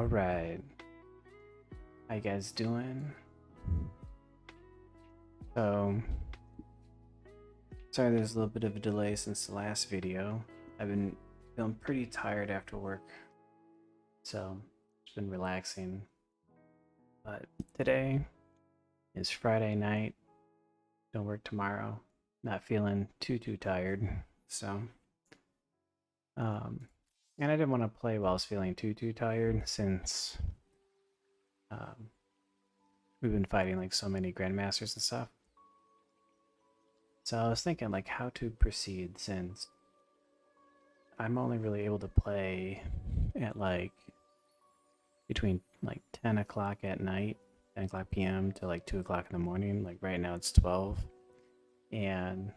All right, how you guys doing? So, sorry there's a little bit of a delay since the last video. I've been feeling pretty tired after work, so it's been relaxing. But today is Friday night, don't work tomorrow, not feeling too tired, so um, and I didn't want to play while I was feeling too tired since um, we've been fighting like so many grandmasters and stuff. So I was thinking like how to proceed since I'm only really able to play at like between like 10 o'clock at night, 10 o'clock p.m. to like 2 o'clock in the morning. Like right now it's 12. And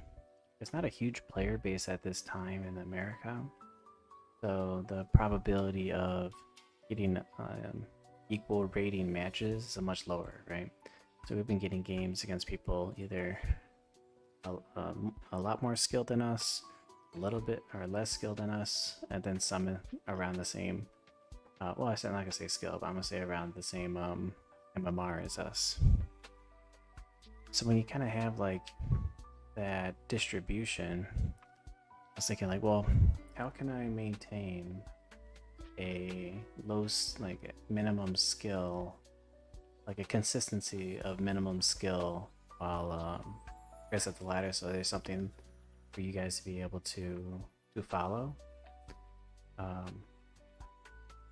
it's not a huge player base at this time in America. So the probability of getting equal rating matches is much lower, right? So we've been getting games against people either a lot more skilled than us, a little bit or less skilled than us, and then some around the same. Well, I'm not gonna say skill, but I'm gonna say around the same MMR as us. So when you kind of have like that distribution, I was thinking like, well, how can I maintain a like minimum skill, like a consistency of minimum skill while press up the ladder, so there's something for you guys to be able to follow.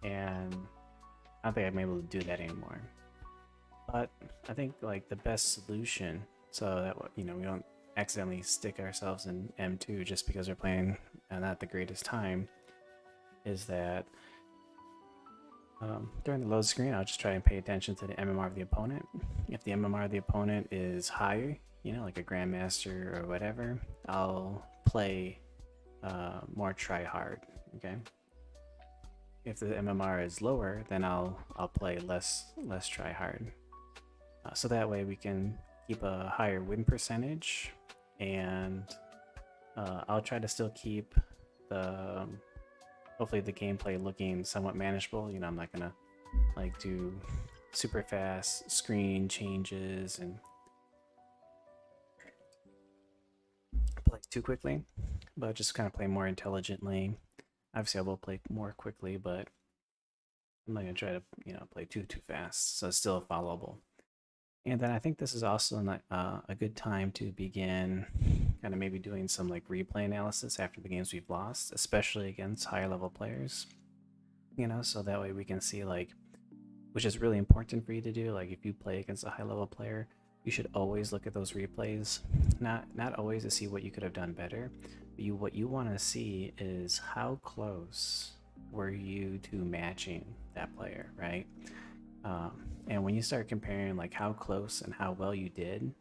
And I don't think I'm able to do that anymore. But I think like the best solution, so that we don't accidentally stick ourselves in M2 just because we're playing not the greatest time, is that during the load screen, I'll just try and pay attention to the MMR of the opponent. If the MMR of the opponent is higher, like a Grandmaster or whatever, I'll play more try hard. Okay. If the MMR is lower, then I'll play less try hard. So that way we can keep a higher win percentage, and I'll try to still keep the hopefully the gameplay looking somewhat manageable. I'm not gonna like do super fast screen changes and play too quickly, but just kind of play more intelligently. Obviously, I will play more quickly, but I'm not gonna try to play too fast, so it's still followable. And then I think this is also a good time to begin kind of maybe doing some like replay analysis after the games we've lost, especially against higher level players. So that way we can see like, which is really important for you to do. Like if you play against a high level player, you should always look at those replays. Not always to see what you could have done better, but what you want to see is how close were you to matching that player, right? And when you start comparing like how close and how well you did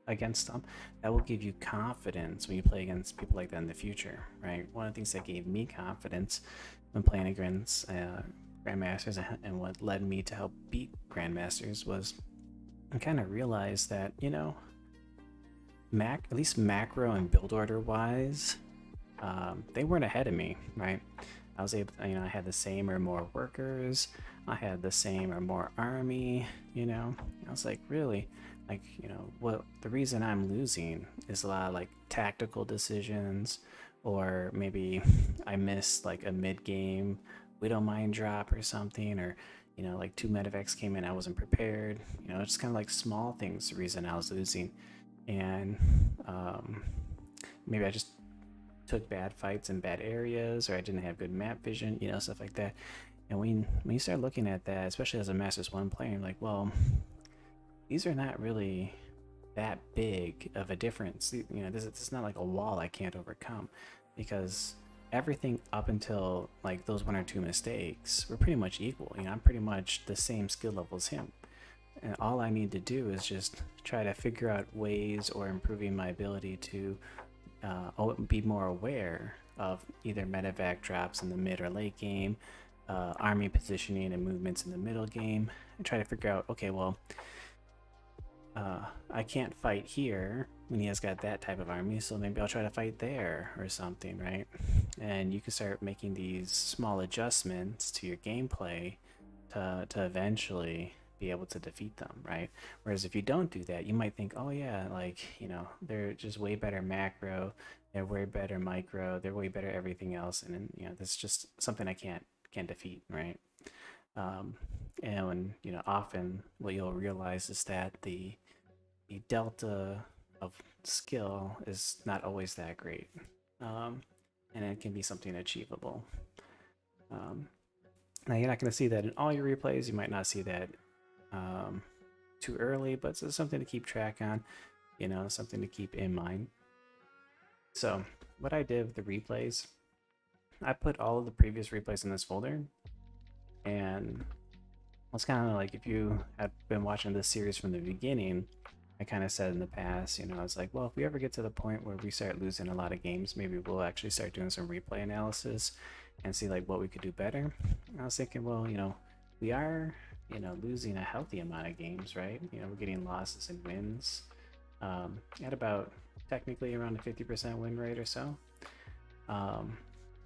against them, that will give you confidence when you play against people like that in the future, right? One of the things that gave me confidence when playing against Grandmasters and what led me to help beat Grandmasters was I kind of realized that, at least macro and build order wise, they weren't ahead of me, right? I was able to, I had the same or more workers, I had the same or more army, I was like, really? Like, what the reason I'm losing is a lot of like tactical decisions, or maybe I missed like a mid game Widow Mine drop or something, or like 2 medevacs came in, I wasn't prepared, just kind of like small things, the reason I was losing. And maybe I just took bad fights in bad areas, or I didn't have good map vision, stuff like that. And when you start looking at that, especially as a Masters 1 player, you're like, well, these are not really that big of a difference. This is not like a wall I can't overcome, because everything up until like those 1 or 2 mistakes were pretty much equal. I'm pretty much the same skill level as him. And all I need to do is just try to figure out ways or improving my ability to be more aware of either medevac drops in the mid or late game, army positioning and movements in the middle game, and try to figure out, okay, well, I can't fight here when he has got that type of army, so maybe I'll try to fight there or something, right? And you can start making these small adjustments to your gameplay to eventually be able to defeat them, right? Whereas if you don't do that, you might think, oh yeah, like, you know, they're just way better macro, they're way better micro, they're way better everything else, and then, you know, that's just something I can't defeat, right? Um, and when, you know, often what you'll realize is that the delta of skill is not always that great, um, and it can be something achievable. Um, Now you're not going to see that in all your replays. You might not see that um, too early, but it's something to keep track on. You know, something to keep in mind. So what I did with the replays, I put all of the previous replays in this folder, and it's kind of like if you had been watching this series from the beginning, I kind of said in the past, you know, I was like, well, if we ever get to the point where we start losing a lot of games, maybe we'll actually start doing some replay analysis and see like what we could do better. And I was thinking, well, you know, we are, you know, losing a healthy amount of games, right? You know, we're getting losses and wins at about technically around a 50% win rate or so.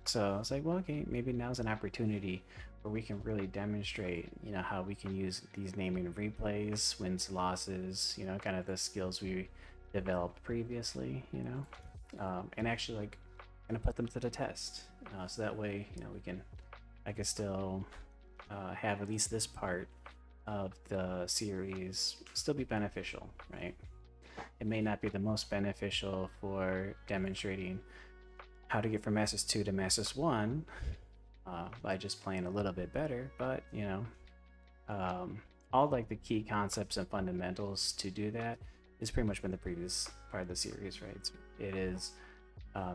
So I was like, well, okay, maybe now's an opportunity where we can really demonstrate, you know, how we can use these naming replays, wins, losses, you know, kind of the skills we developed previously, you know, and actually like gonna put them to the test. So that way, you know, I can still have at least this part of the series still be beneficial, right? It may not be the most beneficial for demonstrating how to get from Masters 2 to Masters 1 by just playing a little bit better, but you know, all like the key concepts and fundamentals to do that is pretty much been the previous part of the series, right? It is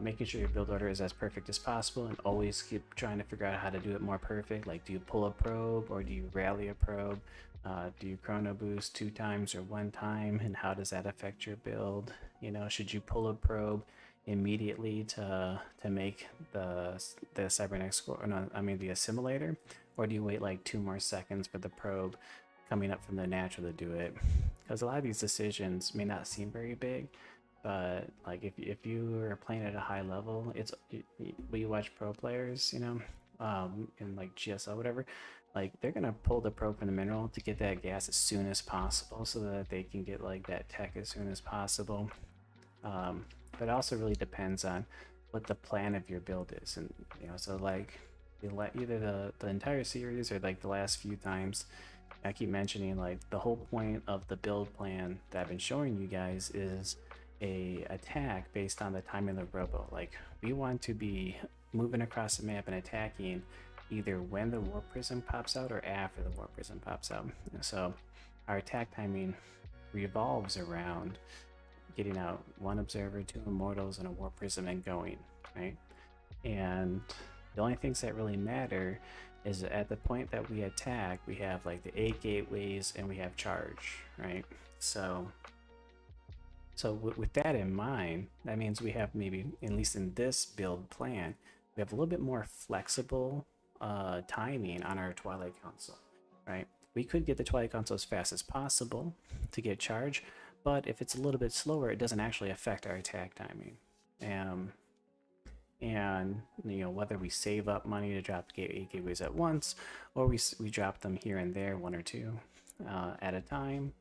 making sure your build order is as perfect as possible, and always keep trying to figure out how to do it more perfect. Like, do you pull a probe or do you rally a probe? Do you chrono boost 2 times or 1 time, and how does that affect your build? You know, should you pull a probe immediately to make the cybernetic score, or no, I mean the assimilator, or do you wait like 2 more seconds for the probe coming up from the natural to do it? Because a lot of these decisions may not seem very big, but like if you are playing at a high level, when you watch pro players, you know, in like GSL whatever, like they're gonna pull the probe from the mineral to get that gas as soon as possible so that they can get like that tech as soon as possible. But it also really depends on what the plan of your build is, and you know, so like either the entire series or like the last few times I keep mentioning, like the whole point of the build plan that I've been showing you guys is a attack based on the timing of the robo. Like, we want to be moving across the map and attacking either when the warp prism pops out or after the warp prism pops out. So our attack timing revolves around getting out 1 observer, 2 immortals, and a warp prism and going, right? And the only things that really matter is at the point that we attack, we have like the 8 gateways and we have charge, right? So with that in mind, that means we have maybe, at least in this build plan, we have a little bit more flexible timing on our Twilight Council, right? We could get the Twilight Council as fast as possible to get charge, but if it's a little bit slower, it doesn't actually affect our attack timing. And you know, whether we save up money to drop 8 gateways at once, or we drop them here and there, 1 or 2 at a time.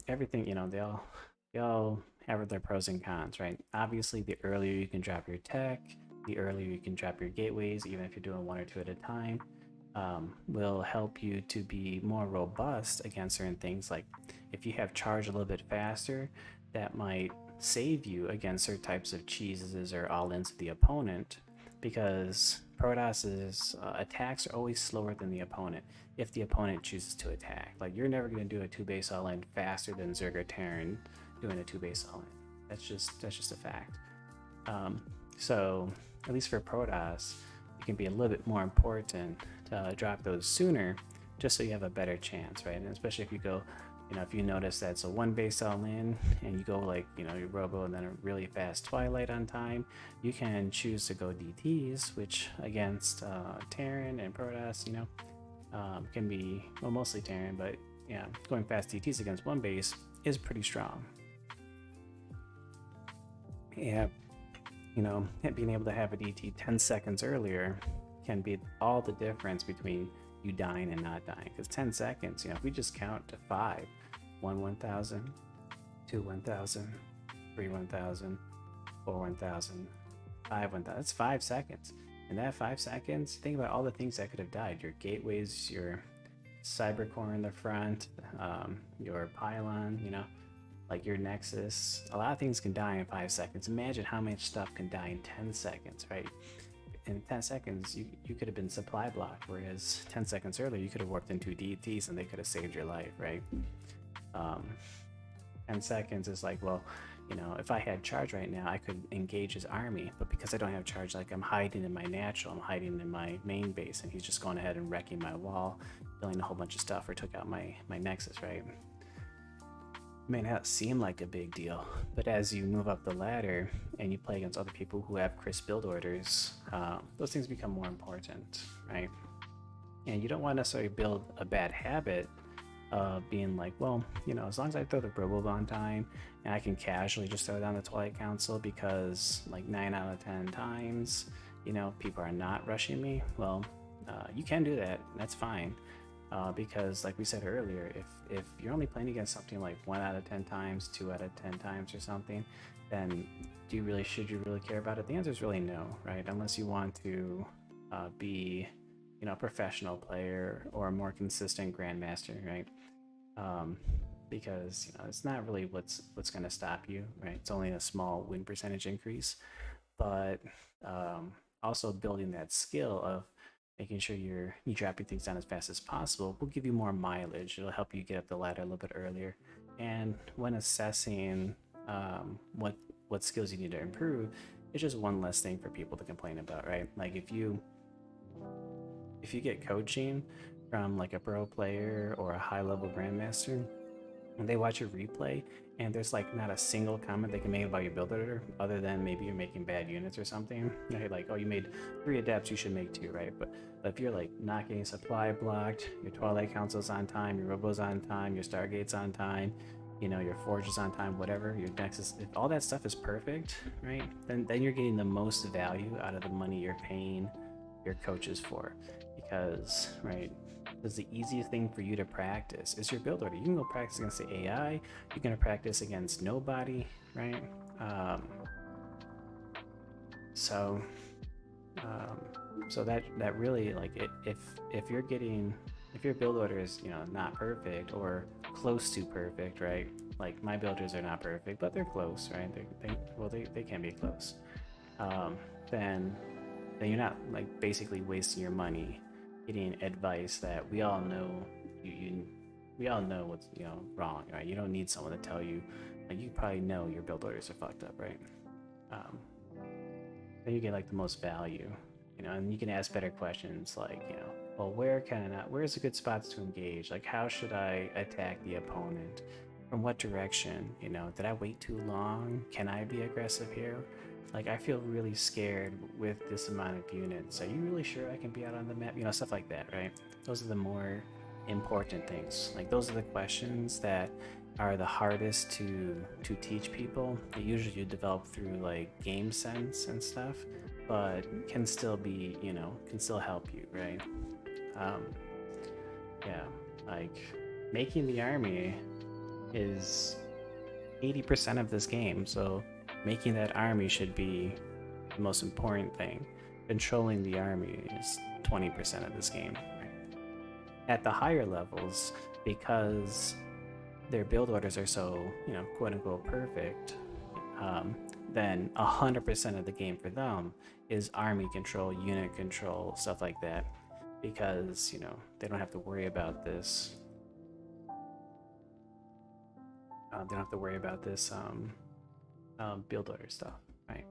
Everything, you know, they all have their pros and cons, right? Obviously, the earlier you can drop your tech, the earlier you can drop your gateways, even if you're doing 1 or 2 at a time, will help you to be more robust against certain things. Like if you have charge a little bit faster, that might save you against certain types of cheeses or all-ins of the opponent, because Protoss's attacks are always slower than the opponent if the opponent chooses to attack. Like, you're never going to do a 2-base all-in faster than Zerga Terran doing a 2-base all-in. That's just a fact. So at least for Protoss, it can be a little bit more important to drop those sooner, just so you have a better chance, right? And especially if you go, you know, if you notice that's a 1-base all-in and you go like, you know, your robo and then a really fast Twilight on time, you can choose to go DTs, which against Terran and Protoss, you know, can be, well, mostly Terran, but yeah, going fast DTs against 1-base is pretty strong. Yeah, you know, being able to have a DT 10 seconds earlier can be all the difference between you dying and not dying. Because 10 seconds, you know, if we just count to 5, 1 1000, 2 1000, 3 1000, 4 1000, 5 1000, that's 5 seconds. And that 5 seconds, think about all the things that could have died. Your gateways, your cyber core in the front, your pylon, you know, like your nexus. A lot of things can die in 5 seconds. Imagine how much stuff can die in 10 seconds, right? In 10 seconds, you could have been supply blocked, whereas 10 seconds earlier, you could have worked in 2 DTs and they could have saved your life, right? 10 seconds is like, well, you know, if I had charge right now, I could engage his army, but because I don't have charge, like I'm hiding in my natural, I'm hiding in my main base, and he's just going ahead and wrecking my wall, killing a whole bunch of stuff, or took out my nexus, right? May not seem like a big deal, but as you move up the ladder and you play against other people who have crisp build orders, those things become more important, right? And you don't want to necessarily build a bad habit of being like, well, you know, as long as I throw the Brobo on time and I can casually just throw down the Twilight Council because like 9 out of 10 times, you know, people are not rushing me. Well, you can do that. That's fine. Because like we said earlier, if you're only playing against something like 1 out of 10 times, 2 out of 10 times or something, then should you really care about it? The answer is really no, right? Unless you want to be, you know, a professional player or a more consistent grandmaster, right? Because, you know, it's not really what's going to stop you, right? It's only a small win percentage increase, but also building that skill of making sure you're dropping things down as fast as possible will give you more mileage. It'll help you get up the ladder a little bit earlier. And when assessing what skills you need to improve, it's just one less thing for people to complain about, right? Like if you get coaching from like a pro player or a high level grandmaster, and they watch your replay and there's like not a single comment they can make about your build order other than maybe you're making bad units or something, right? Like, oh, you made 3 adepts, you should make 2, right? But if you're like not getting supply blocked, your Twilight Council's on time, your Robo's on time, your Stargate's on time, you know, your Forge is on time, whatever, your Nexus, if all that stuff is perfect, right? Then you're getting the most value out of the money you're paying your coaches for. Because, right, it's the easiest thing for you to practice is your build order. You can go practice against the AI, you can practice against nobody, right? So that really, like, if your build order is, you know, not perfect or close to perfect, right? Like my builders are not perfect, but they're close, right? They can be close. Then you're not like basically wasting your money getting advice that we all know we all know what's, you know, wrong, right? You don't need someone to tell you. Like you probably know your build orders are fucked up, right? Then you get like the most value, you know, and you can ask better questions like, you know, well, where's a good spots to engage? Like how should I attack the opponent? From what direction? You know, did I wait too long? Can I be aggressive here? Like, I feel really scared with this amount of units. Are you really sure I can be out on the map? You know, stuff like that, right? Those are the more important things. Like, those are the questions that are the hardest to teach people. They usually develop through, like, game sense and stuff, but can still be, you know, can still help you, right? Yeah, like, making the army is 80% of this game, so making that army should be the most important thing. Controlling the army is 20% of this game. Right? At the higher levels, because their build orders are so, you know, quote unquote perfect, then 100% of the game for them is army control, unit control, stuff like that. Because, you know, they don't have to worry about this. They don't have to worry about this build order stuff, right?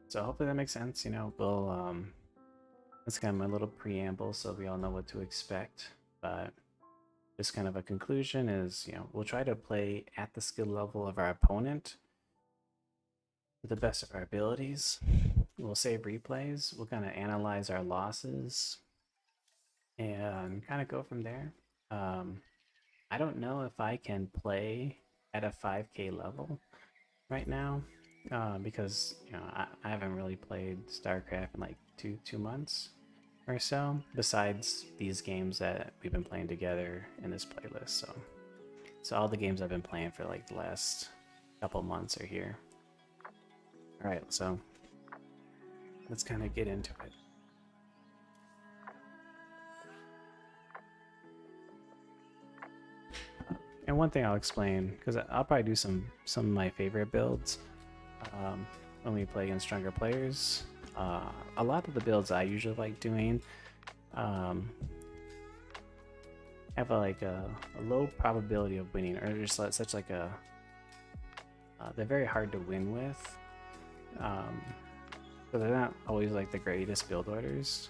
So hopefully that makes sense. You know, we'll that's kind of my little preamble, so we all know what to expect. But just kind of a conclusion is, you know, we'll try to play at the skill level of our opponent to the best of our abilities. We'll save replays. We'll kind of analyze our losses and kind of go from there. I don't know if I can play at a 5K level right now because, you know, I haven't really played StarCraft in like two months, or so, besides these games that we've been playing together in this playlist. So all the games I've been playing for like the last couple months are here. All right, so let's kind of get into it. And one thing I'll explain, because I'll probably do some of my favorite builds when we play against stronger players. A lot of the builds I usually like doing have a low probability of winning, or just such like a they're very hard to win with. So they're not always like the greatest build orders,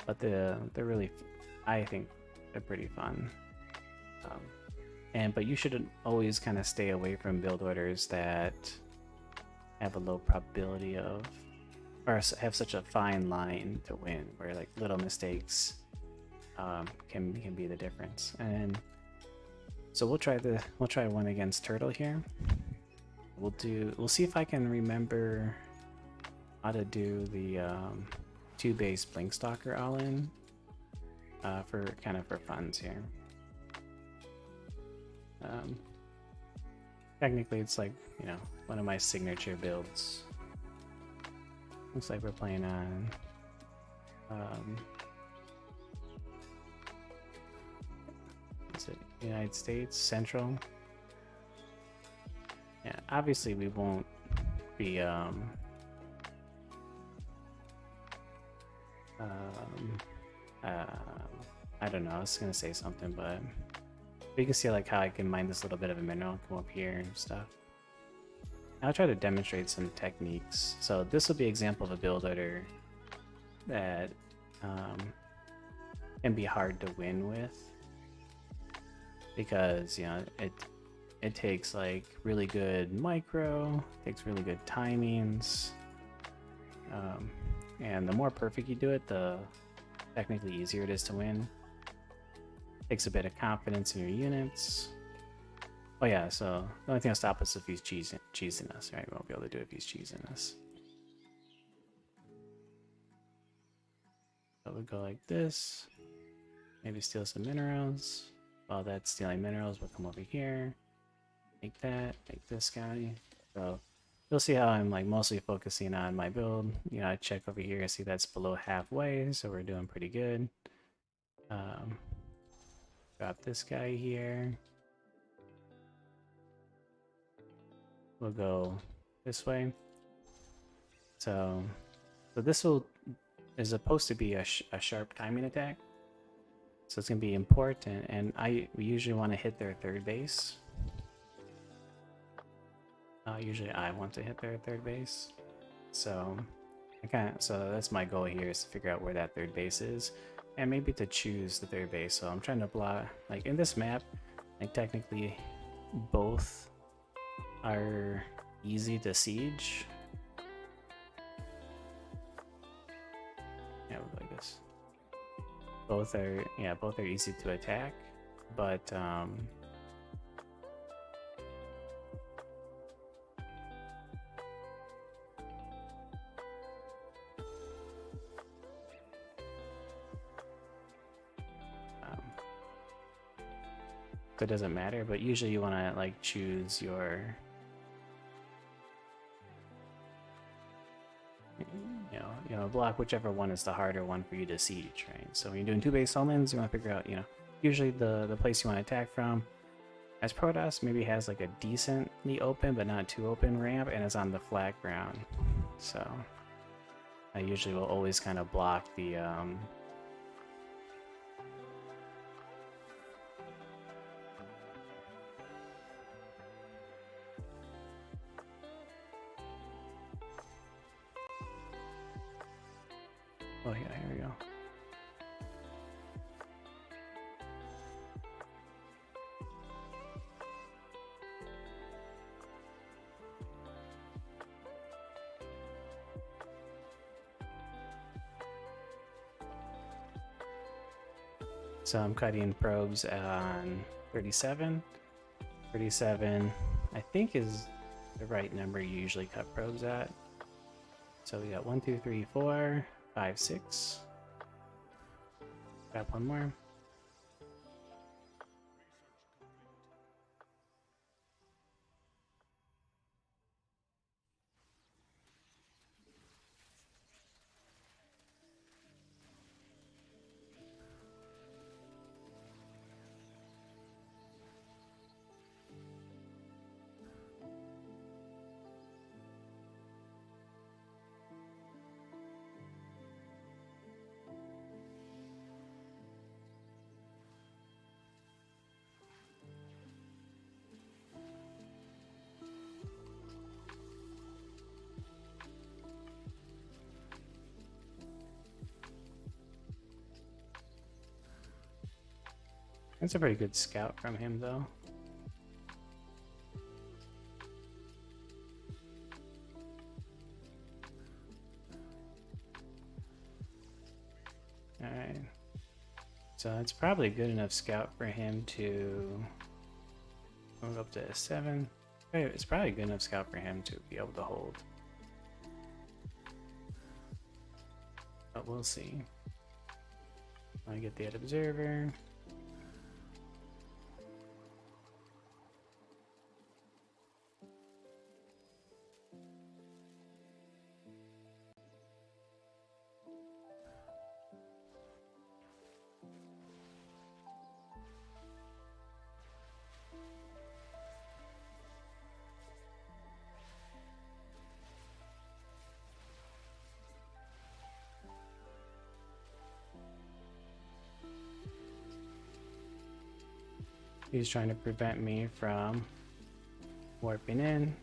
but they're really, I think they're pretty fun. But you should always kind of stay away from build orders that have a low probability of, or have such a fine line to win, where like little mistakes can be the difference. And so we'll try one against Turtle here. We'll see if I can remember how to do the 2-base Blinkstalker all in for funds here. Technically it's like, you know, one of my signature builds. Looks like we're playing on is it United States Central? Yeah, obviously we won't be I don't know, I was gonna say something, but you can see like how I can mine this little bit of a mineral, come up here and stuff. I'll try to demonstrate some techniques. So this will be an example of a build order that can be hard to win with, because you know it takes like really good micro, takes really good timings, and the more perfect you do it, the technically easier it is to win. Takes a bit of confidence in your units. Oh yeah, so the only thing that'll stop us if he's cheesing us, right? We won't be able to do it if he's cheesing us. So we'll go like this. Maybe steal some minerals. While that's stealing minerals, we'll come over here. Make that, make this guy. So you'll see how I'm like mostly focusing on my build. You know, I check over here, I see that's below halfway, so we're doing pretty good. Got this guy here. We'll go this way. So this is supposed to be a sharp timing attack. So it's gonna be important, and we usually want to hit their third base. Usually I want to hit their third base. So that's my goal here, is to figure out where that third base is, and maybe to choose the third base. So I'm trying to block, like in this map, like technically both are easy to siege. Yeah, like this. Both are easy to attack, but that doesn't matter. But usually you want to like choose your, you know, block whichever one is the harder one for you to siege, right? So when you're doing 2-base summons, you want to figure out, you know, usually the place you want to attack from, as Protoss maybe has like a decently open but not too open ramp, and it's on the flat ground. So I usually will always kind of block the oh yeah, here we go. So I'm cutting probes on 37. 37, I think, is the right number you usually cut probes at. So we got 1, 2, 3, 4, 5, 6. Grab one more. That's a pretty good scout from him, though. Alright. So it's probably a good enough scout for him to move up to S7. It's probably a good enough scout for him to be able to hold. But we'll see. I get the observer. He's trying to prevent me from warping in.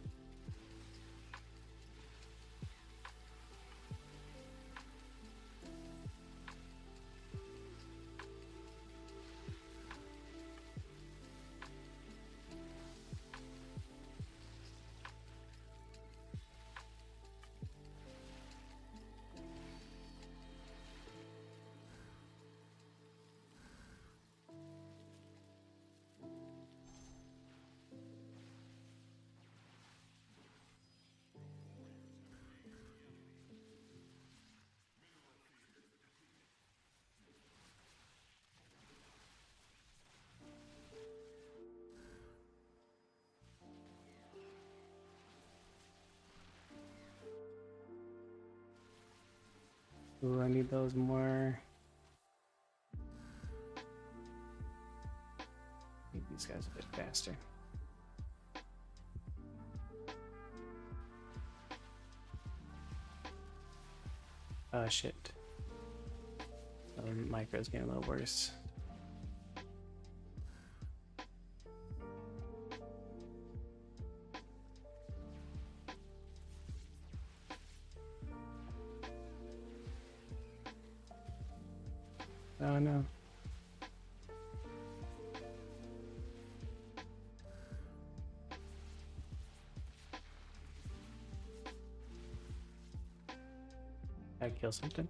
Ooh, I need those more. Make these guys a bit faster. Oh shit. The micro's getting a little worse. Oh no. I kill something.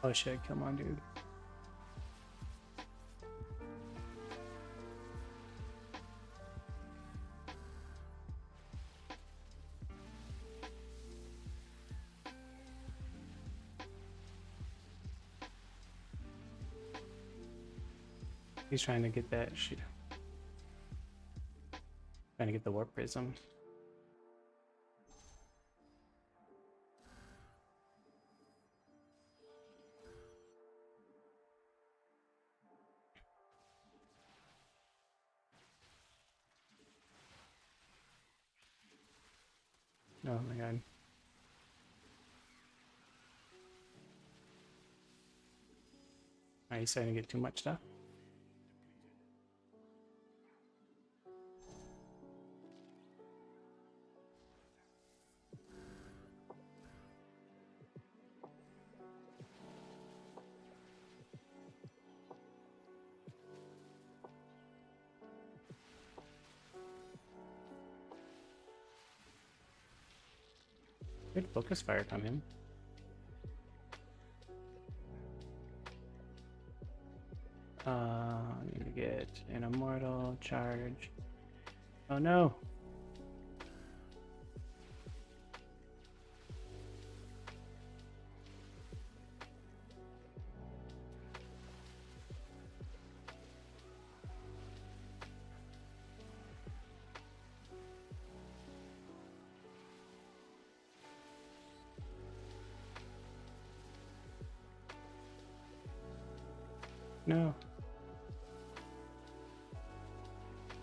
Oh shit, come on, dude. He's trying to get that shit. Trying to get the warp prism. Oh my god. Are you starting to get too much stuff? Good focus fire coming. I need to get an immortal charge. Oh no! No.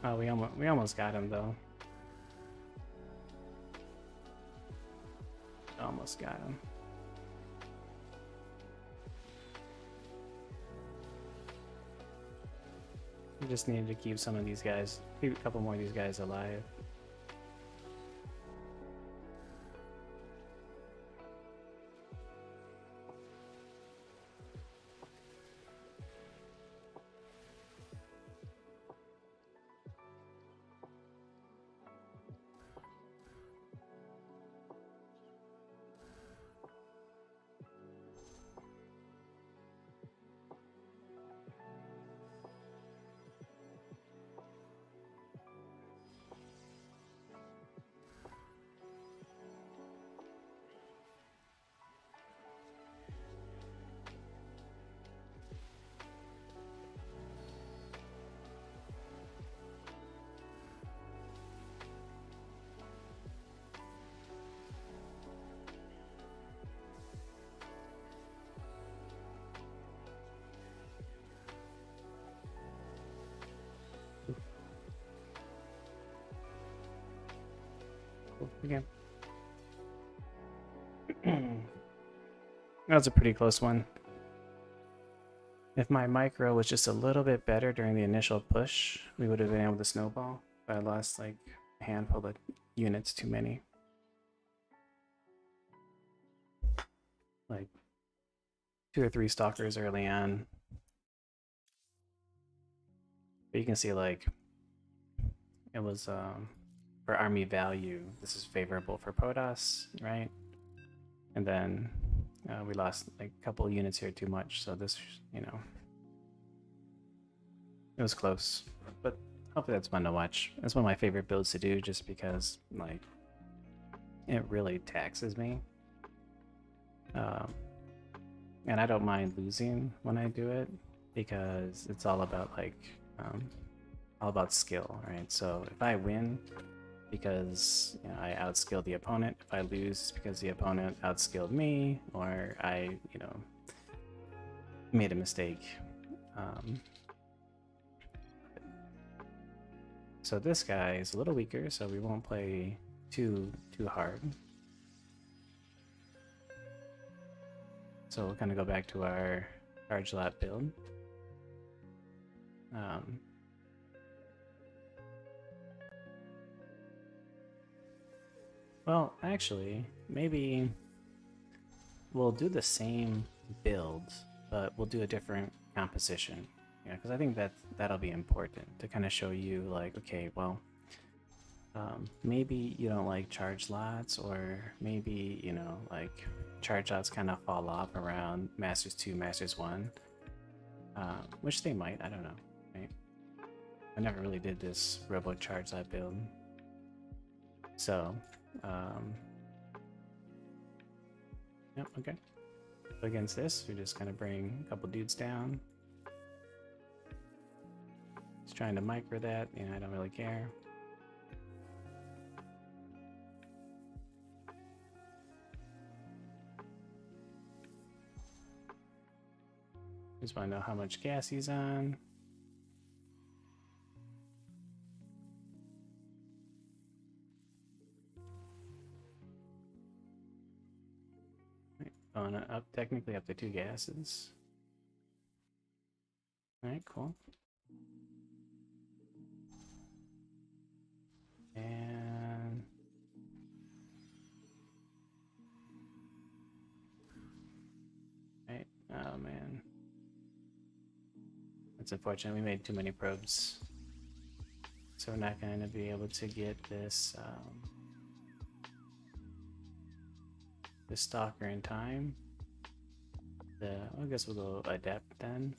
Oh, we almost got him though. Almost got him. We just needed to keep some of these guys, keep a couple more of these guys alive. Again. That was a pretty close one. If my micro was just a little bit better during the initial push, we would have been able to snowball. But I lost like a handful of units too many. Like 2 or 3 stalkers early on. But you can see like it was for army value, this is favorable for Protoss, right? And then we lost like a couple of units here too much, so this, you know, it was close. But hopefully that's fun to watch. That's one of my favorite builds to do, just because like it really taxes me, and I don't mind losing when I do it, because it's all about like all about skill, right? So if I win because, you know, I outskilled the opponent, if I lose it's because the opponent outskilled me, or I, you know, made a mistake. So this guy is a little weaker, so we won't play too hard. So we'll kind of go back to our charge lot build. Well, actually, maybe we'll do the same build, but we'll do a different composition. Yeah, because I think that'll be important to kind of show you, like, okay, well, maybe you don't like charge lots, or maybe, you know, like charge lots kind of fall off around Masters 2, Masters 1, which they might, I don't know, right? I never really did this Robo charge lot build. So, yep, okay. So against this, we just kind of bring a couple dudes down. Just trying to micro that, you know, I don't really care. Just want to know how much gas he's on. Going up, technically up to 2 gases. Alright, cool. And right, oh man. That's unfortunate, we made too many probes. So we're not going to be able to get this the Stalker in time. I guess we'll go Adept then.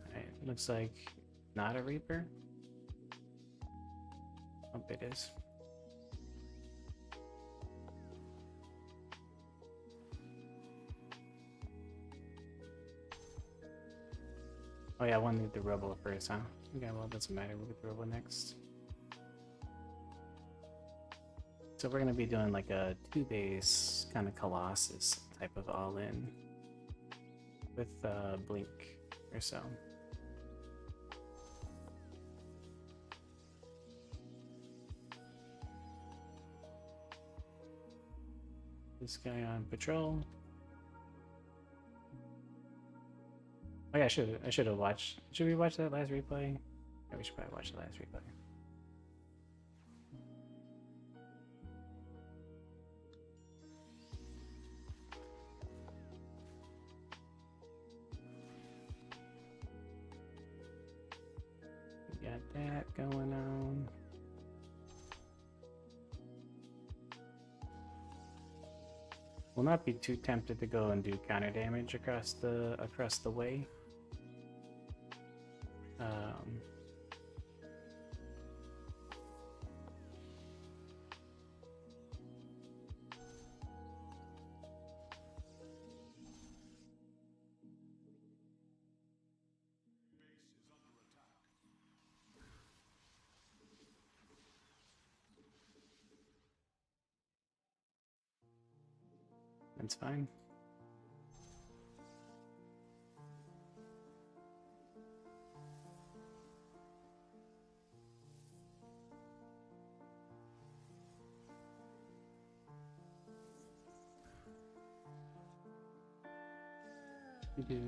Alright, looks like not a Reaper. Oh, it is. Oh yeah, I want to do the Rebel first, huh? Okay, well, it doesn't matter. We'll get the Rebel next. So we're gonna be doing like a 2-base kind of Colossus type of all-in with Blink or so. This guy on patrol. Oh yeah, I should have watched. Should we watch that last replay? Yeah, we should probably watch the last replay. We got that going on. Will not be too tempted to go and do counter damage across the way. That's fine. We do.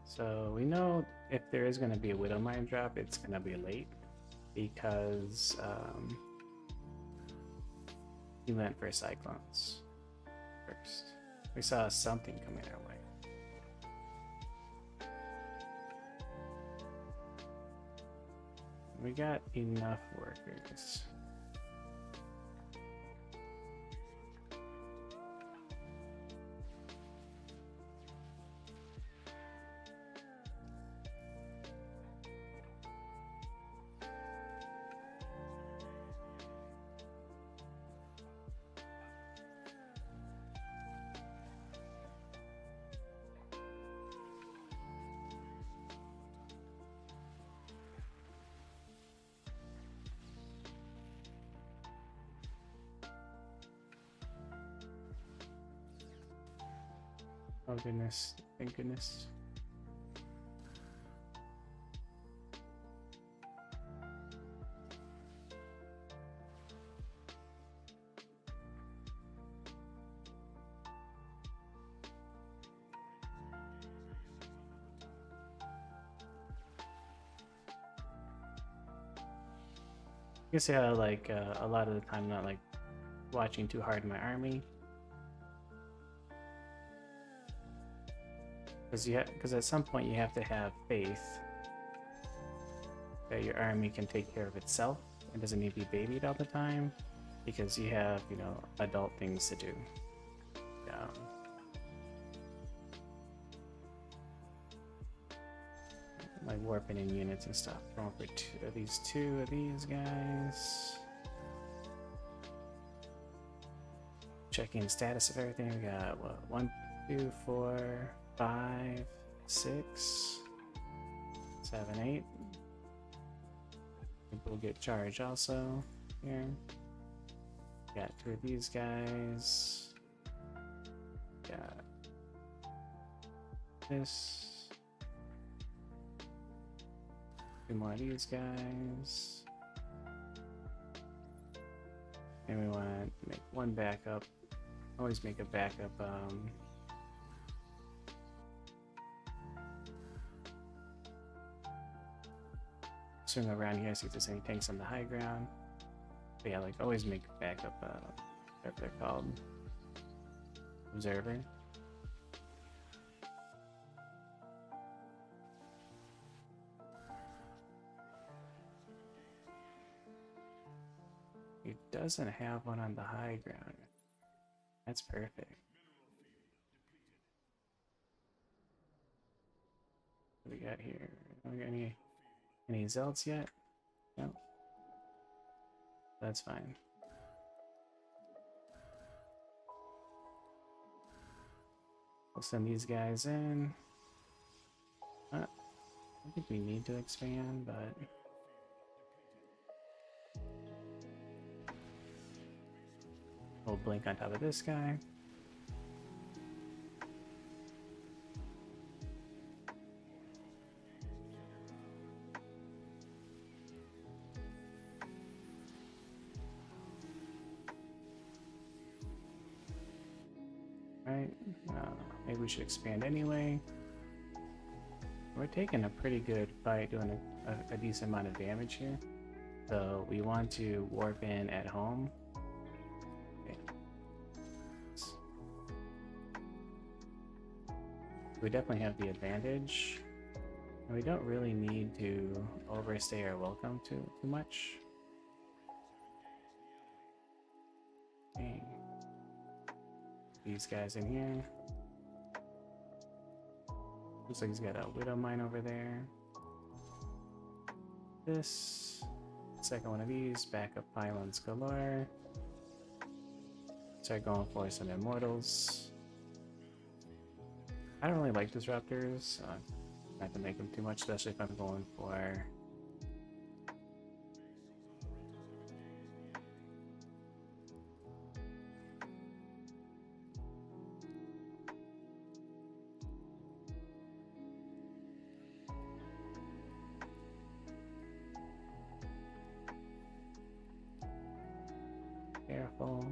So we know if there is going to be a Widowmine drop, it's going to be late because he went for Cyclones first. We saw something coming our way. We got enough workers. Oh goodness, thank goodness. You can see how like a lot of the time I'm not like watching too hard in my army. Because at some point you have to have faith that your army can take care of itself. It doesn't need to be babied all the time because you have, you know, adult things to do. Like warping in units and stuff. Going for two of these guys. Checking the status of everything. We got what? 1, 2, 4, 5, 6, 7, 8. We'll get charged also here. Got 2 of these guys. Got this. 2 more of these guys. And we want to make 1 backup. Always make a backup. Swing around here, see if there's any tanks on the high ground. But yeah, like always make backup, whatever they're called, observer. He doesn't have one on the high ground. That's perfect. What do we got here? Do we got any Zelts yet? No. That's fine. We'll send these guys in. I don't think we need to expand, but we'll blink on top of this guy. Right? Maybe we should expand anyway. We're taking a pretty good fight, doing a decent amount of damage here. So we want to warp in at home. Okay. We definitely have the advantage. And we don't really need to overstay our welcome too much. Okay. These guys in here. Looks like he's got a Widow Mine over there. This. Second one of these. Backup pylons galore. Start going for some Immortals. I don't really like disruptors. Not to make them too much, especially if I'm going for careful.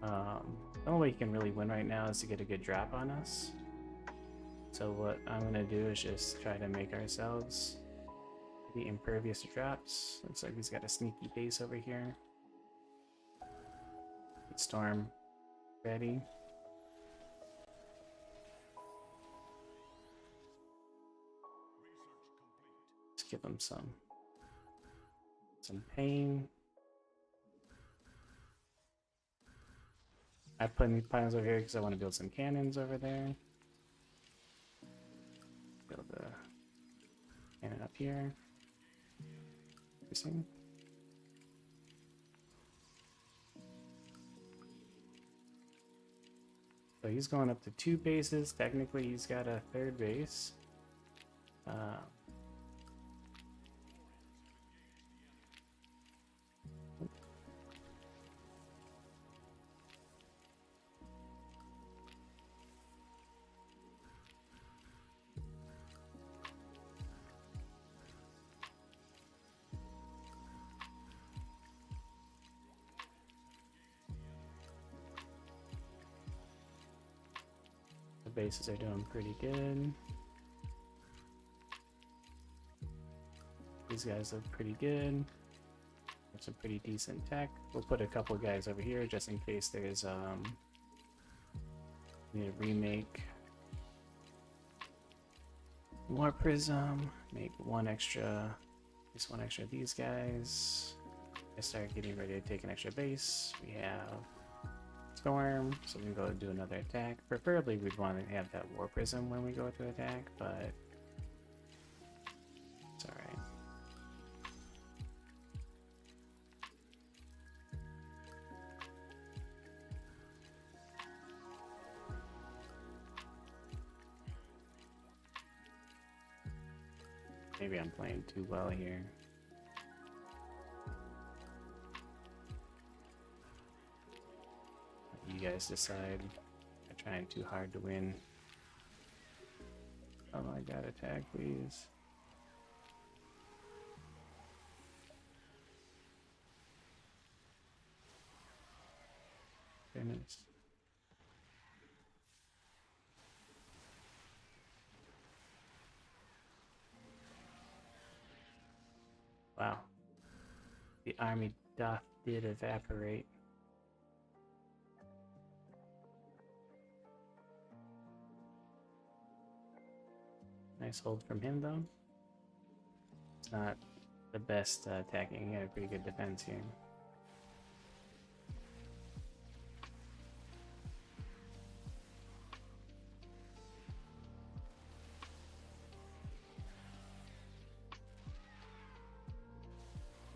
The only way you can really win right now is to get a good drop on us. So what I'm gonna do is just try to make ourselves be impervious to drops. Looks like he's got a sneaky base over here. Storm ready. Let's give him some pain. I put these pylons over here because I want to build some cannons over there. Build a cannon up here. Interesting. So he's going up to 2 bases. Technically, he's got a 3rd base. The bases are doing pretty good. These guys look pretty good. Have some pretty decent tech. We'll put a couple guys over here just in case there's need to remake more prism. Make one extra, just one extra of these guys. I start getting ready to take an extra base. We have Storm, so we can go do another attack. Preferably we'd want to have that War Prism when we go to attack, but it's alright. Maybe I'm playing too well here. You guys decide. I'm trying too hard to win. Oh my god, attack please. Goodness. Wow. The army did evaporate. Nice hold from him, though. It's not the best attacking. He had a pretty good defense here.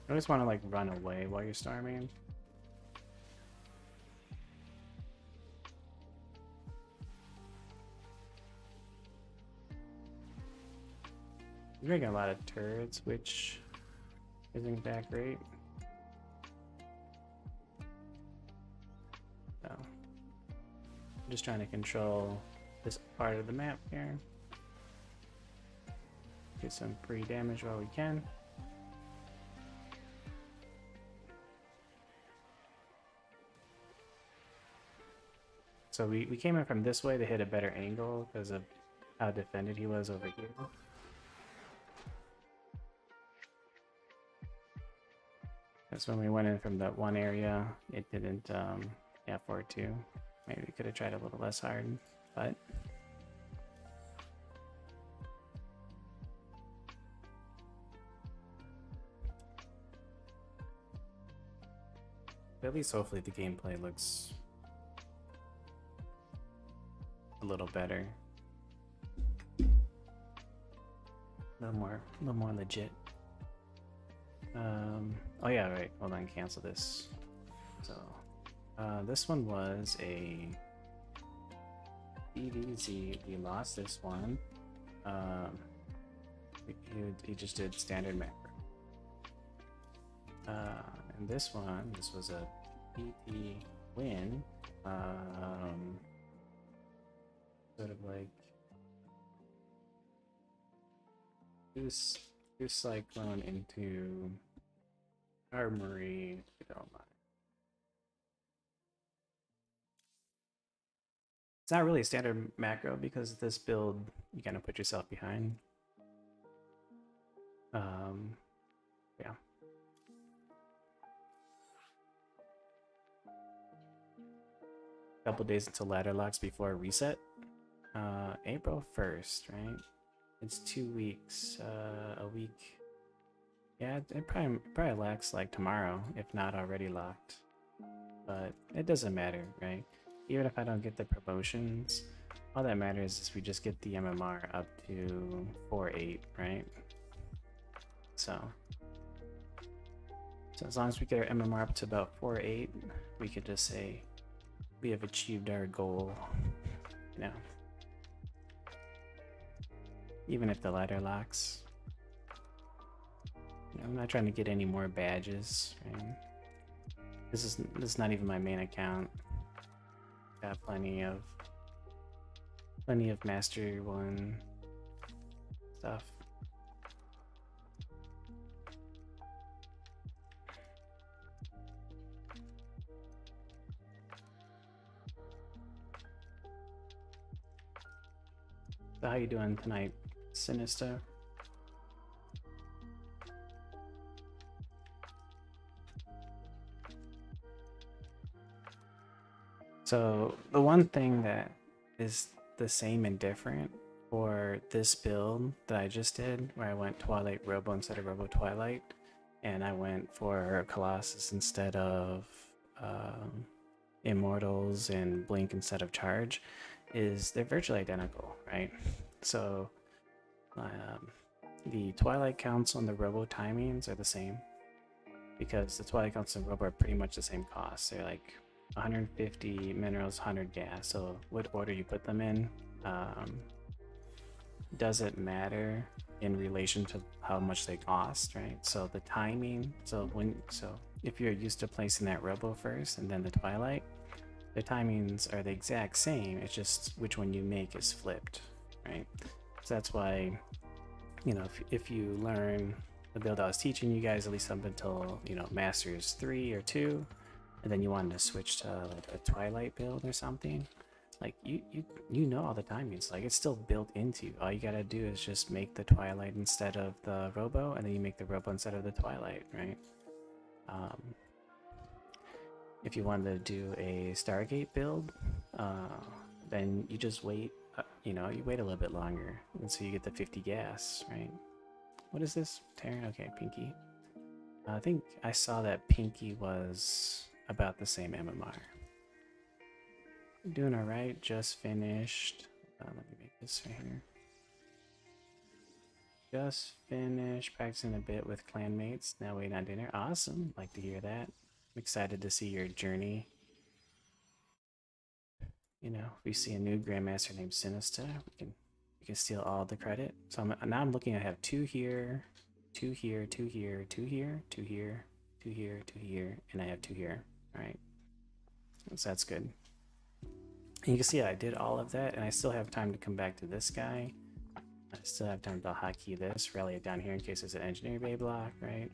I just want to like run away while you're storming. You're making a lot of turrets, which isn't that great. So, I'm just trying to control this part of the map here. Get some free damage while we can. So we came in from this way to hit a better angle because of how defended he was over here. That's when we went in from that one area. It didn't, yeah, 4-2. Maybe we could have tried a little less hard, but... At least hopefully the gameplay looks a little better. A little more legit. Oh yeah, right. Hold on, cancel this. So, this one was a DDZ. We lost this one. He just did standard macro. And this was a PT win. Sort of like this cyclone into armory, if you don't mind. It's not really a standard macro because this build you kind of put yourself behind. Yeah. Couple days until ladder locks before reset. April 1st, right? It's 2 weeks, a week. Yeah, it probably lacks like tomorrow, if not already locked. But it doesn't matter, right? Even if I don't get the promotions, all that matters is we just get the MMR up to 4.8, right? So as long as we get our MMR up to about 4.8, we could just say we have achieved our goal, you know. Even if the ladder locks. You know, I'm not trying to get any more badges, right? This is not even my main account. Got plenty of Master 1 stuff. So how you doing tonight, Sinister? So the one thing that is the same and different for this build that I just did, where I went Twilight Robo instead of Robo Twilight, and I went for Colossus instead of Immortals and Blink instead of Charge, is they're virtually identical, right? So the Twilight counts on the Robo timings are the same, because the Twilight counts and Robo are pretty much the same cost. They're like 150 minerals, 100 gas. So what order you put them in doesn't matter in relation to how much they cost, right? So the timing, so if you're used to placing that Robo first and then the Twilight, the timings are the exact same. It's just which one you make is flipped, right? So that's why, you know, if you learn the build I was teaching you guys, at least up until, you know, Masters 3 or 2, and then you wanted to switch to like a Twilight build or something, Like you know all the timings. Like it's still built into you. All you gotta do is just make the Twilight instead of the Robo, and then you make the Robo instead of the Twilight, right? If you wanted to do a Stargate build, then you just wait. You know, you wait a little bit longer, and so you get the 50 gas, right? What is this? Terran? Okay, Pinky. I think I saw that Pinky was about the same MMR. Doing alright, just finished. Let me make this right here. Just finished practicing a bit with clanmates. Now waiting on dinner. Awesome, like to hear that. I'm excited to see your journey. You know, if we see a new Grandmaster named Sinista, we can steal all the credit. So now I'm looking. I have 2 here, 2 here, 2 here, 2 here, 2 here, 2 here, 2 here, and I have 2 here. All right, so that's good. And you can see I did all of that, and I still have time to come back to this guy. I still have time to hotkey this, rally it down here in case there's an Engineer Bay block, right?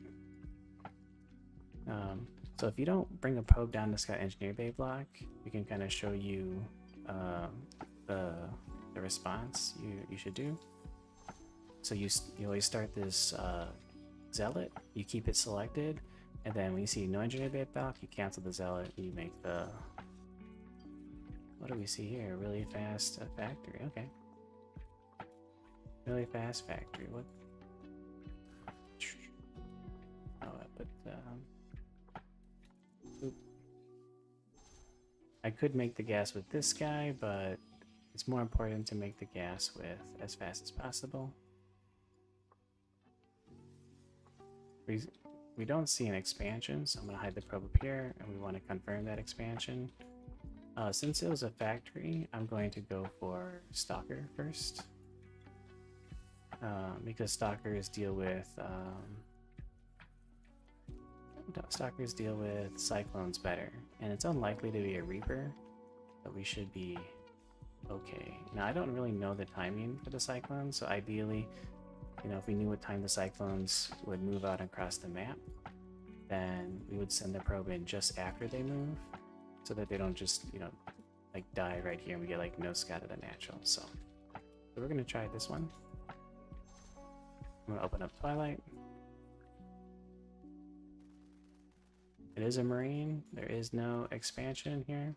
So if you don't bring a probe down this guy Engineer Bay block, we can kind of show you the response you should do. So you always start this Zealot, you keep it selected, and then when you see no Engineer Bay block, you cancel the Zealot, and you make the... What do we see here? Really fast factory. Okay. Really fast factory. What? Oh, but oop. I could make the gas with this guy, but it's more important to make the gas with as fast as possible. We don't see an expansion, so I'm gonna hide the probe up here, and we want to confirm that expansion. Since it was a factory, I'm going to go for Stalker first. Because Stalkers deal with Cyclones better. And it's unlikely to be a Reaper, but we should be okay. Now, I don't really know the timing for the Cyclones, so ideally, you know, if we knew what time the Cyclones would move out across the map, then we would send the probe in just after they move, so that they don't just, you know, like die right here and we get like no scat of the natural. So we're gonna try this one. I'm gonna open up Twilight. It is a Marine. There is no expansion here.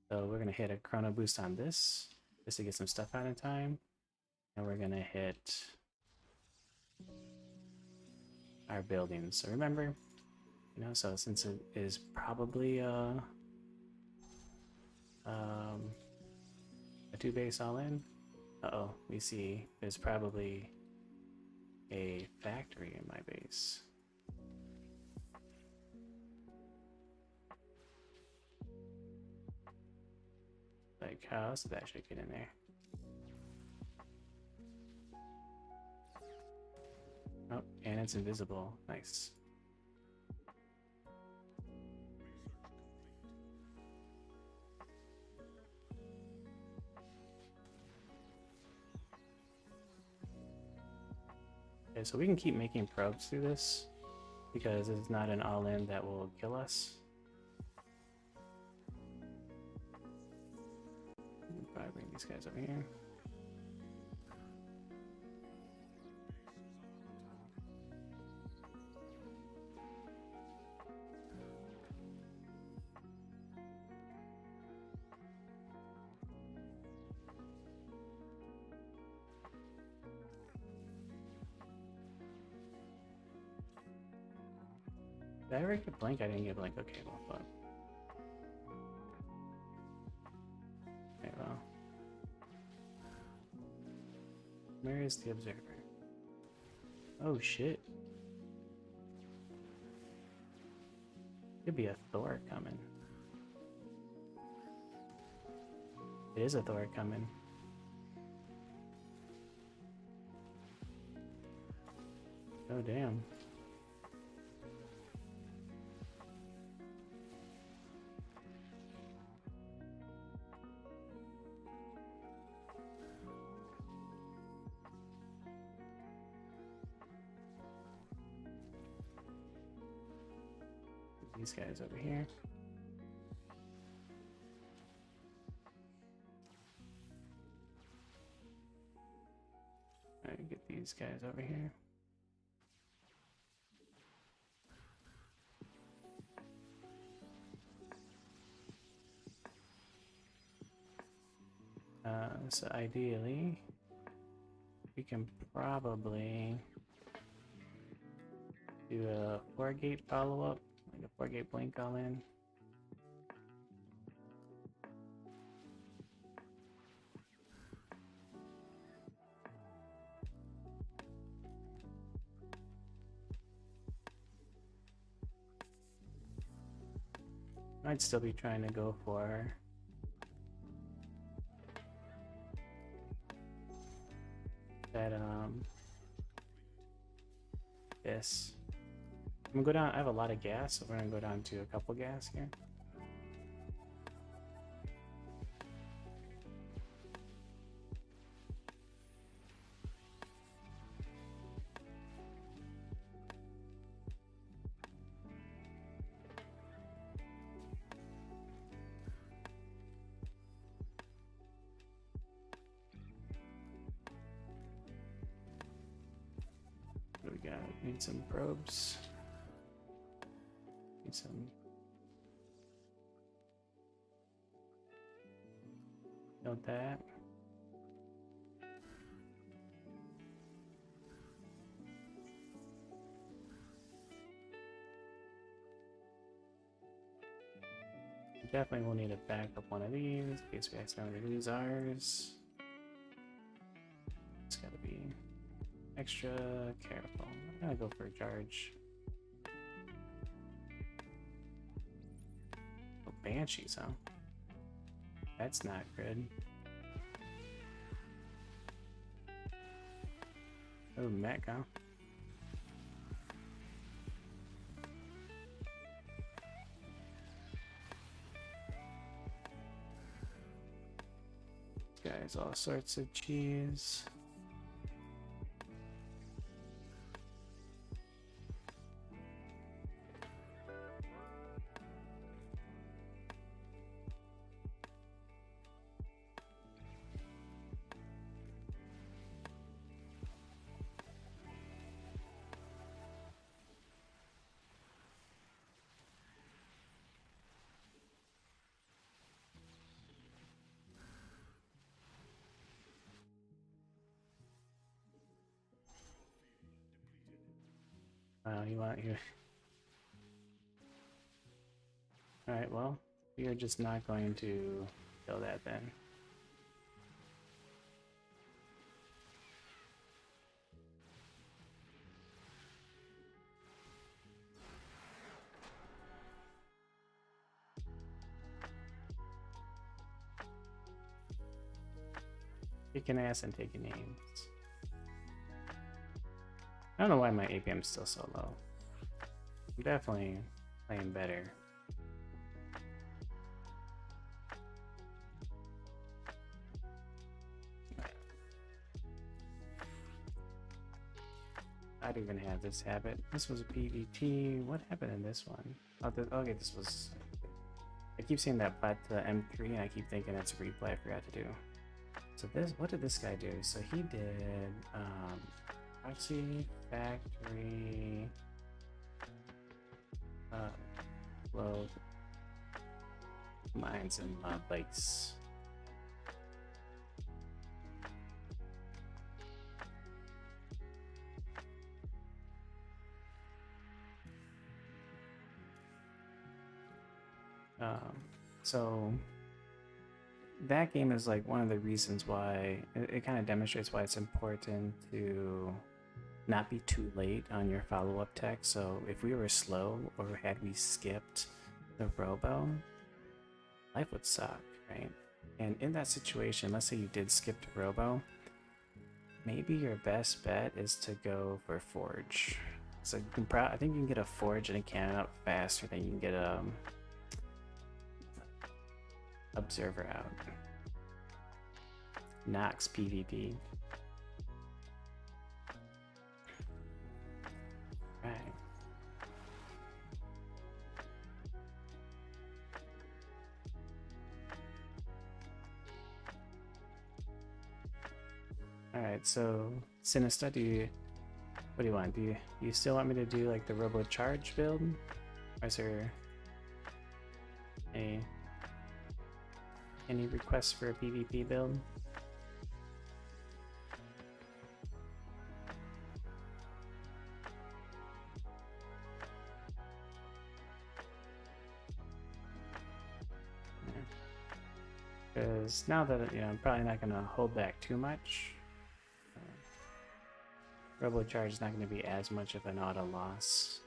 So we're gonna hit a chrono boost on this just to get some stuff out in time, and we're gonna hit our buildings. So remember, you know, so since it is probably a 2 base all in. Uh-oh, we see there's probably a factory in my base. Like, how else did that shit get in there? Oh, and it's invisible. Nice. Okay, so we can keep making probes through this because it's not an all-in that will kill us. Probably bring these guys over here. Did I ever get blank? I didn't get blank. Okay, well, fun. Okay, well. Where is the observer? Oh, shit. Could be a Thor coming. It is a Thor coming. Oh, damn. These guys over here. these guys over here. So ideally, we can probably do a 4-gate follow-up, like a 4-gate blink all in. I'd still be trying to go for that this. I'm gonna go down. I have a lot of gas, so we're gonna go down to a couple gas here. What do we got? Need some probes. Need some. Build that. Definitely will need to back up one of these in case we accidentally lose ours. It's gotta be extra careful. I'm gonna go for a charge. Oh, Banshees, huh? That's not good. Oh, mech, huh? Guys, all sorts of cheese. You want you. Alright, well, we are just not going to kill that then. Kicking ass and taking names. I don't know why my APM is still so low. I'm definitely playing better. I don't even have this habit. This was a PvT. What happened in this one? Oh, okay, this was... I keep seeing that plat M3 and I keep thinking it's a replay I forgot to do. So this, what did this guy do? So he did proxy factory load mines and lakes. So that game is like one of the reasons why it kind of demonstrates why it's important to not be too late on your follow-up tech. So if we were slow or had we skipped the robo, life would suck, right? And in that situation, let's say you did skip the robo, maybe your best bet is to go for forge. So you can I think you can get a forge and a cannon up faster than you can get a observer out. Nox PvP. Right. Alright, so Sinista, what do you want? Do you still want me to do like the Robo Charge build? Or is there any requests for a PvP build? Because now that, I'm probably not going to hold back too much. Robo Charge is not going to be as much of an auto loss.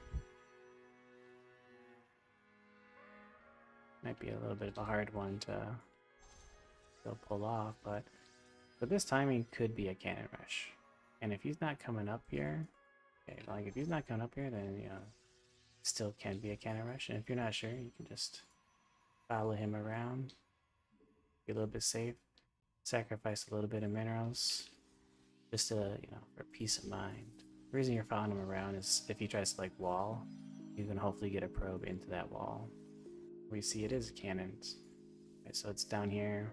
Might be a little bit of a hard one to still pull off, but this timing could be a Cannon Rush. And if he's not coming up here, okay, like if he's not coming up here, then still can be a Cannon Rush. And if you're not sure, you can just follow him around, be a little bit safe, sacrifice a little bit of minerals, just to for peace of mind. The reason you're following him around is if he tries to like wall, you can hopefully get a probe into that wall. We see it is cannons. Okay, so it's down here.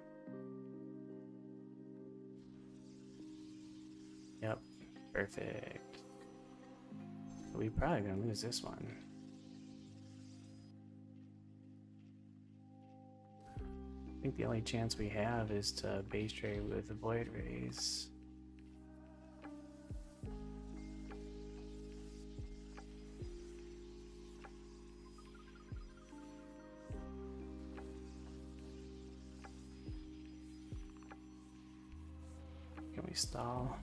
Yep, perfect. But we probably gonna lose this one. I think the only chance we have is to base trade with the Void Rays. Can we stall?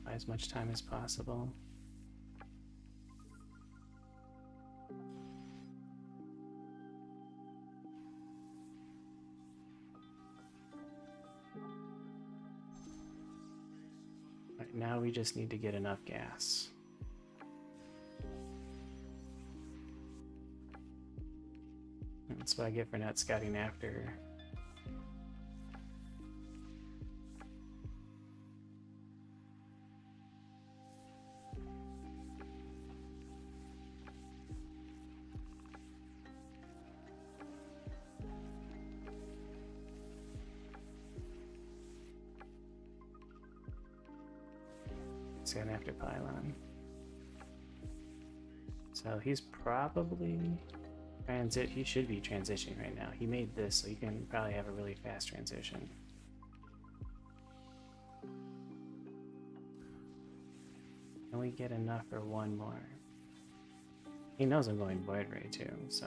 Buy as much time as possible. Right now we just need to get enough gas. That's what I get for not scouting after. Scouting after Pylon. So he's probably he should be transitioning right now. He made this, so you can probably have a really fast transition. Can we get enough for one more? He knows I'm going Void Ray too, so.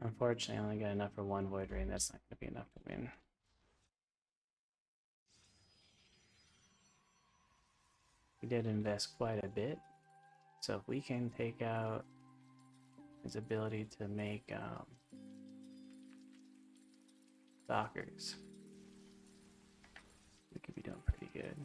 Unfortunately, I only got enough for one Void Ray, and that's not going to be enough to win. He did invest quite a bit, so if we can take out his ability to make stalkers, we could be doing pretty good.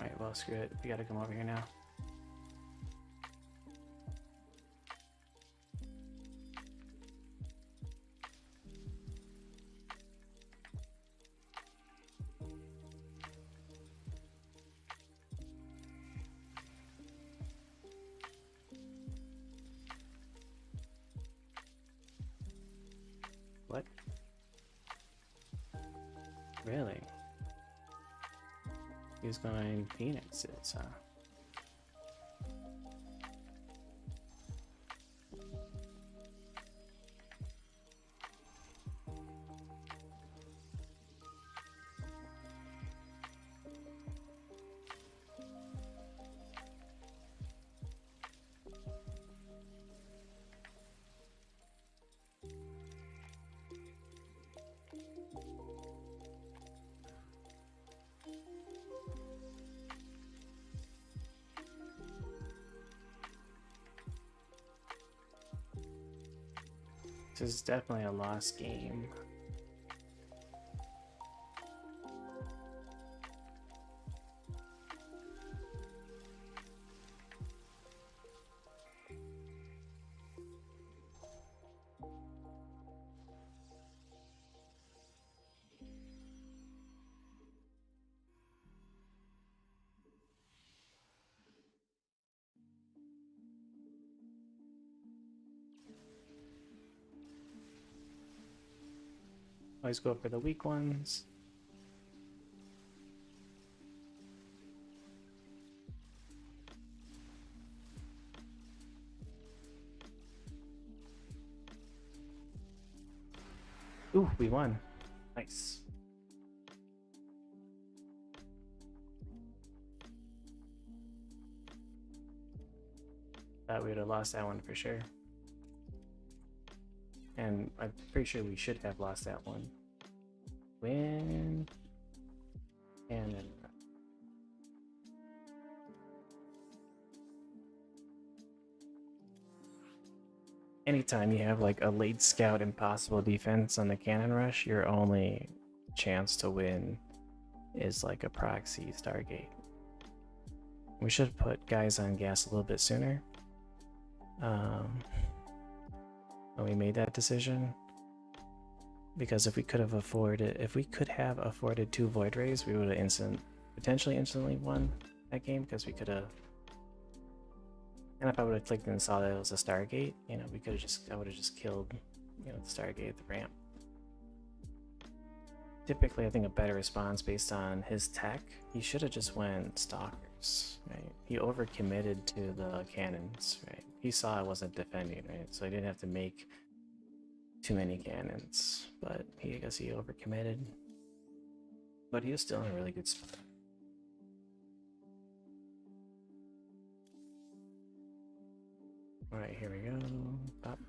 Alright, well, screw it. We gotta come over here now. What? Really? He's going Phoenix, it's this is definitely a lost game. Always go for the weak ones. Ooh, we won. Nice. Thought we would have lost that one for sure. And I'm pretty sure we should have lost that one. Win. And then anytime you have like a late scout impossible defense on the cannon rush, your only chance to win is like a proxy Stargate. We should put guys on gas a little bit sooner. When we made that decision, because if we could have afforded 2 Void Rays, we would have potentially instantly won that game, because we could have. And if I would have clicked and saw that it was a Stargate, you know, I would have just killed, you know, the Stargate at the ramp. Typically, I think a better response based on his tech, he should have just went Stalkers, right? He overcommitted to the cannons, right? He saw I wasn't defending, right? So he didn't have to make too many cannons, but I guess he overcommitted. But he was still in a really good spot. Alright, here we go. Pop.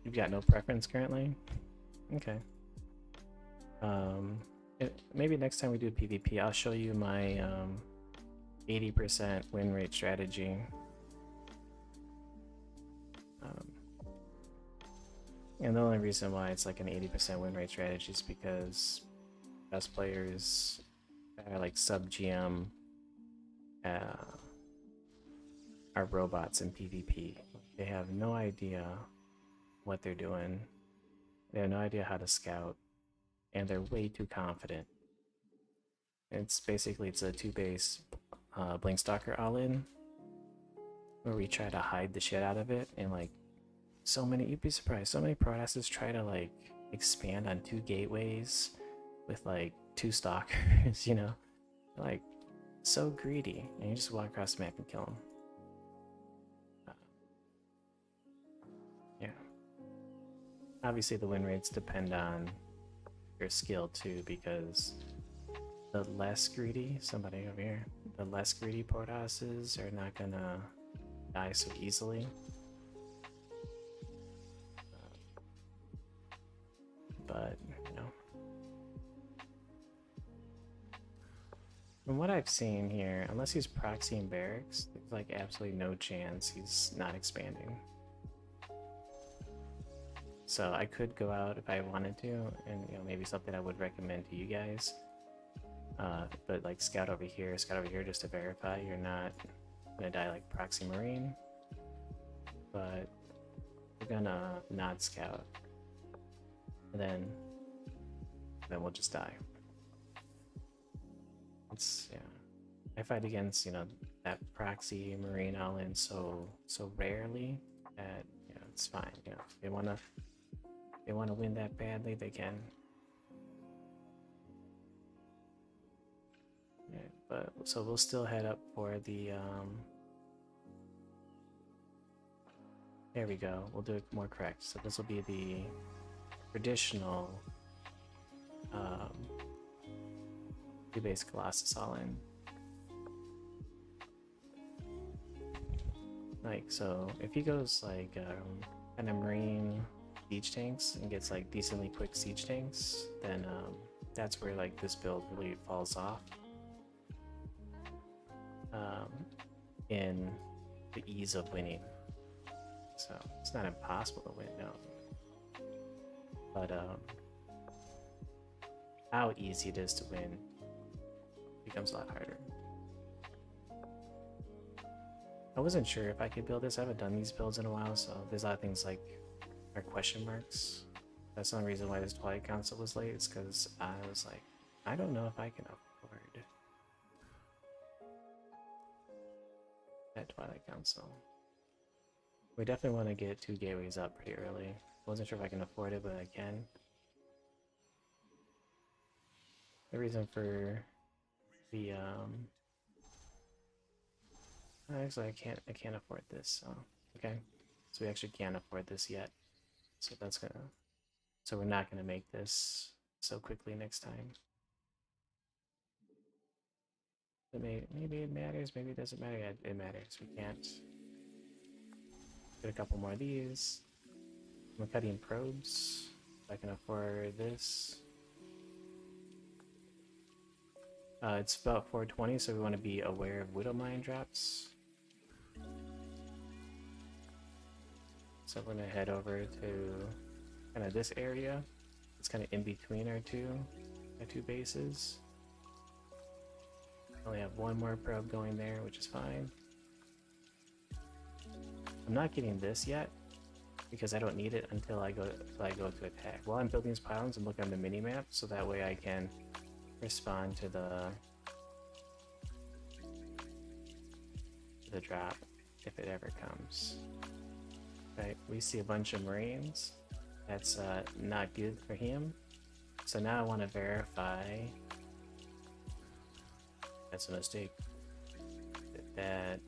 You've got no preference currently? Okay. Maybe next time we do PvP, I'll show you my 80% win rate strategy. And the only reason why it's like an 80% win rate strategy is because best players are like sub GM are robots in PvP. They have no idea what they're doing. They have no idea how to scout, and they're way too confident. It's a 2-base Blink Stalker all-in, where we try to hide the shit out of it, and like you'd be surprised, so many Protoss's try to like expand on 2 gateways with like 2 Stalkers, you know? Like, so greedy, and you just walk across the map and kill them. Yeah. Obviously the win rates depend on your skill too, because the less greedy, somebody over here, the less greedy Protosses are not gonna die so easily. But, you know, from what I've seen here, unless he's proxying barracks, there's like absolutely no chance he's not expanding. So I could go out if I wanted to, and you know, maybe something I would recommend to you guys. But like scout over here just to verify you're not gonna die like proxy marine. But we're gonna not scout, and then we'll just die. Yeah, I fight against, you know, that proxy marine all-in so rarely that, you know, it's fine. You know, if they wanna win that badly, they can. Yeah, but so we'll still head up for the there we go. We'll do it more correct. So this will be the traditional 2-base Colossus all-in. Like, so if he goes like kind of marine siege tanks and gets like decently quick siege tanks, then that's where like this build really falls off in the ease of winning. So it's not impossible to win, no, but how easy it is to win becomes a lot harder. I wasn't sure if I could build this. I haven't done these builds in a while, so there's a lot of things like are question marks. That's the only reason why this Twilight Council was late, is because I was like, I don't know if I can afford that Twilight Council. We definitely want to get 2 gateways up pretty early. Wasn't sure if I can afford it, but I can. The reason for the actually I can't afford this, so okay. So we actually can't afford this yet. So that's gonna so we're not gonna make this so quickly next time. But maybe it matters, maybe it doesn't matter. Yeah, it matters. We can't get a couple more of these. I'm cutting probes. If I can afford this. It's about 420, so we want to be aware of Widow Mine drops. So we're gonna head over to kind of this area. It's kind of in between our two bases. Only have one more probe going there, which is fine. I'm not getting this yet because I don't need it until I go to attack. While I'm building these pylons, I'm looking on the mini map so that way I can respond to the drop if it ever comes. Right, we see a bunch of Marines. That's not good for him. So now I want to verify that's a mistake. That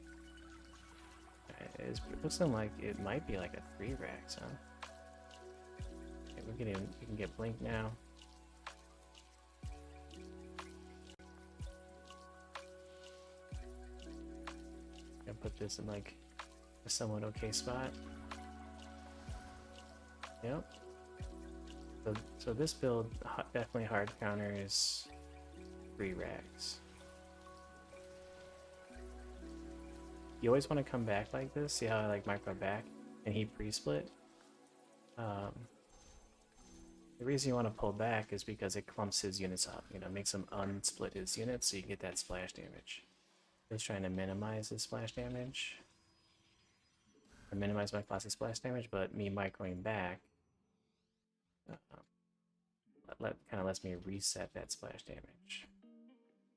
is looking like it might be like a 3 racks, huh? Okay, we can get blink now. Gonna put this in like a somewhat okay spot. Yep. So this build definitely hard counters 3 racks. You always want to come back like this. See how I like micro back and he pre-split? The reason you want to pull back is because it clumps his units up. You know, makes him unsplit his units so you can get that splash damage. Just trying to minimize the splash damage. Or minimize my classic splash damage, but me microing back kind of lets me reset that splash damage.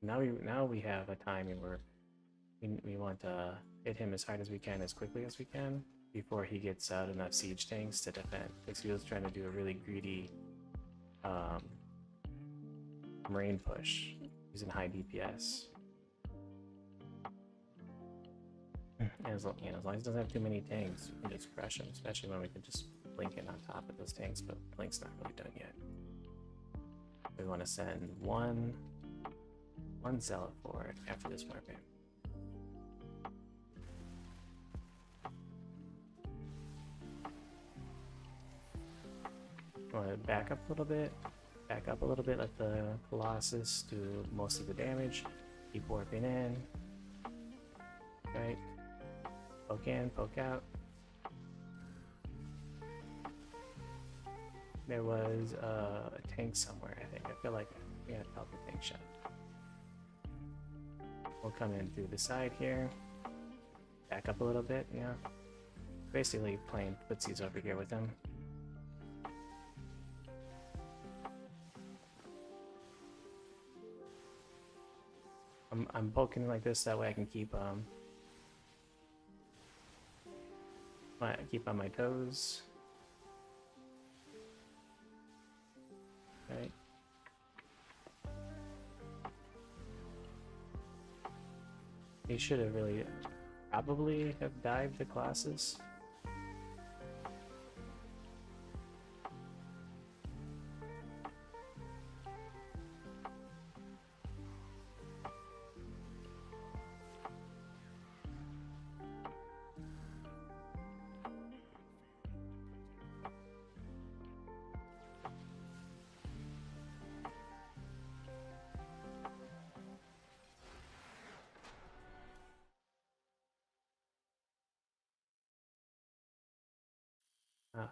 Now we have a timing where we want to hit him as hard as we can, as quickly as we can, before he gets out enough siege tanks to defend. Because he was trying to do a really greedy Marine push using high DPS. And as long as he doesn't have too many tanks, we can just crush him, especially when we can just blink in on top of those tanks, but blink's not really done yet. We want to send one zealot forward after this warband. Want to back up a little bit, let the Colossus do most of the damage, keep warping in, right, poke in, poke out. There was a tank somewhere, I think. I feel like we had a tank shot. We'll come in through the side here, back up a little bit, yeah. Basically playing footsies over here with him. I'm poking like this, that way I can keep on my toes. Right. He should have really probably have dived the Colossus.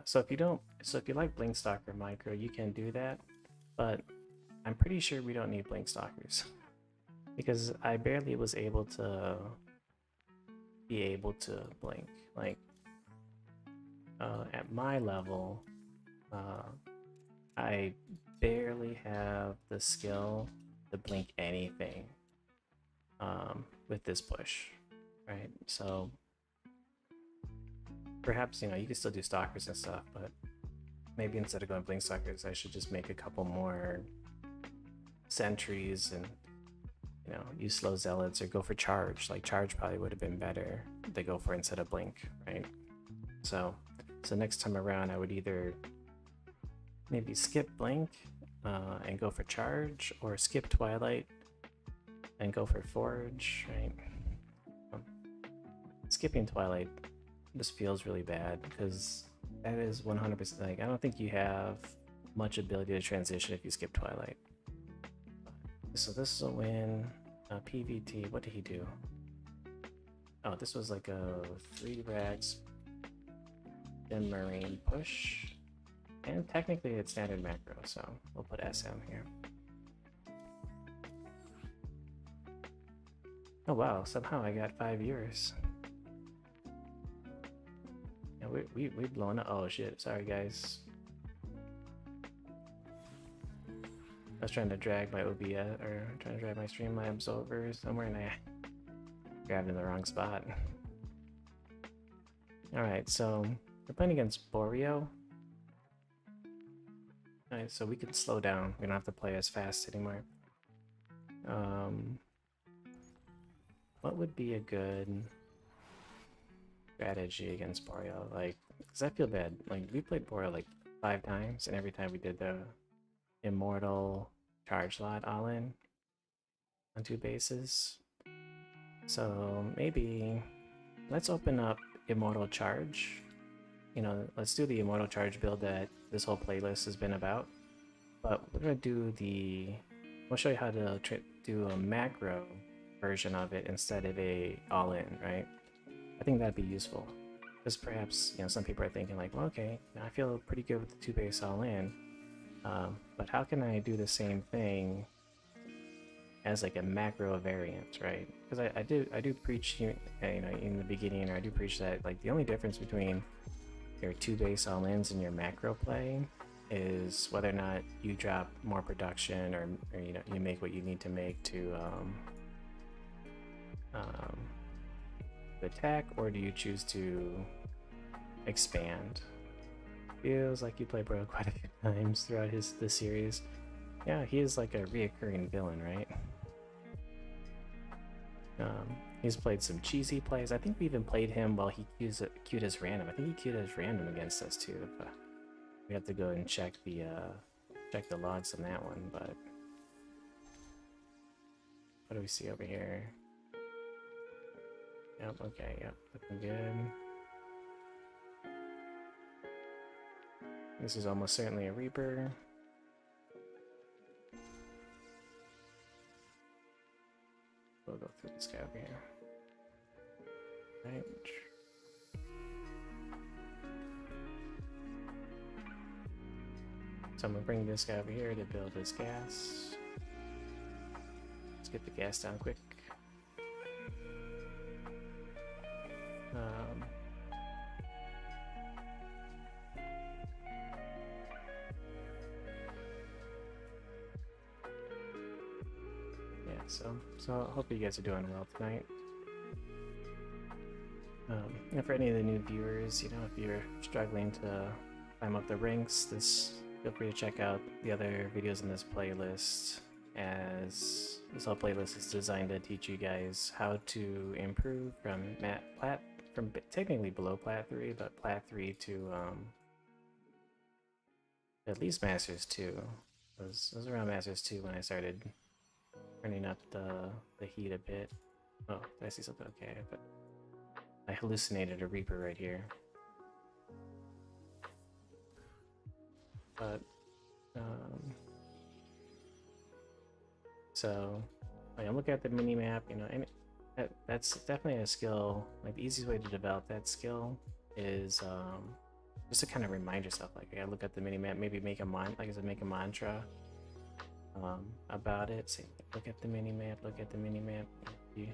So if you like Blinkstalker micro, you can do that, but I'm pretty sure we don't need Blinkstalkers because I barely was able to blink. Like at my level, I barely have the skill to blink anything with this push, right? So Perhaps, you know, you can still do stalkers and stuff, but maybe instead of going blink stalkers, I should just make a couple more sentries and, you know, use slow zealots or go for charge. Like charge probably would have been better to go for instead of blink, right? So next time around, I would either maybe skip blink and go for charge, or skip twilight and go for forge, right? Skipping twilight just feels really bad because that is 100% like, I don't think you have much ability to transition if you skip twilight. So this is a win. PVT, what did he do? Oh, this was like a 3 racks Gem Marine push. And technically it's standard macro, so we'll put SM here. Oh wow, somehow I got 5 viewers. Yeah, we blown up. Oh shit, sorry guys. I was trying to drag my OBS, or trying to drag my Streamlabs over somewhere and I grabbed in the wrong spot. Alright, so we're playing against Borio. Alright, so we can slow down. We don't have to play as fast anymore. What would be a good strategy against Borio? Like, because I feel bad. Like, we played Borio like 5 times, and every time we did the Immortal charge lot all in on 2 bases. So maybe let's open up Immortal Charge. You know, let's do the Immortal Charge build that this whole playlist has been about. But we're gonna do we'll show you how to do a macro version of it instead of a all-in, right? I think that'd be useful. Because perhaps, you know, some people are thinking like, well, okay, I feel pretty good with the 2 base all-in. But how can I do the same thing as like a macro variant, right? Because I do preach, you know, in the beginning, or I do preach that like the only difference between your 2 base all-ins and your macro play is whether or not you drop more production, or you know, you make what you need to make to attack, or do you choose to expand? Feels like you play Bro quite a few times throughout the series. Yeah, he is like a reoccurring villain, right? He's played some cheesy plays. I think we even played him while he queued as random. I think he queued as random against us too. But we have to go and check the logs on that one. But what do we see over here? Yep. Okay. Yep. Looking good. This is almost certainly a Reaper. We'll go through this guy over here. Right. So I'm gonna bring this guy over here to build his gas. Let's get the gas down quick. So I hope you guys are doing well tonight. And for any of the new viewers, you know, if you're struggling to climb up the ranks, feel free to check out the other videos in this playlist, as this whole playlist is designed to teach you guys how to improve from from technically below Plat 3, but Plat 3 to at least Masters 2. It was around Masters 2 when I started turning up the heat a bit. Oh, did I see something? Okay, but I hallucinated a Reaper right here. But so like, I'm looking at the mini map, you know, and that's definitely a skill. Like the easiest way to develop that skill is just to kind of remind yourself, like, I look at the mini map, maybe make a mantra about it. Say, look at the mini map, look at the mini map. You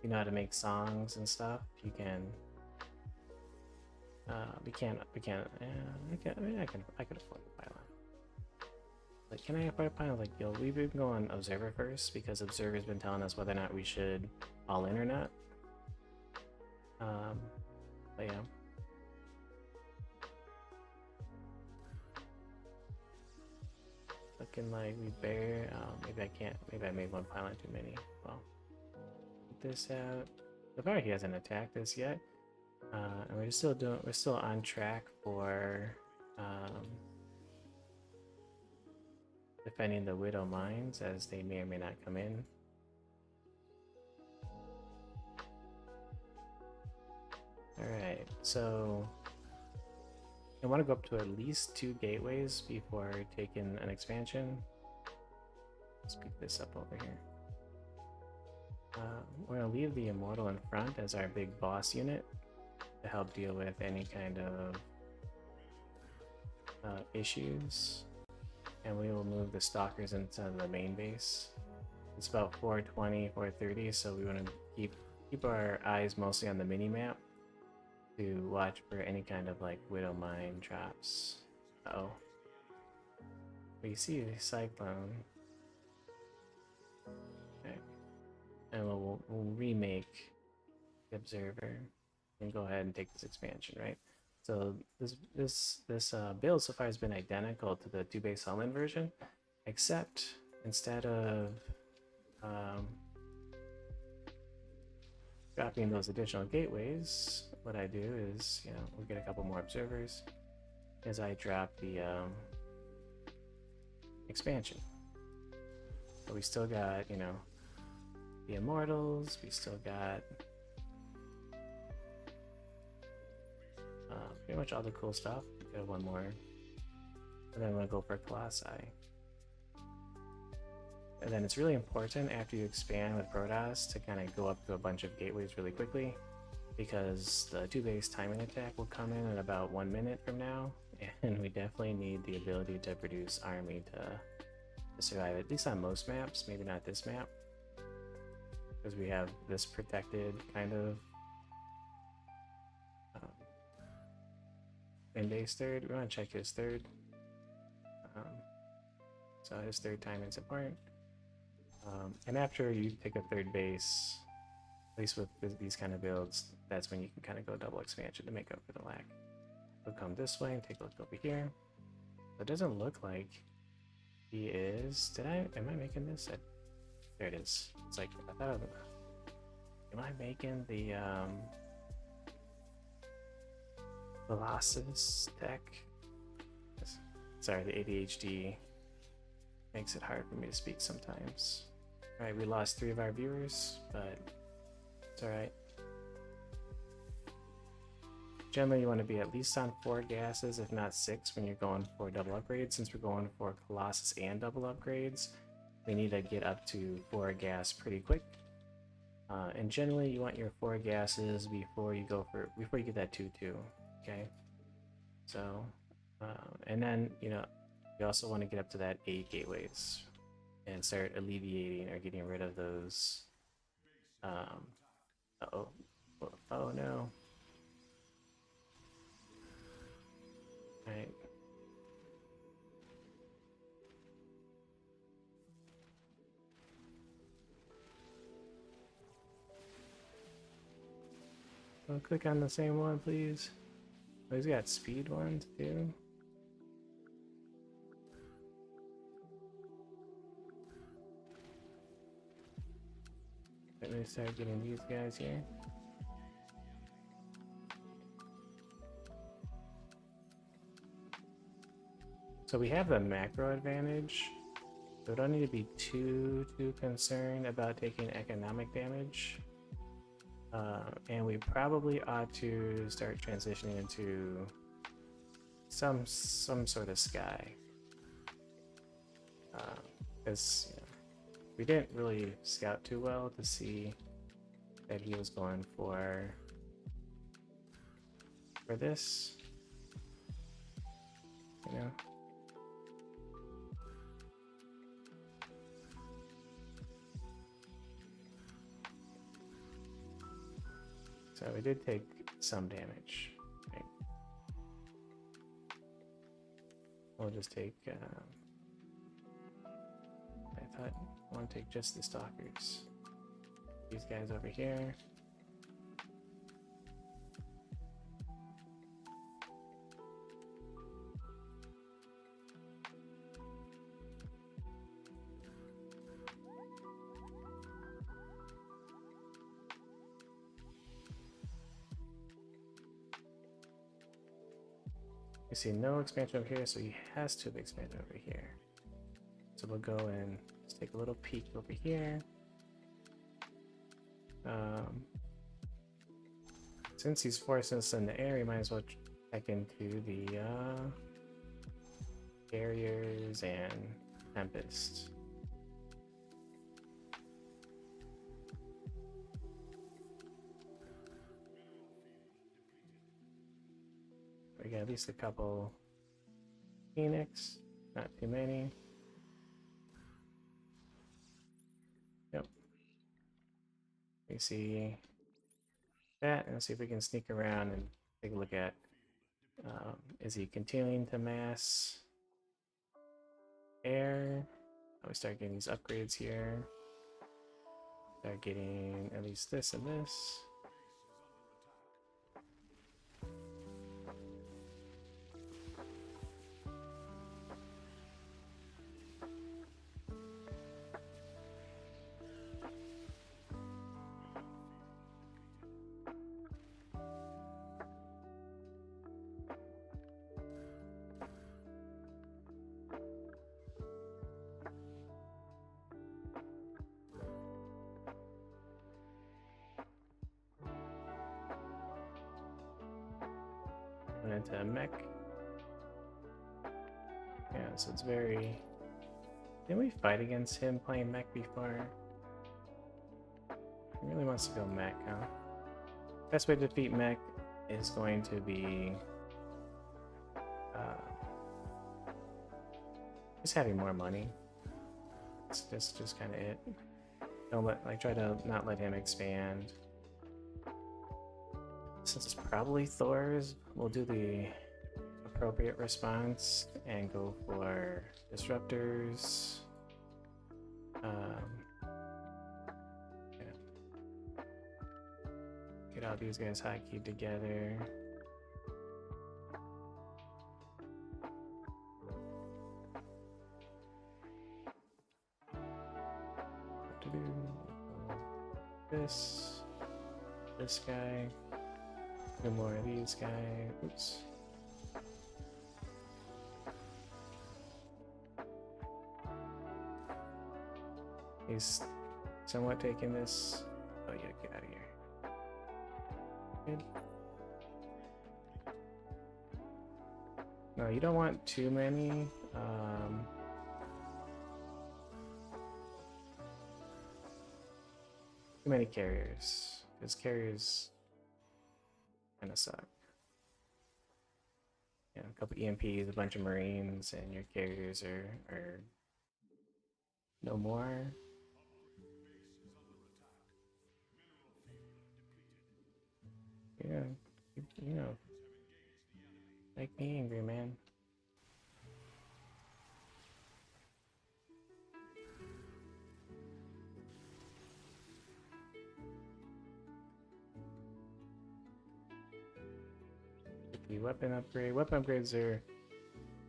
know how to make songs and stuff. You can. I could afford the pylon. Like, can I afford a pylon? Like, yo, we've been going Observer first because Observer's been telling us whether or not we should all in or not. But yeah. Looking like we bear. Maybe I can't. Maybe I made one pylon too many. Well, get this out. So far, he hasn't attacked us yet, and we're still doing. We're still on track for defending the Widow mines, as they may or may not come in. All right, so I want to go up to at least 2 gateways before taking an expansion. Speed this up over here. We're going to leave the Immortal in front as our big boss unit to help deal with any kind of issues. And we will move the Stalkers into the main base. It's about 420, 430, so we want to keep our eyes mostly on the mini-map to watch for any kind of like Widow mine traps. Uh-oh. We see the Cyclone. Okay. And we'll remake the Observer and go ahead and take this expansion, right? So this build so far has been identical to the 2-base Hellman version, except instead of dropping those additional gateways, what I do is, you know, we'll get a couple more observers as I drop the expansion. But we still got, you know, the Immortals, we still got pretty much all the cool stuff. We got one more. And then I'm going to go for Colossi. And then it's really important after you expand with Protoss to kind of go up to a bunch of gateways really quickly, because the 2-base timing attack will come in about 1 minute from now, and we definitely need the ability to produce army to survive, at least on most maps, maybe not this map, because we have this protected kind of in-base third. We want to check his third. So his third timing is important. And after you take a third base, at least with these kind of builds, that's when you can kind of go double expansion to make up for the lag. We'll come this way and take a look over here. It doesn't look like he is. Am I making this? There it is. It's like, I thought, am I making the Colossus tech? Sorry, the ADHD makes it hard for me to speak sometimes. Alright, we lost 3 of our viewers, but it's alright. Generally, you want to be at least on 4 gases, if not 6, when you're going for double upgrades. Since we're going for Colossus and double upgrades, we need to get up to 4 gas pretty quick. And generally, you want your 4 gases before you get that 2-2. Okay, so and then, you know, you also want to get up to that 8 gateways and start alleviating or getting rid of those. Uh-oh. Oh no. Alright. I'll click on the same one, please. Oh, he's got speed ones too. Let me start getting these guys here. So we have the macro advantage, so we don't need to be too concerned about taking economic damage. And we probably ought to start transitioning into some sort of sky. Because you know, we didn't really scout too well to see that he was going for this, you know. So we did take some damage, right? We'll just take, I want to take just the Stalkers. These guys over here. You see no expansion over here, so he has to have expanded over here. So we'll go and let's take a little peek over here. Since he's forcing us in the air, we might as well check into the barriers and Tempest. We got at least a couple Phoenix, not too many. Yep. We see that, and let's see if we can sneak around and take a look at is he continuing to mass air? Oh, we start getting these upgrades here. Start getting at least this and this. Went into a mech. Yeah, so it's very... Didn't we fight against him playing mech before? He really wants to go mech, huh? Best way to defeat mech is going to be just having more money. That's just kind of it. Don't let, like, try to not let him expand. Since it's probably Thor's, we'll do the appropriate response and go for disruptors. Yeah. Get all these guys hotkeyed together. This guy. Two more of these guys. Oops. He's somewhat taking this. Oh yeah, get out of here. Good. No, you don't want too many. Too many carriers, because carriers kind of suck. Yeah, a couple EMPs, a bunch of Marines, and your carriers are no more. Yeah, you know, make me angry, man. The weapon upgrade. Weapon upgrades are,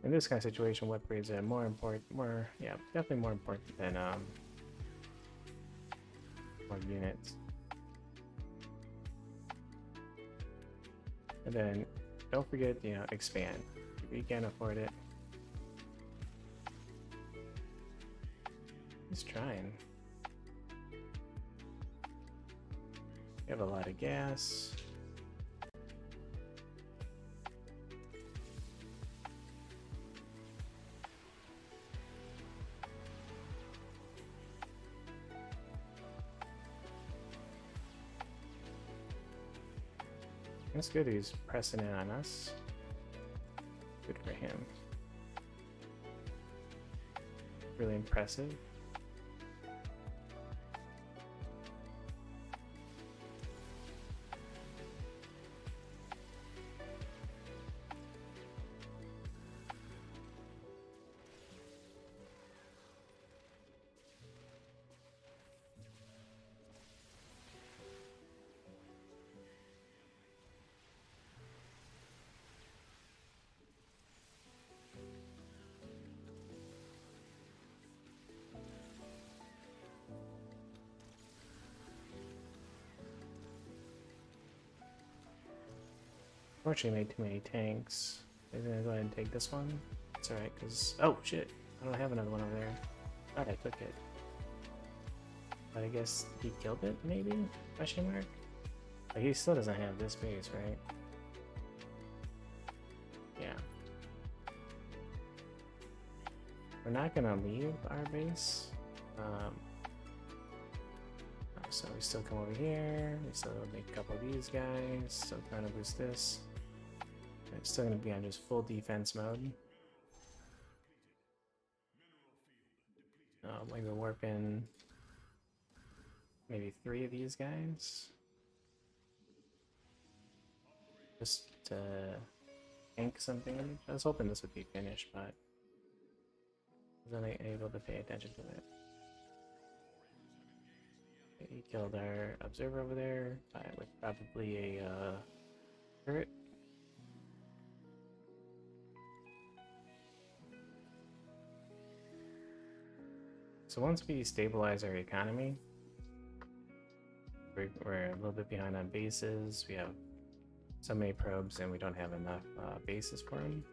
in this kind of situation, weapon upgrades are more important. Yeah, definitely more important than more units. And then don't forget, expand. If you can't afford it, he's trying. You have a lot of gas. That's good, he's pressing in on us. Good for him. Really impressive. Unfortunately, made too many tanks. I'm gonna go ahead and take this one. It's alright, because... Oh, shit! I don't have another one over there. Thought I took it. But I guess he killed it, maybe? Question mark? But he still doesn't have this base, right? Yeah. We're not gonna leave our base. So we still come over here. We still make a couple of these guys. Still trying to boost this. It's still gonna be on just full defense mode. Maybe warping maybe 3 of these guys. Just to tank something. I was hoping this would be finished, but I wasn't able to pay attention to it. He killed our observer over there with probably a turret. So once we stabilize our economy, we're a little bit behind on bases. We have so many probes and we don't have enough bases for them.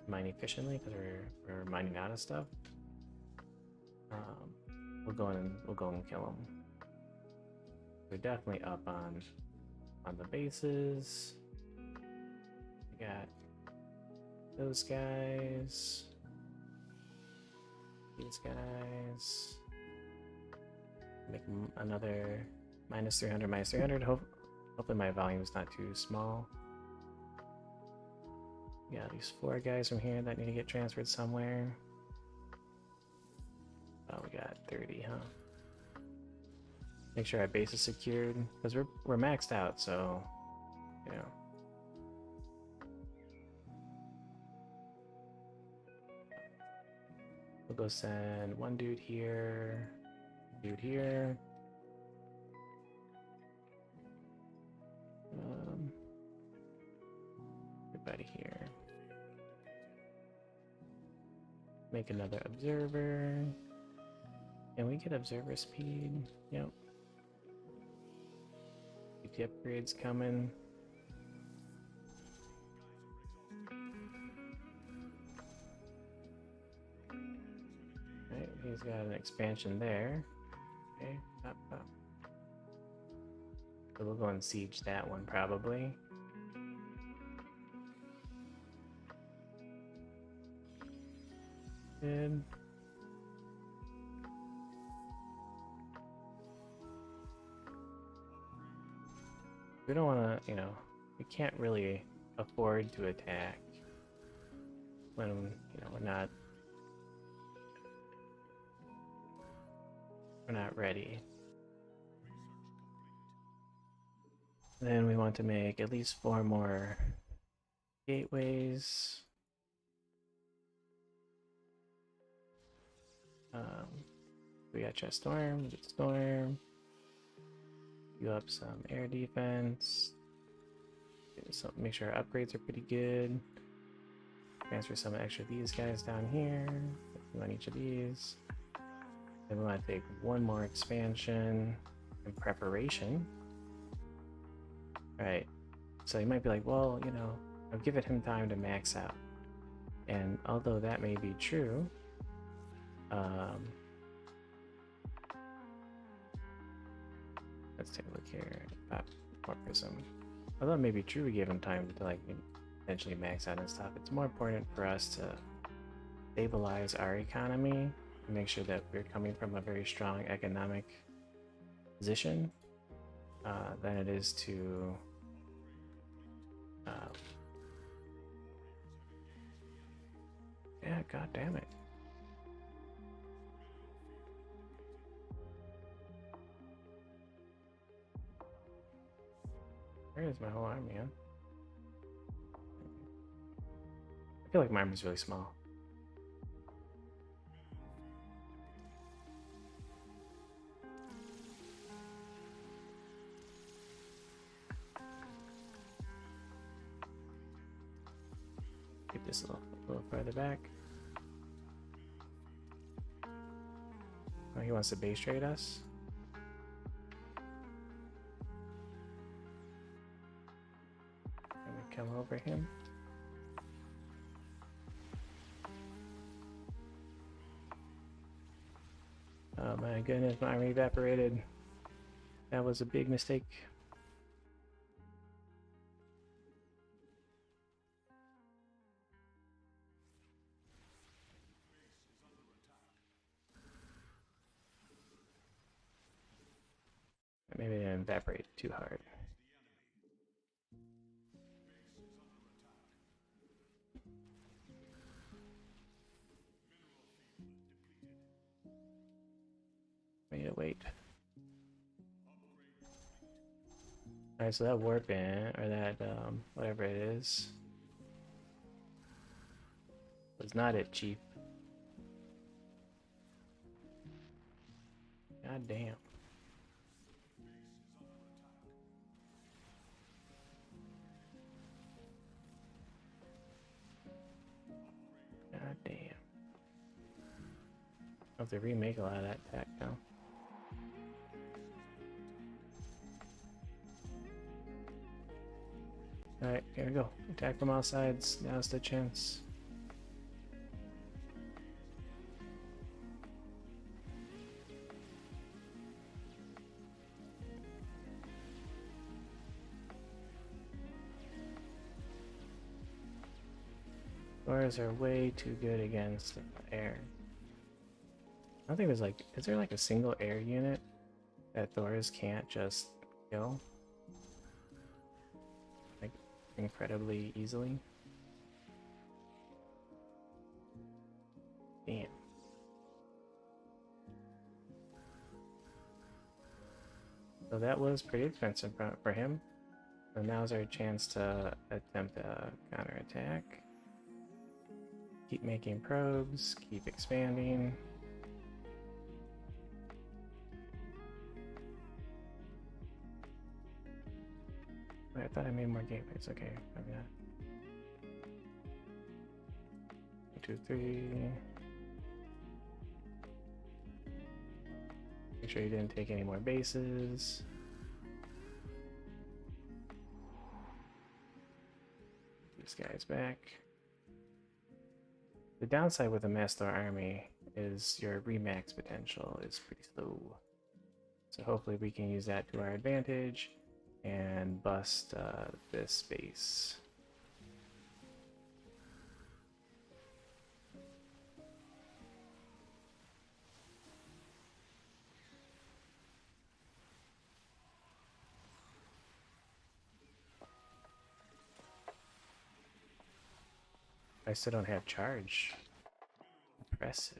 Mine efficiently because we're mining out of stuff. We'll go and kill them. We're definitely up on the bases. We got those guys. These guys. Make another minus 300, minus 300. Hopefully my volume is not too small. Yeah, these 4 guys from here that need to get transferred somewhere. Oh, we got 30, huh? Make sure our base is secured, because we're maxed out, so you know. We'll go send one dude here, dude here. Everybody here. Make another observer. Can we get observer speed? Yep. Keep the upgrades coming. Alright, he's got an expansion there. Okay, up. So we'll go and siege that one probably. Good. We don't want to, you know, we can't really afford to attack when, you know, we're not ready. Then we want to make at least 4 more gateways. We got chest storm, get storm. Do up some air defense. Make sure our upgrades are pretty good. Transfer some extra of these guys down here. On each of these. Then we want to take 1 more expansion in preparation. Right. So you might be like, well, you know, I've given him time to max out. And although that may be true, let's take a look here. More prism. Although it may be true we gave him time to like eventually max out and stuff, it's more important for us to stabilize our economy and make sure that we're coming from a very strong economic position than it is to yeah, god damn it. Where is my whole army, huh? I feel like my army's really small. Keep this a little further back. Oh, he wants to base trade us? Come over him. goodness, my army evaporated. That was a big mistake. Maybe I didn't evaporate too hard. I need to wait. Alright, so that warp in, or that, whatever it is, was not it, Chief. God damn. God damn. I'll have to remake a lot of that attack now. Alright, here we go. Attack from all sides. Now's the chance. Thors are way too good against air. I don't think there's like, is there like a single air unit that Thors can't just kill? Like, incredibly easily? Damn. So that was pretty expensive for him. So now's our chance to attempt a counterattack. Keep making probes, keep expanding. Wait, I thought I made more gateways. Okay, maybe not. 1, 2, 3. Make sure you didn't take any more bases. These guys back. The downside with the Master Army is your remax potential is pretty slow. So hopefully we can use that to our advantage and bust this base. I still don't have charge. Impressive.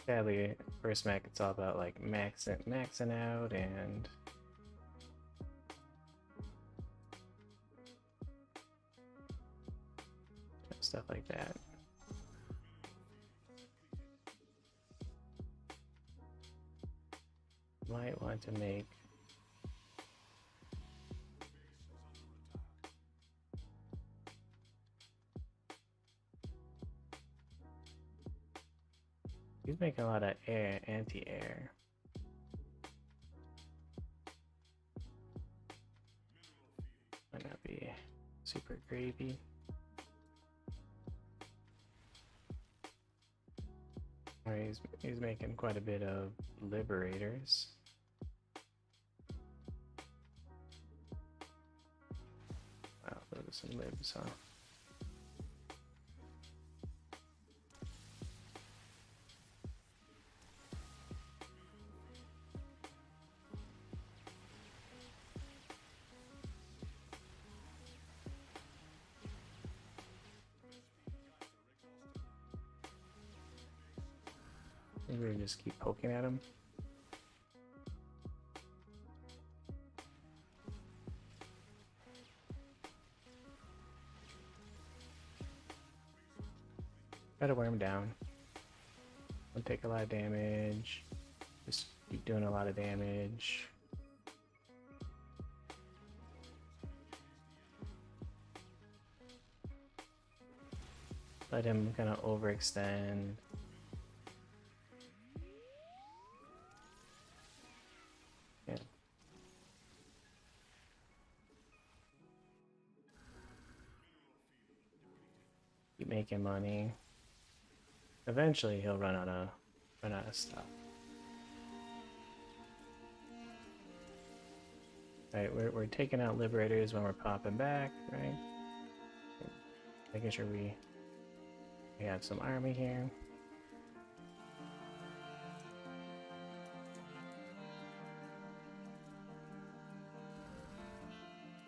Sadly, first mech, it's all about like maxing out and stuff like that. Might want to make he's making a lot of air, anti-air. Might not be super gravy. He's making quite a bit of liberators. Wow, those are some libs, huh? Maybe we just keep poking at him. Try to wear him down. Don't take a lot of damage. Just keep doing a lot of damage. let him kind of overextend. Yeah. Keep making money. Eventually he'll run out of stuff. Right, we're taking out liberators when we're popping back, right? Making sure we have some army here.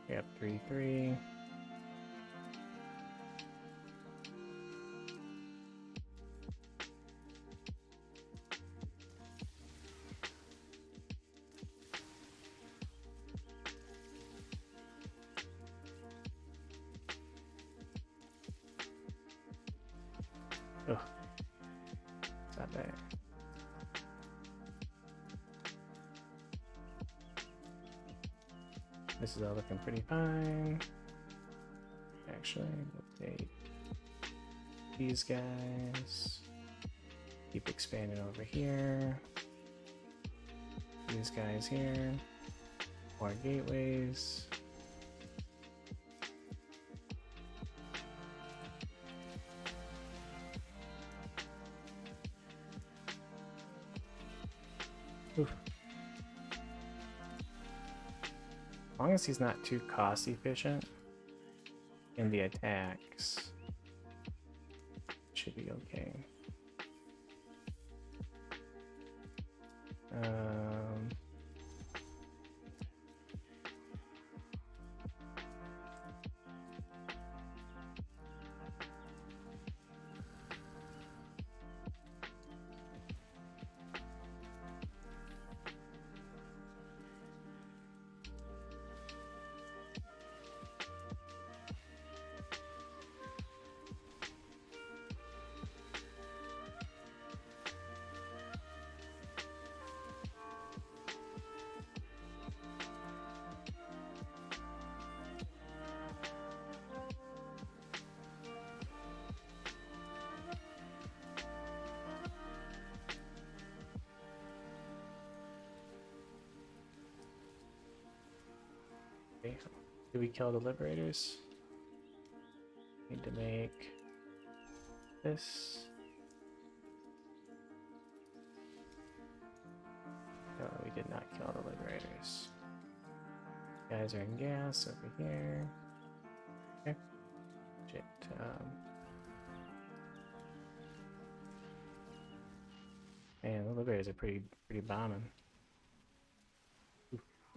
We have 3-3. Ugh. It's not bad. This is all looking pretty fine. Actually, we'll take these guys. Keep expanding over here. These guys here. More gateways. Oof. As long as he's not too cost efficient in the attacks, should be okay. Do we kill the liberators? Need to make this. No, we did not kill the liberators. Guys are in gas over here. Okay. Shit. Man, the liberators are pretty bombing.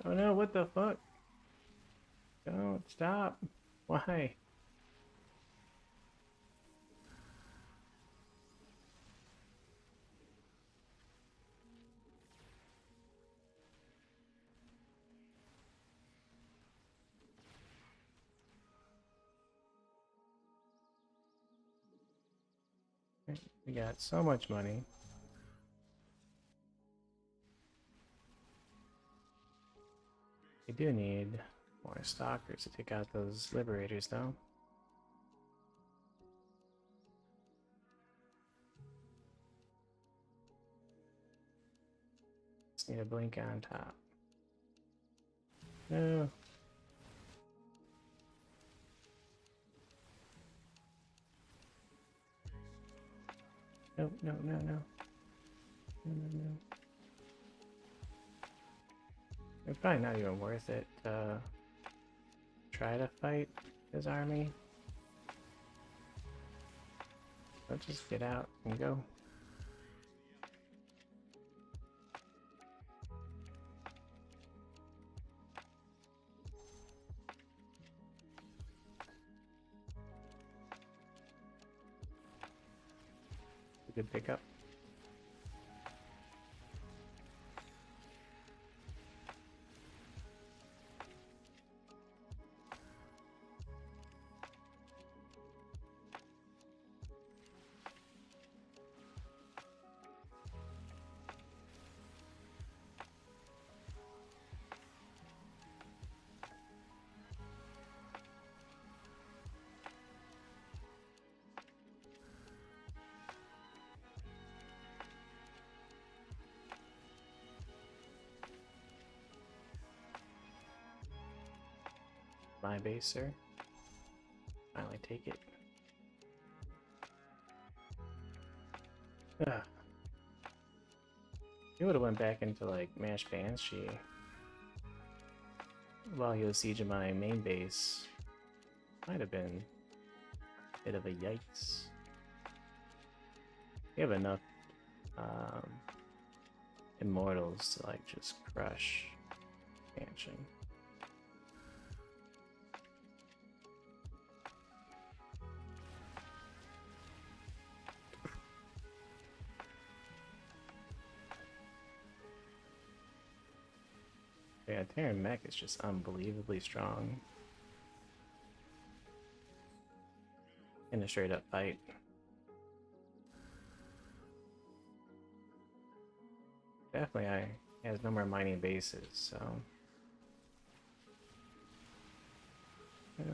Oh no! What the fuck? Don't stop. Why? We got so much money. We do need more stalkers to take out those liberators, though. Just need a blink on top. No. No, no, no, no. No, no, no. It's probably not even worth it to try to fight his army. Let's just get out and go. A good pickup. My base, sir. Finally take it. Ugh. He would have went back into like Mash Banshee while he was sieging my main base. Might have been a bit of a yikes. We have enough immortals to like just crush expansion. Yeah, Terran Mech is just unbelievably strong. In a straight up fight. Definitely, he has no more mining bases, so. No,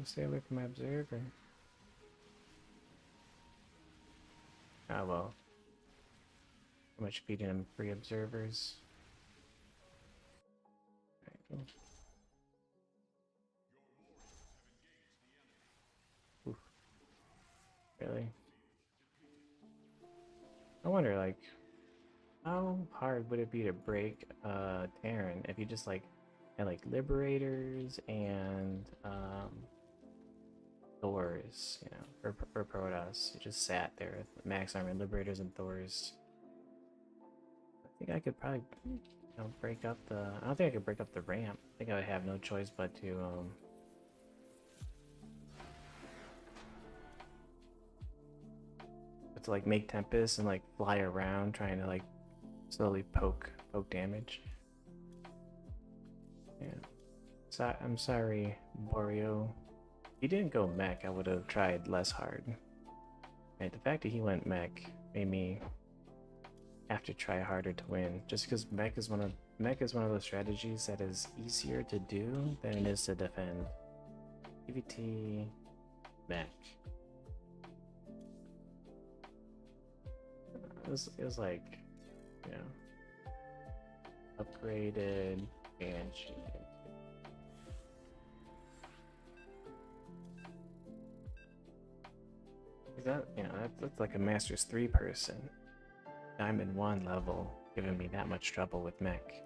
stay away from my observer. Ah, well. How much feeding him free observers? Alright, cool. Oof. Really? I wonder, like, how hard would it be to break Terran if you just like had like Liberators and Thors, you know, for Protoss. You just sat there with max armor, Liberators and Thors. I think I could probably, you know, break up the. I don't think I could break up the ramp. I think I would have no choice but to like make Tempest and like fly around trying to like slowly poke damage. Yeah. So, I'm sorry, Borio. If he didn't go mech, I would have tried less hard. Right, the fact that he went mech made me have to try harder to win. Just because mech is one of those strategies that is easier to do than it is to defend. PvT mech. It was like, you know, upgraded Banshee. That, you know, that's like a Masters 3 person. Diamond 1 level giving me that much trouble with mech.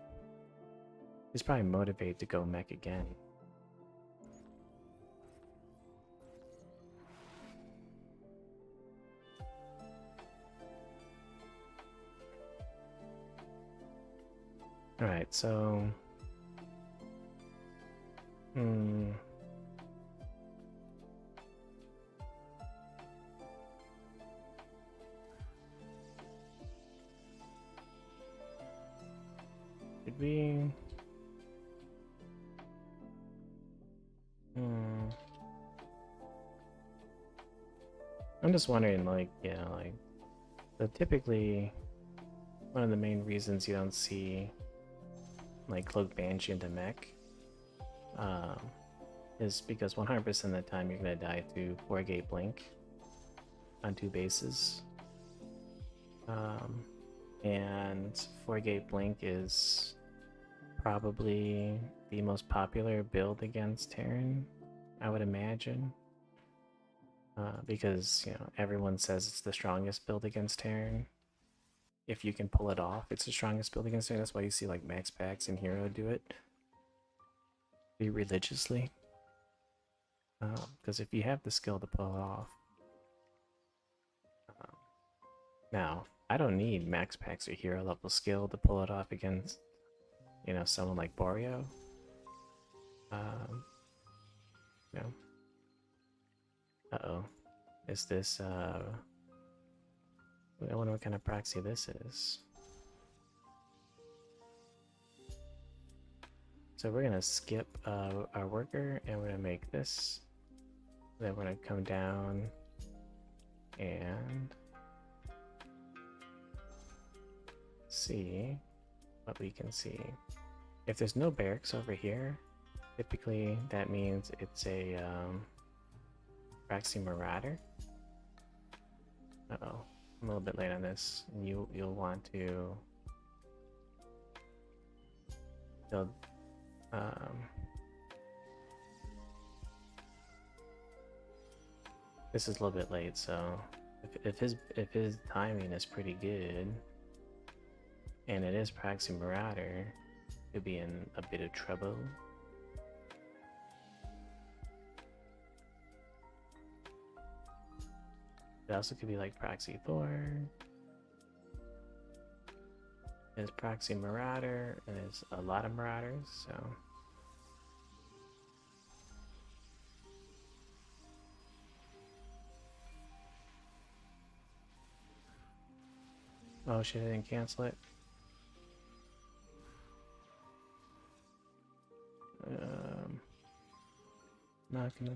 He's probably motivated to go mech again. Alright, so... Did we... I'm just wondering, like, you know, like... So typically, one of the main reasons you don't see, like, Cloak Banshee into mech, is because 100% of the time you're gonna die to 4-gate blink on 2 bases. And 4-gate blink is probably the most popular build against Terran, I would imagine. Because, you know, everyone says it's the strongest build against Terran. If you can pull it off, it's the strongest build against Terran. That's why you see like Max Packs and Hero do it pretty religiously. Because if you have the skill to pull it off. Now, I don't need Max Packs or Hero level skill to pull it off against, you know, someone like Borio. You know. Uh-oh. Is this, I wonder what kind of proxy this is. So we're gonna skip our worker and we're gonna make this. Then we're gonna come down and see what we can see. If there's no barracks over here, typically that means it's a Proxy Marauder. Uh-oh, I'm a little bit late on this. You'll want to build This is a little bit late, so if his timing is pretty good, and it is Proxy Marauder, could be in a bit of trouble. It also could be like Proxy Thor. There's Proxy Marauder, and there's a lot of Marauders, so. Oh shit, I didn't cancel it.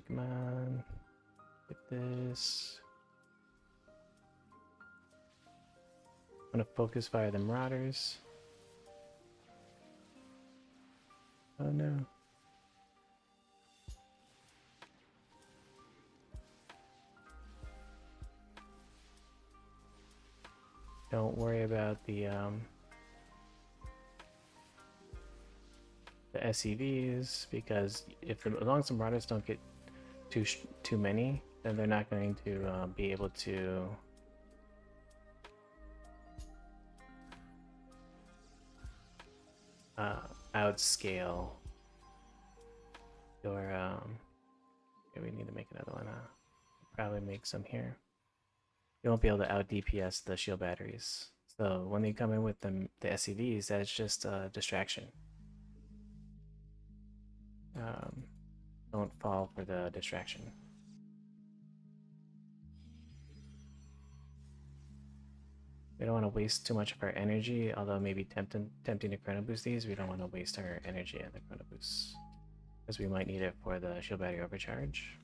Come on. Get this. I'm gonna focus fire the Marauders. Oh no. Don't worry about the SCVs, because as long as the Marauders don't get too many, then they're not going to be able to outscale your okay, we need to make another one. Probably make some here. You won't be able to out DPS the shield batteries. So when they come in with the SCVs, that's just a distraction. Don't fall for the distraction. We don't want to waste too much of our energy, although maybe tempting to chrono boost these. We don't want to waste our energy on the chrono boosts, because we might need it for the shield battery overcharge.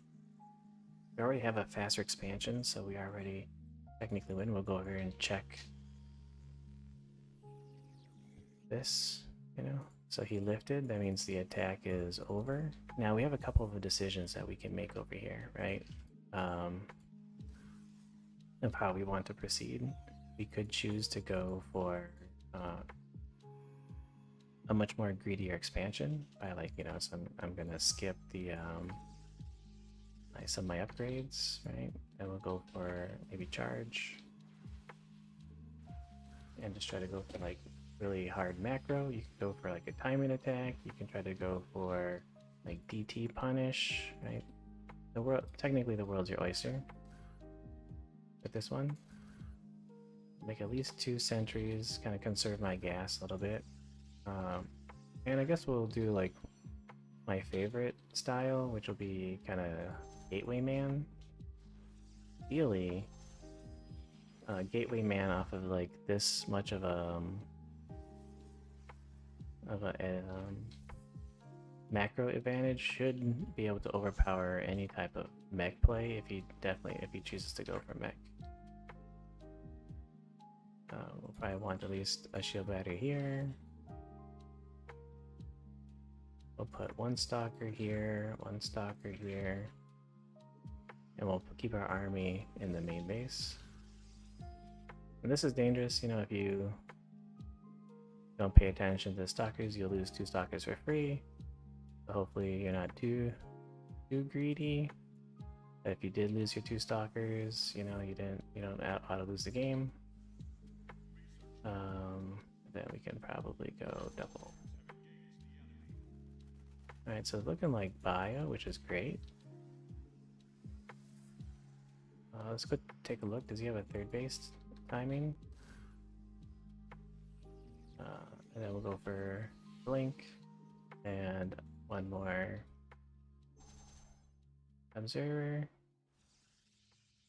We already have a faster expansion, so we already technically win. We'll go over here and check this, you know. So he lifted, that means the attack is over. Now we have a couple of decisions that we can make over here, right? Of how we want to proceed. We could choose to go for a much more greedier expansion by, like, you know, so I'm gonna skip the some of my upgrades, right? And we'll go for maybe charge and just try to go for like really hard macro. You can go for like a timing attack. You can try to go for like DT punish, right? The world, technically the world's your oyster. With this one, make at least 2 sentries, kind of conserve my gas a little bit. And I guess we'll do like my favorite style, which will be kind of Gateway Man. Ideally, Gateway Man off of like this much of a macro advantage should be able to overpower any type of mech play if he chooses to go for mech. We'll probably want at least a shield battery here. We'll put 1 stalker here, 1 stalker here, and we'll keep our army in the main base. And this is dangerous, you know, if you don't pay attention to the stalkers, you'll lose 2 stalkers for free. So hopefully you're not too greedy. But if you did lose your 2 stalkers, you know, you don't auto lose the game. Then we can probably go double. Alright, so it's looking like bio, which is great. Let's go take a look. Does he have a 3rd base timing? And then we'll go for blink and 1 more observer.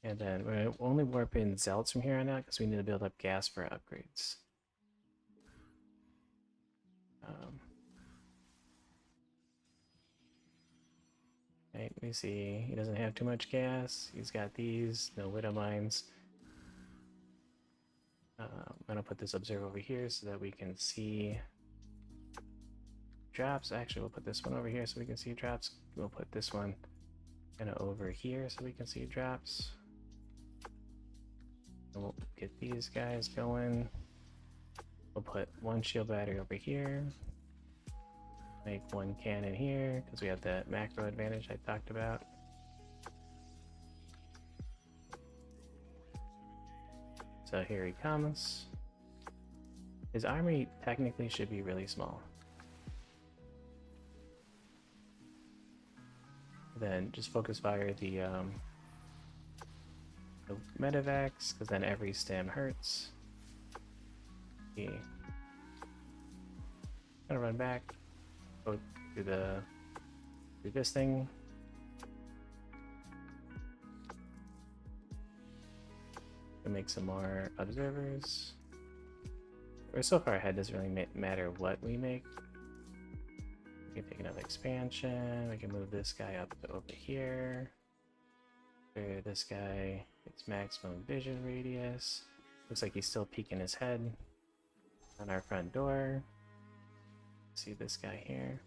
And then we're only warp in Zealots from here on out because we need to build up gas for upgrades. Right, we see he doesn't have too much gas. He's got these, no widow mines. I'm gonna put this observer over here so that we can see drops. Actually, we'll put this one over here so we can see drops. We'll put this one kind of over here so we can see drops. And we'll get these guys going. We'll put 1 shield battery over here. Make 1 cannon here because we have that macro advantage I talked about. So here he comes. His army technically should be really small. Then just focus fire the Medivacs, because then every stem hurts. Okay. Gonna run back, go through this thing. Gonna make some more observers. We're so far ahead, doesn't really matter what we make. We can take another expansion. We can move this guy up to over here. This guy gets maximum vision radius. Looks like he's still peeking his head on our front door. See this guy here.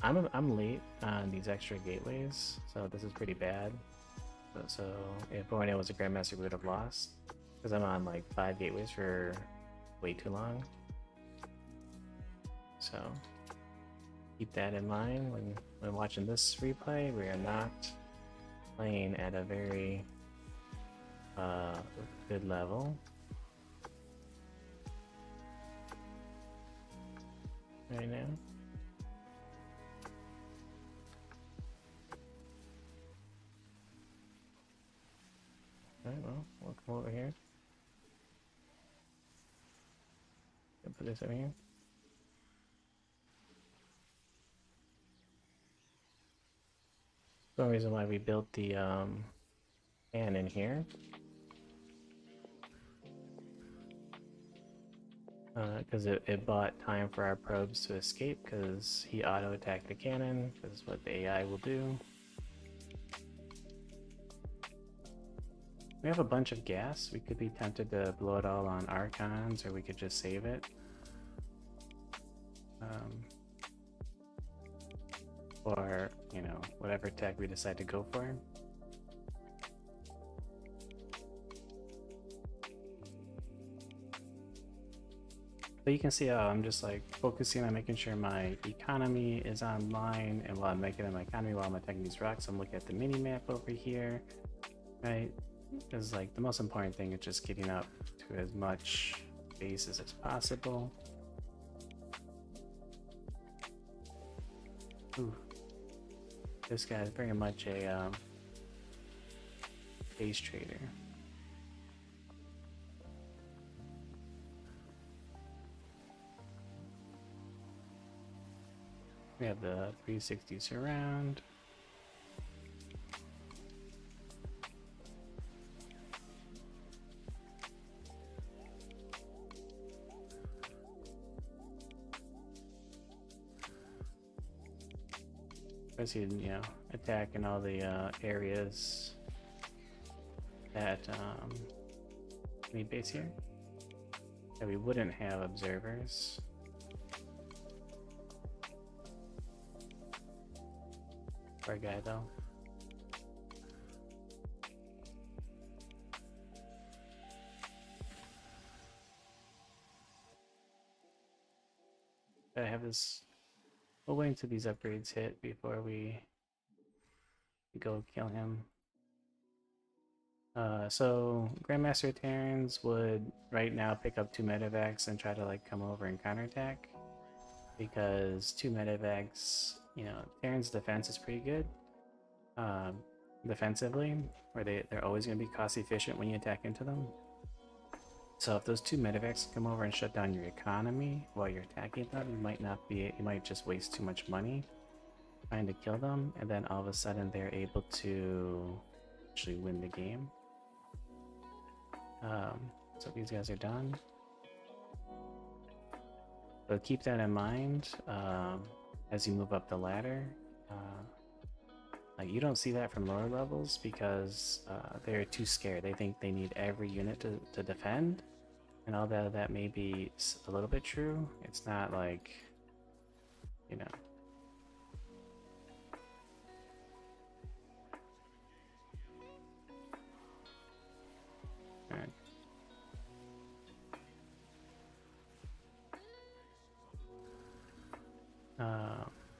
I'm late on these extra gateways, so this is pretty bad. So if Borneo was a Grandmaster, we would have lost, because I'm on like 5 gateways for way too long. So keep that in mind when watching this replay. We are not playing at a very good level right now. Alright, well, we'll come over here. Put this over here. The reason why we built the cannon here. Because it bought time for our probes to escape, because he auto-attacked the cannon, because what the AI will do. We have a bunch of gas. We could be tempted to blow it all on Archons, or we could just save it. Or, you know, whatever tech we decide to go for. But you can see how I'm just like focusing on making sure my economy is online, and while I'm making my economy, while I'm attacking these rocks, I'm looking at the mini map over here, right? Because like the most important thing is just getting up to as much bases as possible. Ooh. This guy is very much a base trader. We have the 360 surround. As you know, attacking all the areas that need base here. That we wouldn't have observers. Poor guy though. I have this. We'll wait until these upgrades hit before we go kill him. So Grandmaster Terrans would right now pick up 2 Medivacs and try to like come over and counterattack, because 2 Medivacs, you know, Terran's defense is pretty good defensively, where they're always going to be cost efficient when you attack into them. So if those 2 Medivacs come over and shut down your economy while you're attacking them, you might just waste too much money trying to kill them, and then all of a sudden they're able to actually win the game. So these guys are done. But keep that in mind as you move up the ladder. Like you don't see that from lower levels, because they're too scared. They think they need every unit to defend, and although that may be a little bit true, it's not like, you know. Alright.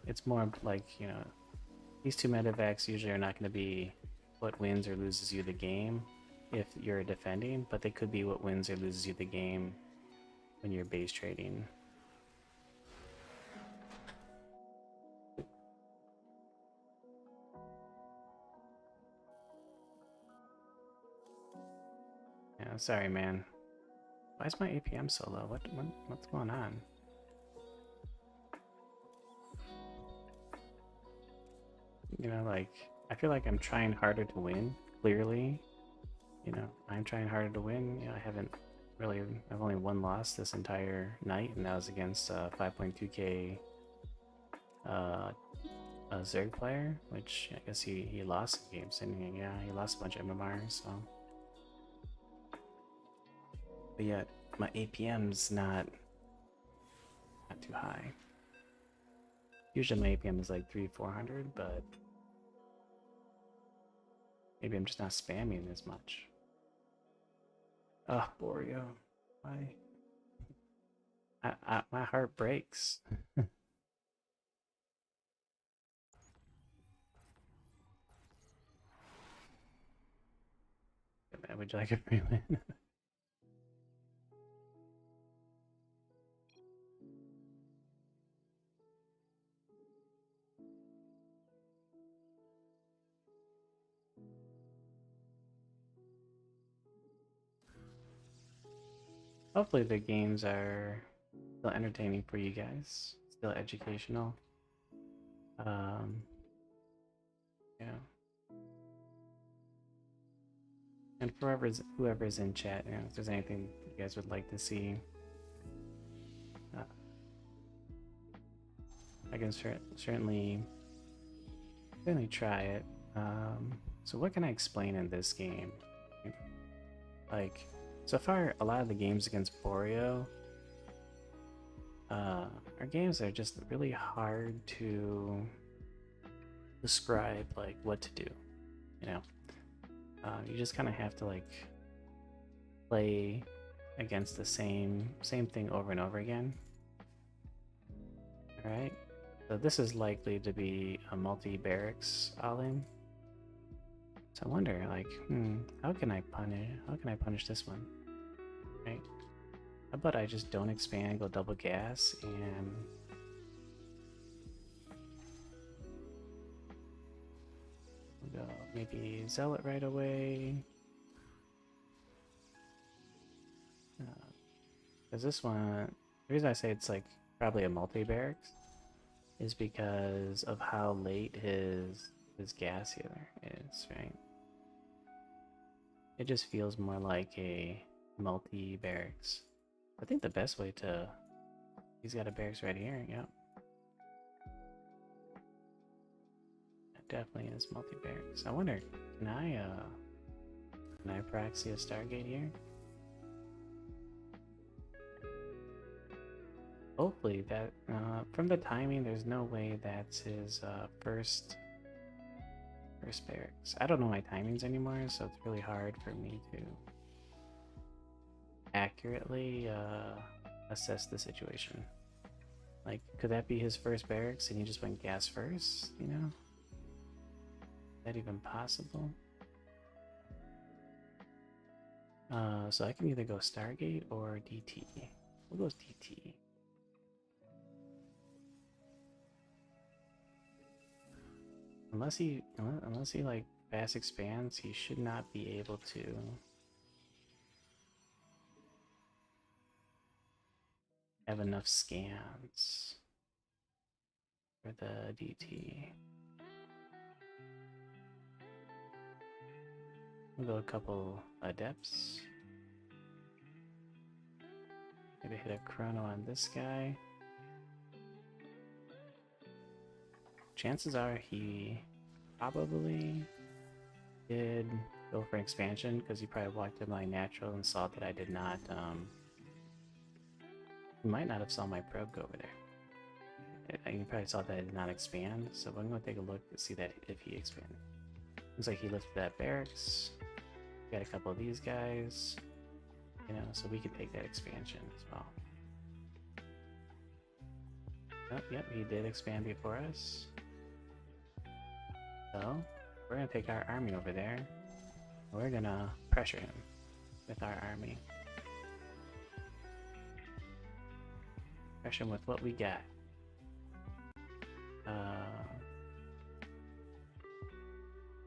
It's more like, you know, these two medevacs usually are not going to be what wins or loses you the game if you're defending, but they could be what wins or loses you the game when you're base trading. Yeah, sorry, man. Why is my APM so low? What's going on? You know, like, I feel like I'm trying harder to win, clearly. You know, I'm trying harder to win. You know, I've only one loss this entire night, and that was against 5.2k a Zerg player, which I guess he lost the game, and yeah, he lost a bunch of MMR, so. But yet, my APM's not too high. Usually my APM is like 300-400, but maybe I'm just not spamming as much. Oh, Borio, why? My heart breaks. Would you like a free win? Hopefully the games are still entertaining for you guys, still educational. Yeah. And for whoever's in chat, you know, if there's anything you guys would like to see, I can certainly try it. So what can I explain in this game? Like, so far, a lot of the games against Borio, our games are just really hard to describe, like, what to do, you know? You just kind of have to, like, play against the same thing over and over again. Alright, so this is likely to be a multi-barracks all-in. So I wonder, like, how can I punish this one? Right? How about I just don't expand, go double gas, and we'll go maybe Zealot right away. Because this one, the reason I say it's like probably a multi-barracks is because of how late his gas healer is, right? It just feels more like a multi-barracks. I think the best way to... He's got a barracks right here, yep. It definitely is multi-barracks. I wonder, can I proxy a Stargate here? Hopefully that, from the timing, there's no way that's his first barracks. I don't know my timings anymore, so it's really hard for me to accurately assess the situation. Like, could that be his first barracks and he just went gas first, you know? Is that even possible? So I can either go Stargate or DT. We'll go DT. Unless he like fast expands, he should not be able to have enough scans for the DT. We'll go a couple adepts. Maybe hit a chrono on this guy. Chances are he probably did go for an expansion because he probably walked in my natural and saw that I did not. He might not have saw my probe go over there. You probably saw that I did not expand, so I'm going to take a look to see that if he expanded. Looks like he lifted that barracks. Got a couple of these guys, you know, so we can take that expansion as well. Oh, yep, he did expand before us. So we're gonna take our army over there. We're gonna pressure him with our army. Pressure him with what we got.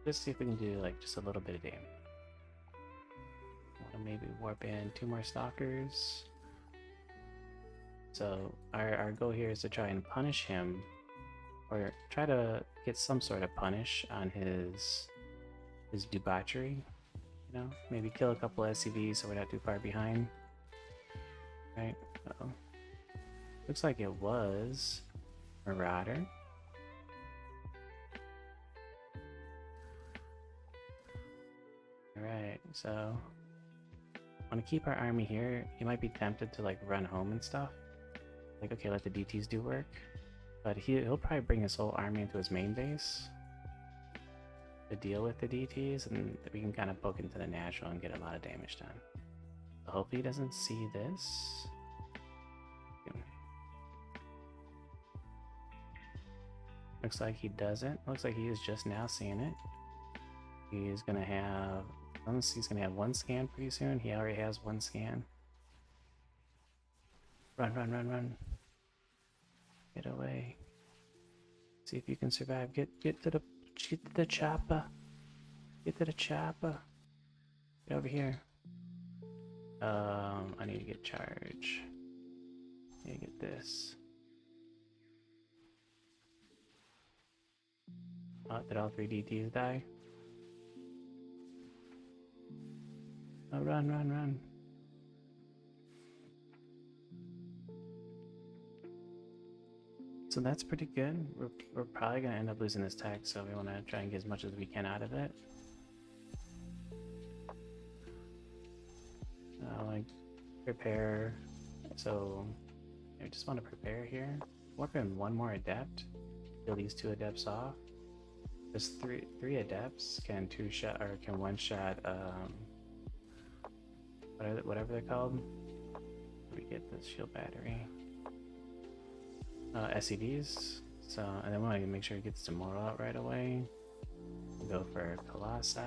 Just see if we can do like just a little bit of damage. Want to maybe warp in 2 more stalkers. So our goal here is to try and punish him, or try to get some sort of punish on his debauchery. You know, maybe kill a couple SCVs so we're not too far behind. Right? Uh-oh. Looks like it was Marauder. Alright, so I want to keep our army here. You might be tempted to like run home and stuff. Like, okay, let the DTs do work. But he'll probably bring his whole army into his main base to deal with the DTs, and we can kind of poke into the natural and get a lot of damage done. So hopefully he doesn't see this. Looks like he doesn't. Looks like he is just now seeing it. He's gonna have, he's gonna have 1 scan pretty soon. He already has 1 scan. Run, run, run, run. Get away. See if you can survive. Get to the chopper. Get to the chopper. Get over here. I need to get charge. I need to get this. Oh, did all 3 DTs die? Oh, run, run, run. So that's pretty good. We're probably going to end up losing this tech, so we want to try and get as much as we can out of it. Like, prepare. So, I just want to prepare here. Warp in 1 more adept. Kill these 2 adepts off. There's 3 adepts can 2-shot, or can 1-shot, whatever they're called. We get this shield battery. SCVs. So, and then we want to make sure he gets Demortal out right away. We'll go for Colossi.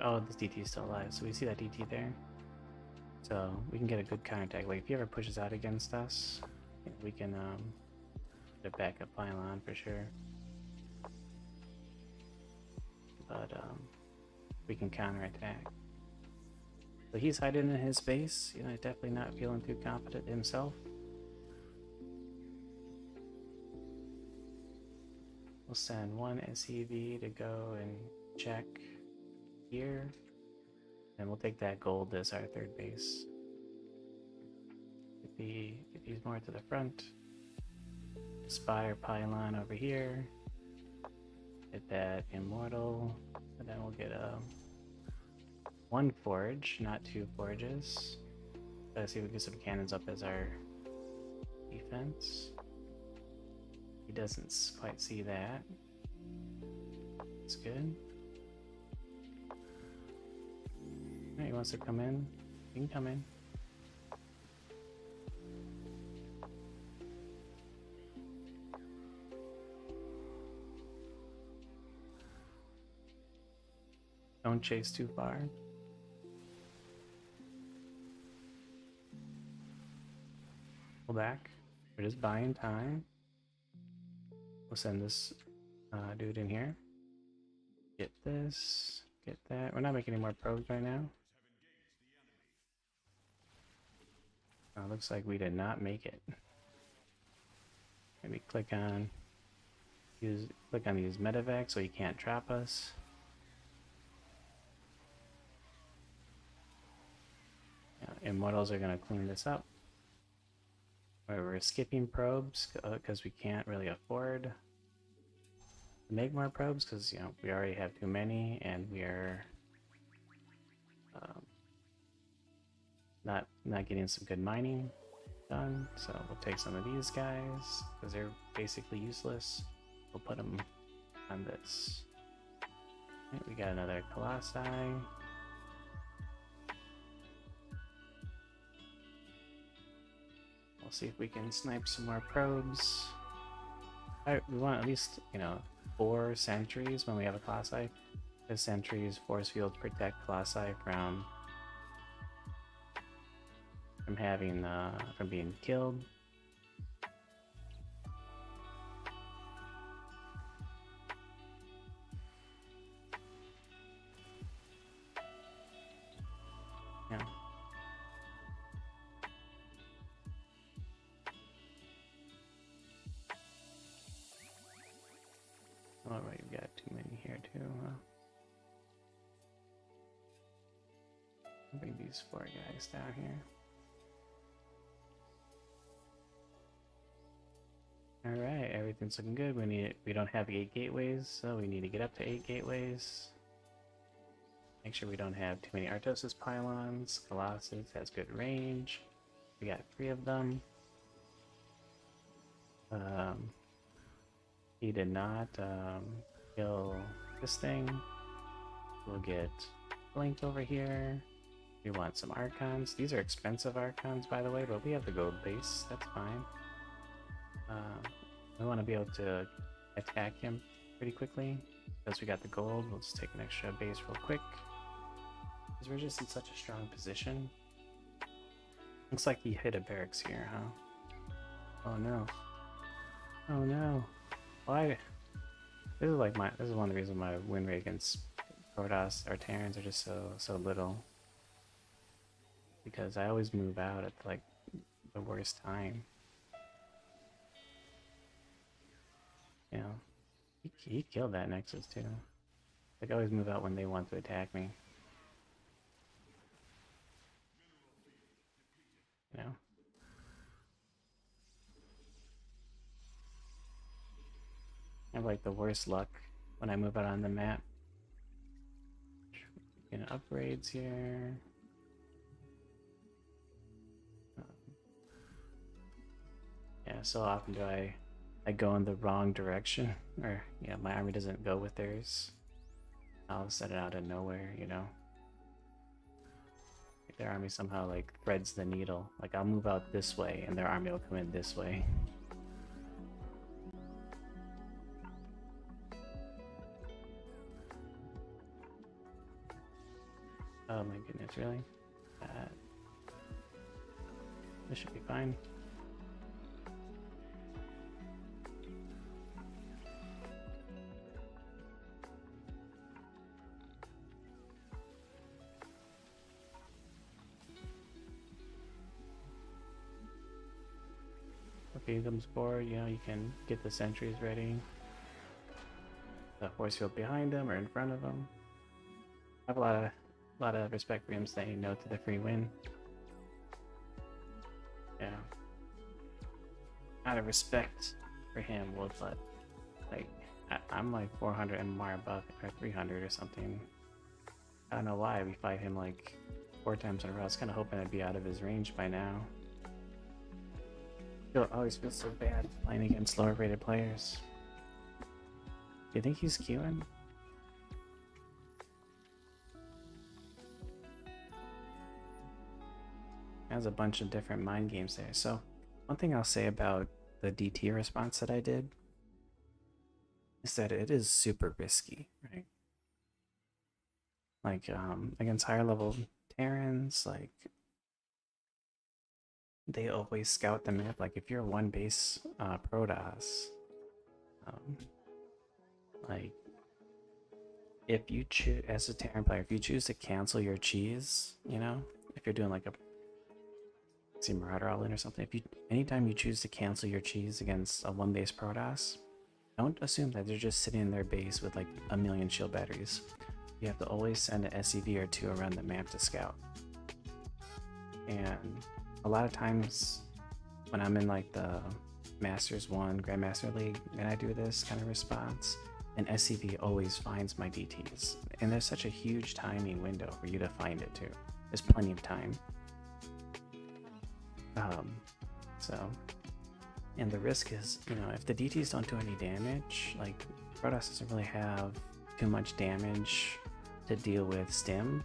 Oh, this DT is still alive, so we see that DT there. So we can get a good counterattack. Like if he ever pushes out against us, we can get a backup pylon for sure. But we can counterattack. So he's hiding in his base. You know, he's definitely not feeling too confident himself. We'll send 1 SCV to go and check here. And we'll take that gold as our 3rd base. Get these more to the front. Spire pylon over here. Get that immortal. And then we'll get 1 forge, not 2 forges. Let's see if we get some cannons up as our defense. He doesn't quite see that. That's good. He wants to come in. He can come in. Don't chase too far. Pull back. We're just buying time. We'll send this dude in here. Get this. Get that. We're not making any more probes right now. Looks like we did not make it. Maybe click on use medevac so he can't trap us. Immortals are gonna clean this up. We're skipping probes because we can't really afford to make more probes because we already have too many and we are not getting some good mining done. So we'll take some of these guys because they're basically useless. We'll put them on this. Right, we got another Colossi. We'll see if we can snipe some more probes. We want at least, you know, 4 sentries when we have a Colossi. The sentries force field protect Colossi from having from being killed. Yeah. All right, we got too many here too. I'll bring these 4 guys down here. All right, everything's looking good. We don't have 8 gateways, so we need to get up to 8 gateways. Make sure we don't have too many Artosis pylons. Colossus has good range. We got 3 of them. He did not kill this thing. We'll get Blink over here. We want some Archons. These are expensive Archons, by the way, but we have the gold base. That's fine. We want to be able to attack him pretty quickly. Because we got the gold, we'll just take an extra base real quick. Because we're just in such a strong position. Looks like he hit a barracks here, huh? Oh no. Oh no. Why? This is one of the reasons my win rate against Protoss or Terrans are just so little. Because I always move out at like the worst time. You know, he killed that Nexus too. Like I always move out when they want to attack me. You know. I have like the worst luck when I move out on the map. Getting upgrades here. Yeah, so often do I go in the wrong direction, or yeah, my army doesn't go with theirs. I'll set it out of nowhere, you know. Like their army somehow like threads the needle. Like I'll move out this way, and their army will come in this way. Oh my goodness, really? This should be fine. Okay, comes forward, you know, you can get the sentries ready. The force field behind them or in front of them. I have a lot of respect for him saying no to the free win. Yeah. Out of respect for him, we'll let, like, I'm like 400 MMR above, or 300 or something. I don't know why we fight him like 4 times in a row. I was kind of hoping I'd be out of his range by now. I always feel so bad playing against lower rated players. Do you think he's queuing? Has a bunch of different mind games there. So one thing I'll say about the DT response that I did is that it is super risky, right? Like against higher level Terrans, like they always scout the map. Like if you're one base Protoss, like if you choose as a Terran player, if you choose to cancel your cheese, you know, if you're doing like a Marauder all in or something, anytime you choose to cancel your cheese against a one base Protoss, don't assume that they're just sitting in their base with like 1,000,000 shield batteries. You have to always send an SCV or 2 around the map to scout. And a lot of times when I'm in like the Masters 1 Grandmaster League and I do this kind of response, an SCV always finds my DTs. And there's such a huge timing window for you to find it too. There's plenty of time. And the risk is, you know, if the DTs don't do any damage, like Protoss doesn't really have too much damage to deal with Stim.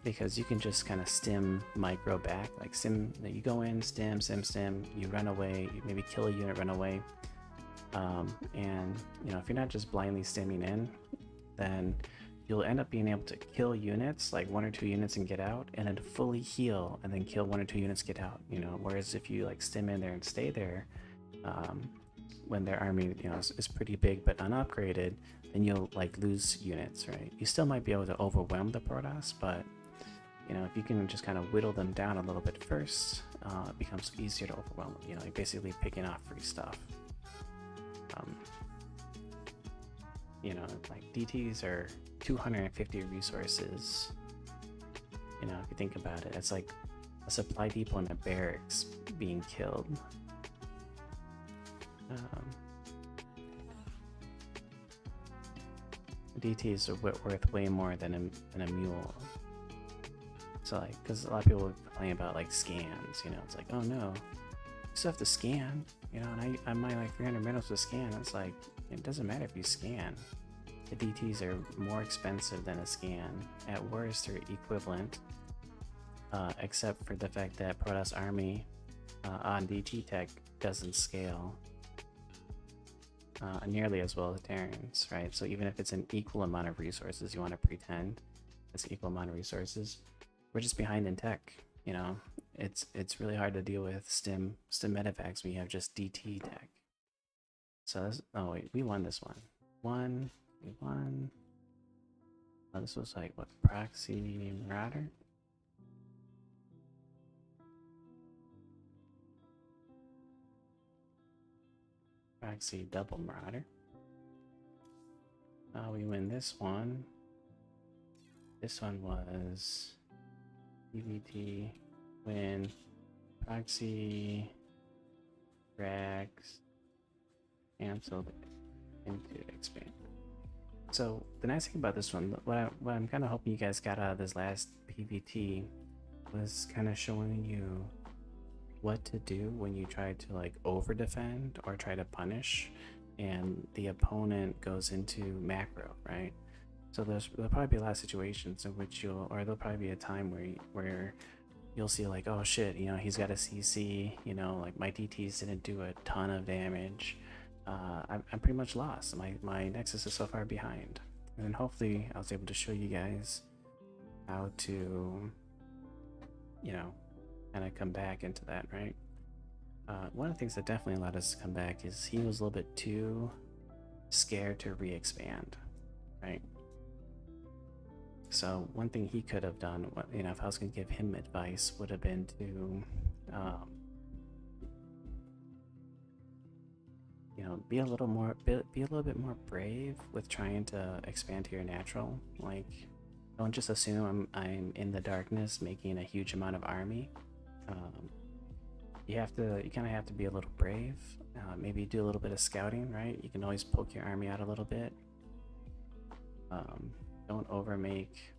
because you can just kind of stim micro back, like stim, you go in, stim, you run away, you maybe kill a unit, run away. And you know, if you're not just blindly stimming in, then you'll end up being able to kill units, like 1 or 2 units, and get out, and then fully heal and then kill 1 or 2 units, get out, you know. Whereas if you like stim in there and stay there, when their army, you know, is pretty big but unupgraded, then you'll like lose units, right? You still might be able to overwhelm the Protoss, but you know, if you can just kind of whittle them down a little bit first, it becomes easier to overwhelm them. You know, you're basically picking off free stuff. You know, like DTs are 250 resources. You know, if you think about it, it's like a supply depot in a barracks being killed. DTs are worth way more than a mule. So like, because a lot of people complain about like scans, you know, it's like, oh no, you still have to scan, you know, and I'm like 300 minutes to scan. It's like, it doesn't matter if you scan. The DTs are more expensive than a scan. At worst, they're equivalent, except for the fact that Protoss Army on DT tech doesn't scale nearly as well as Terrans, right? So even if it's an equal amount of resources, you want to pretend it's an equal amount of resources, we're just behind in tech, you know. It's really hard to deal with stim medevacs when you have just DT tech. So this, oh wait, we won this one. We won. Oh, this was like what, proxy marauder? Proxy double marauder. We win this one. This one was EVT win proxy Rags canceled into expand. So the nice thing about this one, what I'm kind of hoping you guys got out of this last PVT was kind of showing you what to do when you try to like over defend or try to punish and the opponent goes into macro, right? So there'll probably be a lot of situations in which there'll probably be a time where you'll see like, oh shit, you know, he's got a CC, you know, like my DTs didn't do a ton of damage. I'm pretty much lost. My Nexus is so far behind. And then hopefully I was able to show you guys how to, you know, kind of come back into that, right? One of the things that definitely allowed us to come back is he was a little bit too scared to re-expand, right? So one thing he could have done, you know, if I was going to give him advice, would have been to, you know, be a little bit more brave with trying to expand to your natural. Like, don't just assume I'm in the darkness making a huge amount of army. You kind of have to be a little brave. Maybe do a little bit of scouting, right? You can always poke your army out a little bit. Don't overmake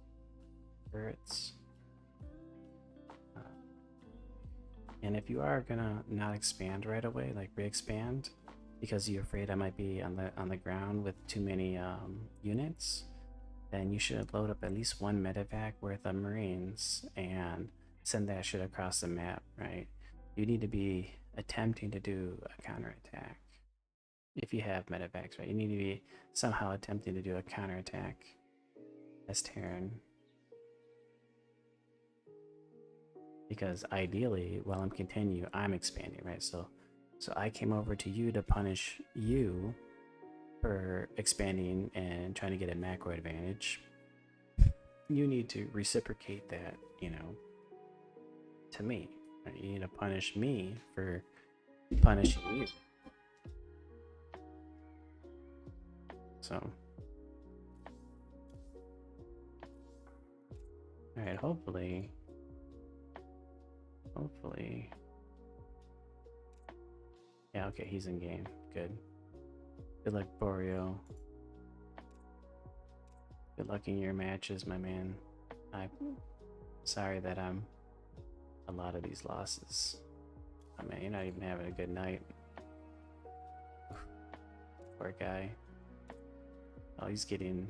turrets. And if you are gonna not expand right away, like re-expand, because you're afraid I might be on the ground with too many units, then you should load up at least 1 medevac worth of Marines and send that shit across the map, right? You need to be attempting to do a counterattack. If you have medevacs, right? You need to be somehow attempting to do a counterattack as Terran. Because ideally, while I'm continuing, I'm expanding, right? So I came over to you to punish you for expanding and trying to get a macro advantage. You need to reciprocate that, you know, to me. Right? You need to punish me for punishing you. So, alright, hopefully. Yeah, okay, he's in game. Good. Good luck, Boreal. Good luck in your matches, my man. I'm sorry that I'm a lot of these losses. I mean, you're not even having a good night. Poor guy. Oh, he's getting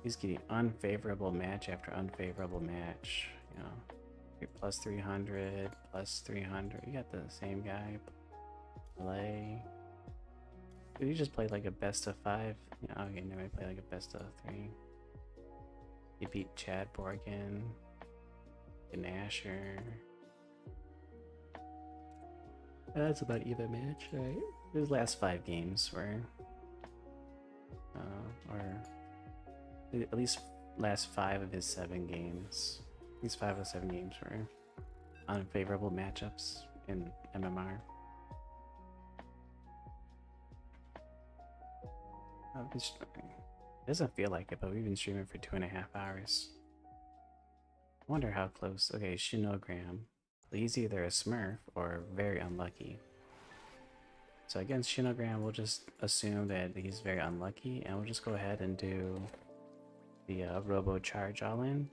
He's getting unfavorable match after unfavorable match. You know, plus 300, plus 300. You got the same guy. Play. Did he just play like a best of 5? Yeah, okay, never mind, play like a best of 3. He beat Chad Borgen, Gnasher. That's about even match, right? His last 5 games were, or at least last 5 of his 7 games. These 5 of 7 games were unfavorable matchups in MMR. It doesn't feel like it, but we've been streaming for 2.5 hours. I wonder how close. Okay, Shinogram. He's either a Smurf or very unlucky. So against Shinogram, we'll just assume that he's very unlucky, and we'll just go ahead and do the Robo Charge all in.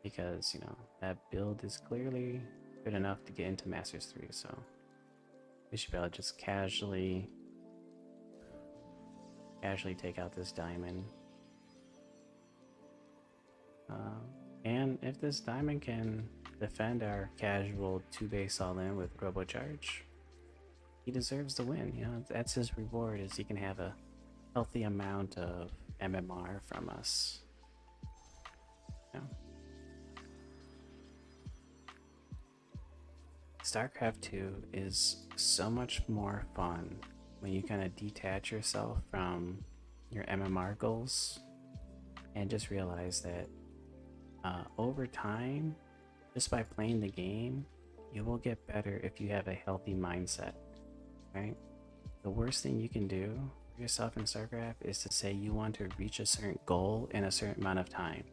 Because, you know, that build is clearly good enough to get into Masters 3, so we should be able to just casually take out this diamond. And if this diamond can defend our casual 2-base all-in with Robo Charge, he deserves the win. You know, that's his reward, is he can have a healthy amount of MMR from us. Yeah. StarCraft 2 is so much more fun when you kind of detach yourself from your MMR goals and just realize that over time, just by playing the game, you will get better if you have a healthy mindset, right? The worst thing you can do for yourself in StarCraft is to say you want to reach a certain goal in a certain amount of time.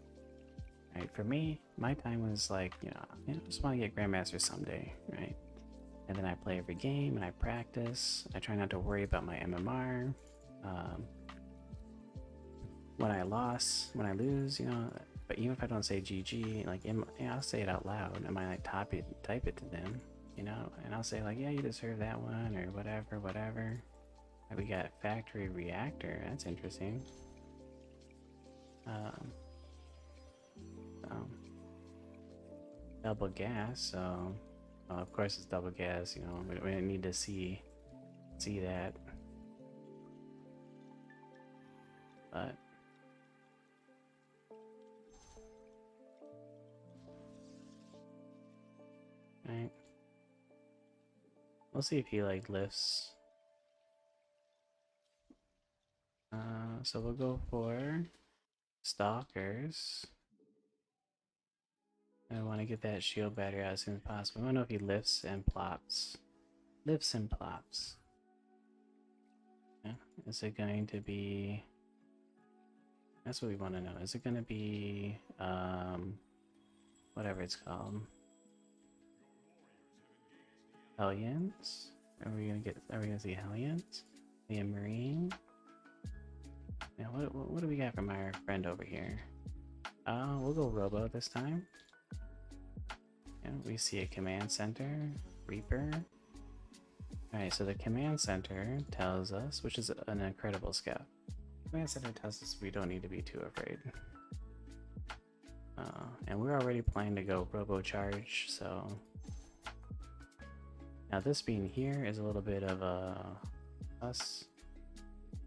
Right? For me, my time was like, I just want to get Grandmaster someday, right? And then I play every game and I practice. I try not to worry about my MMR. When I lose, but even if I don't say GG, like, I'll say it out loud. I might like type it to them, and I'll say like, yeah, you deserve that one, or whatever. We got Factory Reactor. That's interesting. Double gas. So, of course it's double gas. We don't need to see that, but. Right. We'll see if he like lifts. So we'll go for Stalkers. I want to get that shield battery out as soon as possible. I don't know if he lifts and plops. Lifts and plops. Yeah. Is it going to be... That's what we want to know. Is it going to be... whatever it's called. Hellions? Are we gonna see Hellions? The Marine? Now what do we got from our friend over here? We'll go Robo this time. Yeah, we see a command center, Reaper. Alright, so the command center tells us, which is an incredible scout. Command center tells us we don't need to be too afraid. And we're already planning to go Robo Charge, so... Now this being here is a little bit of a us.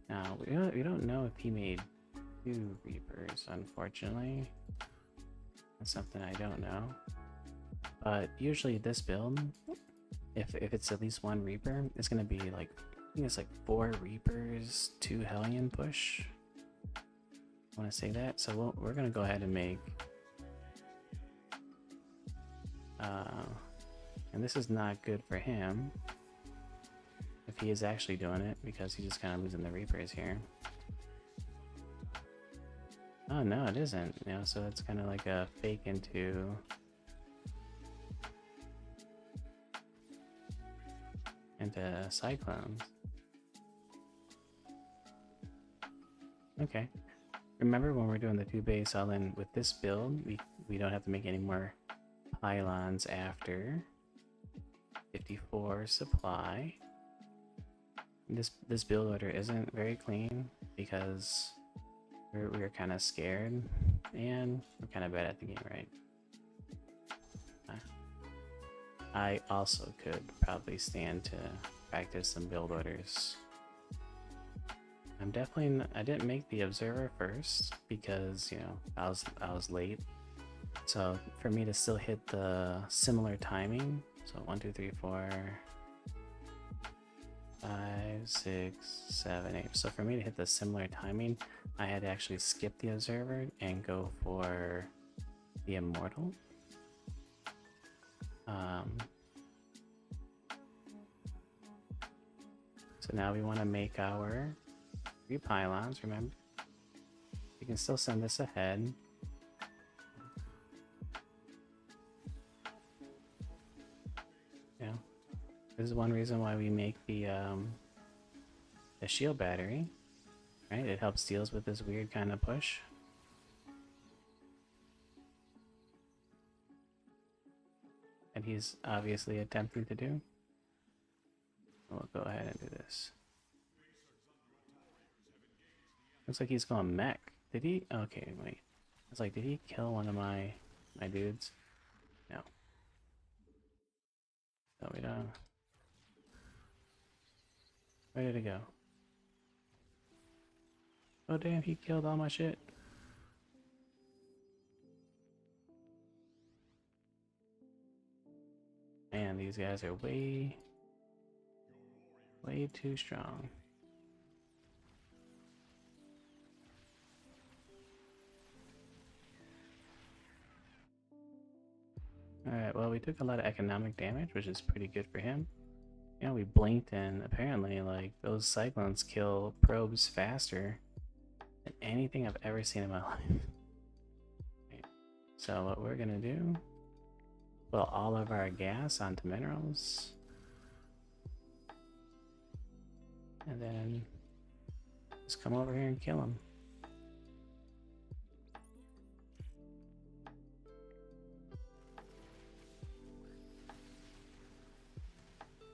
Now we don't know if he made 2 Reapers, unfortunately. That's something I don't know. But usually this build, if it's at least 1 Reaper, it's gonna be like, I think it's like 4 Reapers, 2 Hellion push. I want to say that, so we're gonna go ahead and make. And this is not good for him if he is actually doing it, because he's just kind of losing the Reapers here. Oh no, it isn't. So it's kind of like a fake into Cyclones. Okay. Remember when we're doing the 2-base all-in with this build, we don't have to make any more pylons after 54 supply. This build order isn't very clean because we're kind of scared, and we're kind of bad at the game, right? I also could probably stand to practice some build orders. I didn't make the observer first because, you know, I was late. So for me to still hit the similar timing, so 1, 2, 3, 4, 5, 6, 7, 8. So for me to hit the similar timing, I had to actually skip the observer and go for the immortal. So now we want to make our 3 pylons, remember? We can still send this ahead. Yeah, this is one reason why we make the shield battery, right? It helps deals with this weird kind of push. And he's obviously attempting to do. We'll go ahead and do this. Looks like he's going mech. Did he? Okay, wait. I was like, did he kill one of my dudes? No. No, we don't. Where did it go? Oh damn, he killed all my shit. Man, these guys are way too strong. Alright, well, we took a lot of economic damage, which is pretty good for him. You know, we blinked, and apparently, like, those cyclones kill probes faster than anything I've ever seen in my life. Right. So what we're gonna do, put all of our gas onto minerals. And then just come over here and kill him.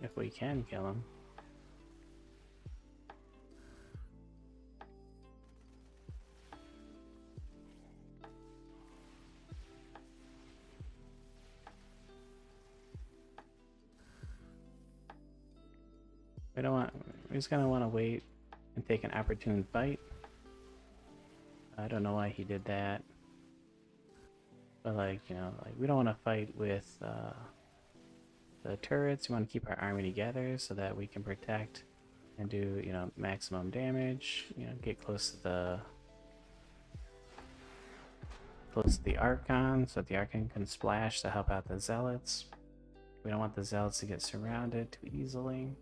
If we can kill him. We're just gonna want to wait and take an opportune fight. I don't know why he did that. But like, you know, like we don't want to fight with the turrets. We want to keep our army together so that we can protect and do, you know, maximum damage. You know, get close to the Archon so that the Archon can splash to help out the Zealots. We don't want the Zealots to get surrounded too easily.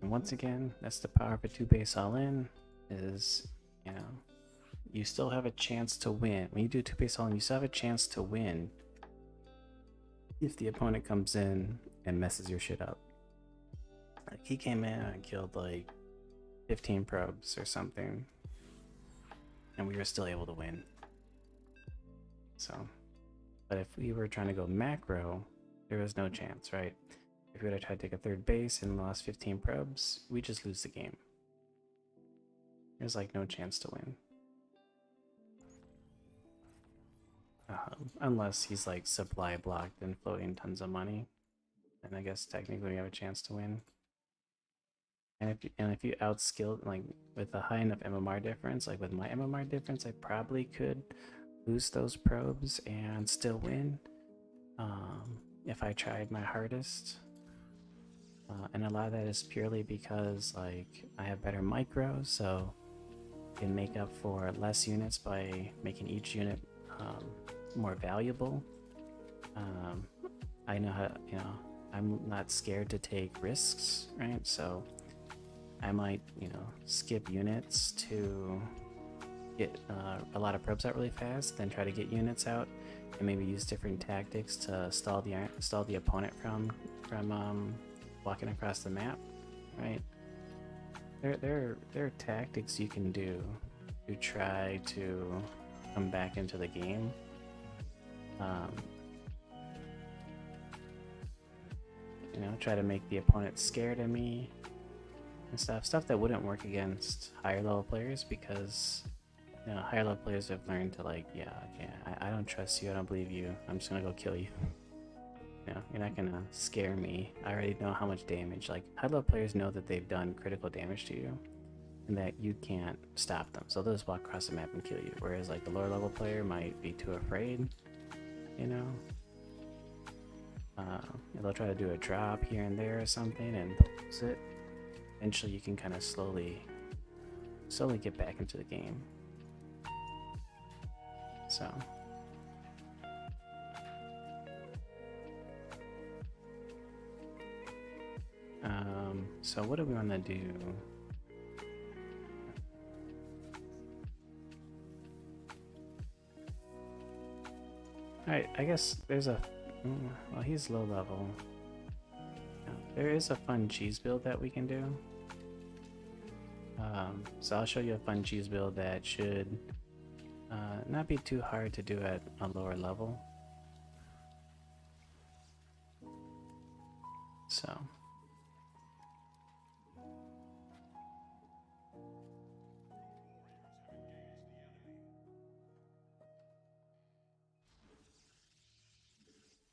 And once again, that's the power of a 2-base all-in, is, you know, you still have a chance to win. When you do 2-base all-in, you still have a chance to win if the opponent comes in and messes your shit up. Like, he came in and killed like 15 probes or something, and we were still able to win. So, but if we were trying to go macro, there was no chance, right? If we would have tried to take a 3rd base and lost 15 probes, we just lose the game. There's like no chance to win. Unless he's like supply blocked and floating tons of money, then I guess technically we have a chance to win. And if you outskilled, like with a high enough MMR difference, like with my MMR difference, I probably could lose those probes and still win if I tried my hardest. And a lot of that is purely because like I have better micros, so I can make up for less units by making each unit more valuable. I know how, you know, I'm not scared to take risks, right? So I might, you know, skip units to get a lot of probes out really fast, then try to get units out, and maybe use different tactics to stall the opponent from walking across the map, right? There are tactics you can do to try to come back into the game. You know, try to make the opponent scared of me, and stuff that wouldn't work against higher level players, because higher level players have learned to like, yeah, okay, I don't trust you, I don't believe you, I'm just gonna go kill you. You're not gonna scare me. I already know how much damage. Like, high level players know that they've done critical damage to you, and that you can't stop them, so they'll just walk across the map and kill you. Whereas like the lower level player might be too afraid, they'll try to do a drop here and there or something and lose it. Eventually you can kind of slowly get back into the game. So what do we want to do? Alright, I guess there's a... well, he's low level. There is a fun cheese build that we can do. So I'll show you a fun cheese build that should not be too hard to do at a lower level. So...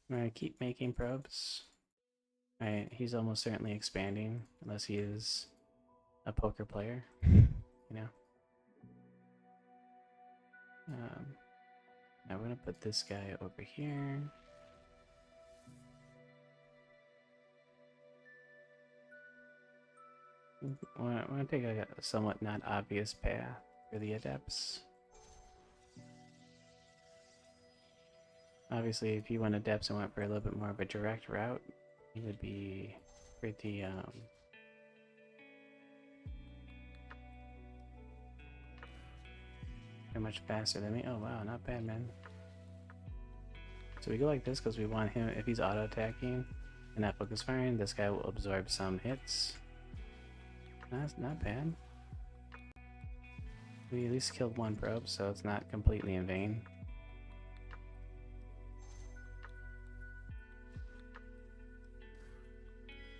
I'm gonna keep making probes. Alright, he's almost certainly expanding, unless he is a poker player, Now we're gonna put this guy over here. We're gonna take a somewhat not obvious path for the adepts. Obviously, if you went adepts and went for a little bit more of a direct route, you would be pretty much faster than me. Oh wow, not bad, man. So we go like this because we want him, if he's auto attacking and not focus firing, this guy will absorb some hits. That's not bad. We at least killed one probe, so it's not completely in vain.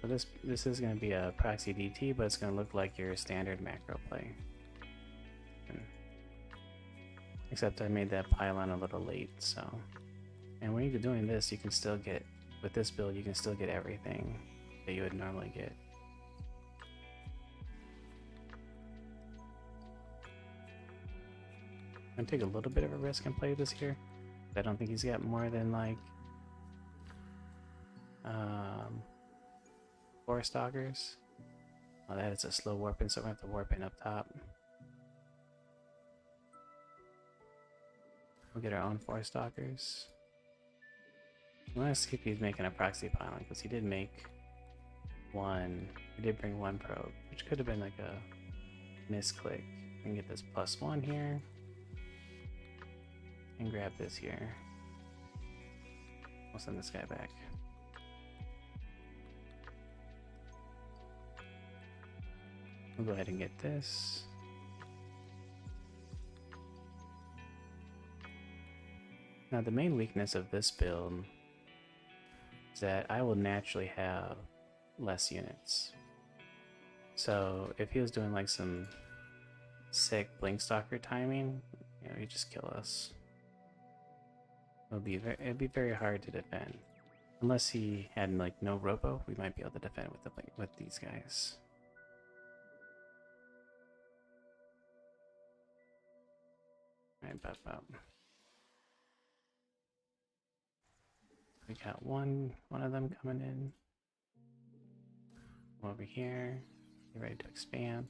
So this is going to be a proxy DT, but it's going to look like your standard macro play. Except I made that pylon a little late, so... And when you're doing this, you can still get... With this build, you can still get everything that you would normally get. I'm going to take a little bit of a risk and play this here. I don't think he's got more than like... 4 stalkers. Oh, that is a slow warp in, so we have to warp in up top. We'll get our own 4 stalkers. I want to see if he's making a proxy pylon, because he did make one. He did bring one probe, which could have been like a misclick. We can get this +1 here. And grab this here. We'll send this guy back. We'll go ahead and get this. Now the main weakness of this build is that I will naturally have less units. So if he was doing like some sick Blinkstalker timing, he'd just kill us. It'd be very hard to defend. Unless he had like no robo, we might be able to defend with these guys. Alright, pop. We got one of them coming in. Over here, get ready to expand.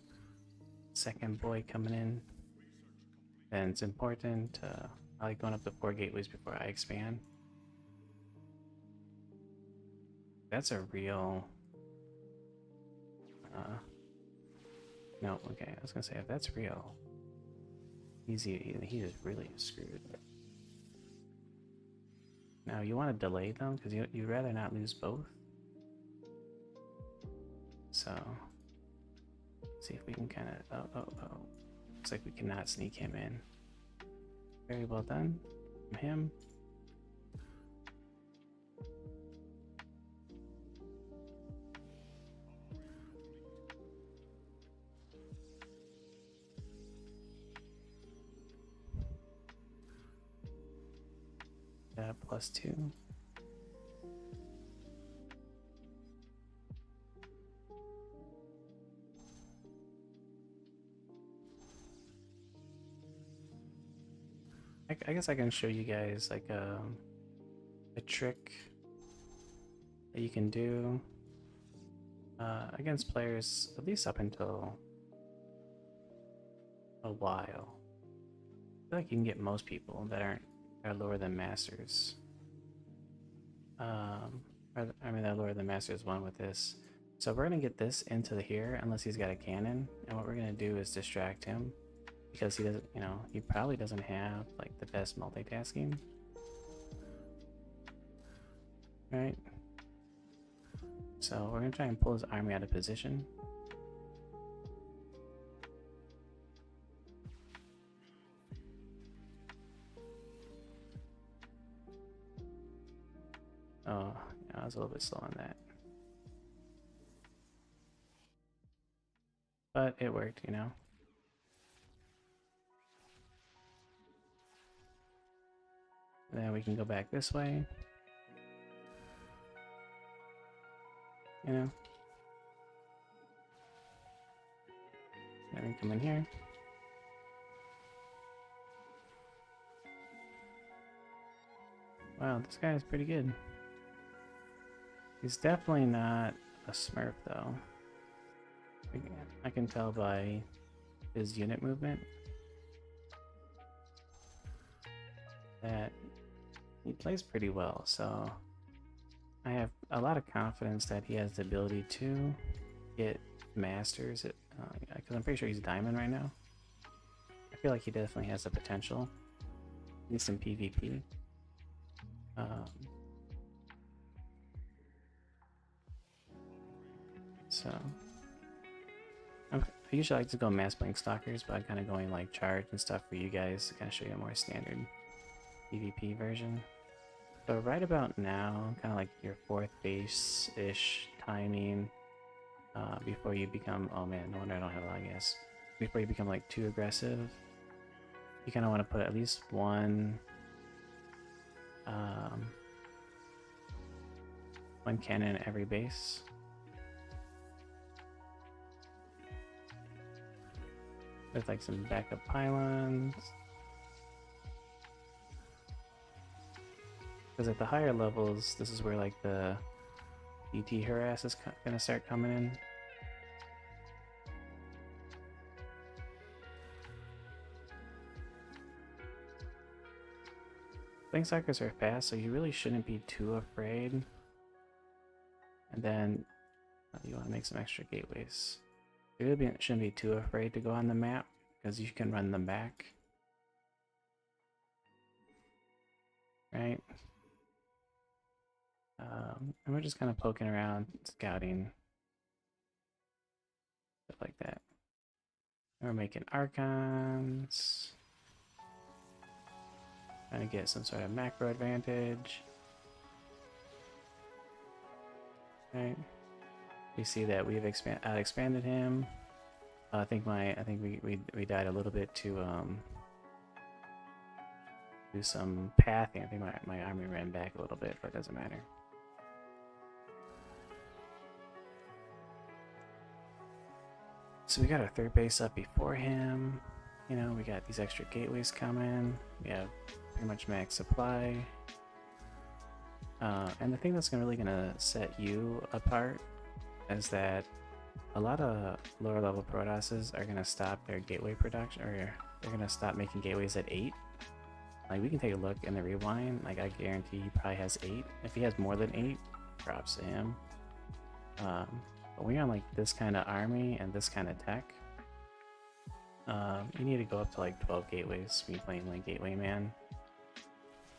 Second boy coming in. And it's important. I like going up the 4 gateways before I expand. That's a real. No, okay. I was gonna say if that's real. He is really screwed. Now you want to delay them because you'd rather not lose both. So see if we can kind of. Oh. Looks like we cannot sneak him in. Very well done from him. got a +2. I guess I can show you guys like a trick that you can do against players, at least up until a while. I feel like you can get most people that are lower than masters. I mean, they're lower than masters 1 with this. So we're gonna get this into the here unless he's got a cannon, and what we're gonna do is distract him because he doesn't, you know, he probably doesn't have like the best multitasking. Right? So we're gonna try and pull his army out of position. Oh, yeah, I was a little bit slow on that. But it worked, you know? And then we can go back this way. You know? Then we come in here. Wow, this guy is pretty good. He's definitely not a Smurf, though. I can tell by his unit movement that he plays pretty well, so I have a lot of confidence that he has the ability to get masters, because I'm pretty sure he's diamond right now. I feel like he definitely has the potential, at least in PvP. So I usually like to go mass blink stalkers, but I'm kind of going like charge and stuff for you guys to kind of show you a more standard PvP version. So right about now, kind of like your 4th base-ish timing, before you become, oh man, no wonder I don't have a lot of gas. Before you become like too aggressive, you kind of want to put at least one cannon at every base. With like some backup pylons. Because at the higher levels, this is where like the DT harass is gonna start coming in. Blink stalkers are fast, so you really shouldn't be too afraid. And then you want to make some extra gateways. You really shouldn't be too afraid to go on the map because you can run them back. Right? And we're just kind of poking around, scouting, stuff like that. And we're making archons. Trying to get some sort of macro advantage. Right? We see that we've expanded him. I think we died a little bit to do some pathing. I think my army ran back a little bit, but it doesn't matter. So we got our 3rd base up before him. You know, we got these extra gateways coming. We have pretty much max supply. And the thing that's really gonna set you apart is that a lot of lower level Protosses are gonna stop their gateway production, or they're gonna stop making gateways at 8. Like, we can take a look in the rewind. Like, I guarantee he probably has 8. If he has more than 8, props to him. But when you're on like this kind of army and this kind of tech, you need to go up to like 12 gateways when you're playing like Gateway Man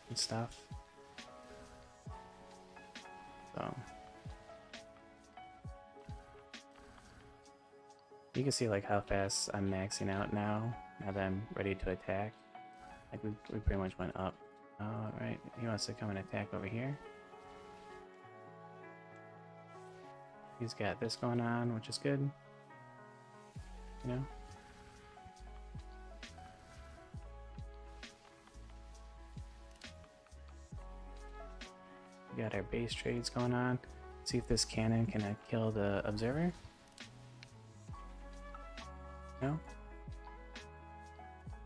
and stuff. So you can see like how fast I'm maxing out now that I'm ready to attack. Like we pretty much went up. Right, he wants to come and attack over here. He's got this going on, which is good. You know? We got our base trades going on. See if this cannon can kill the observer. No?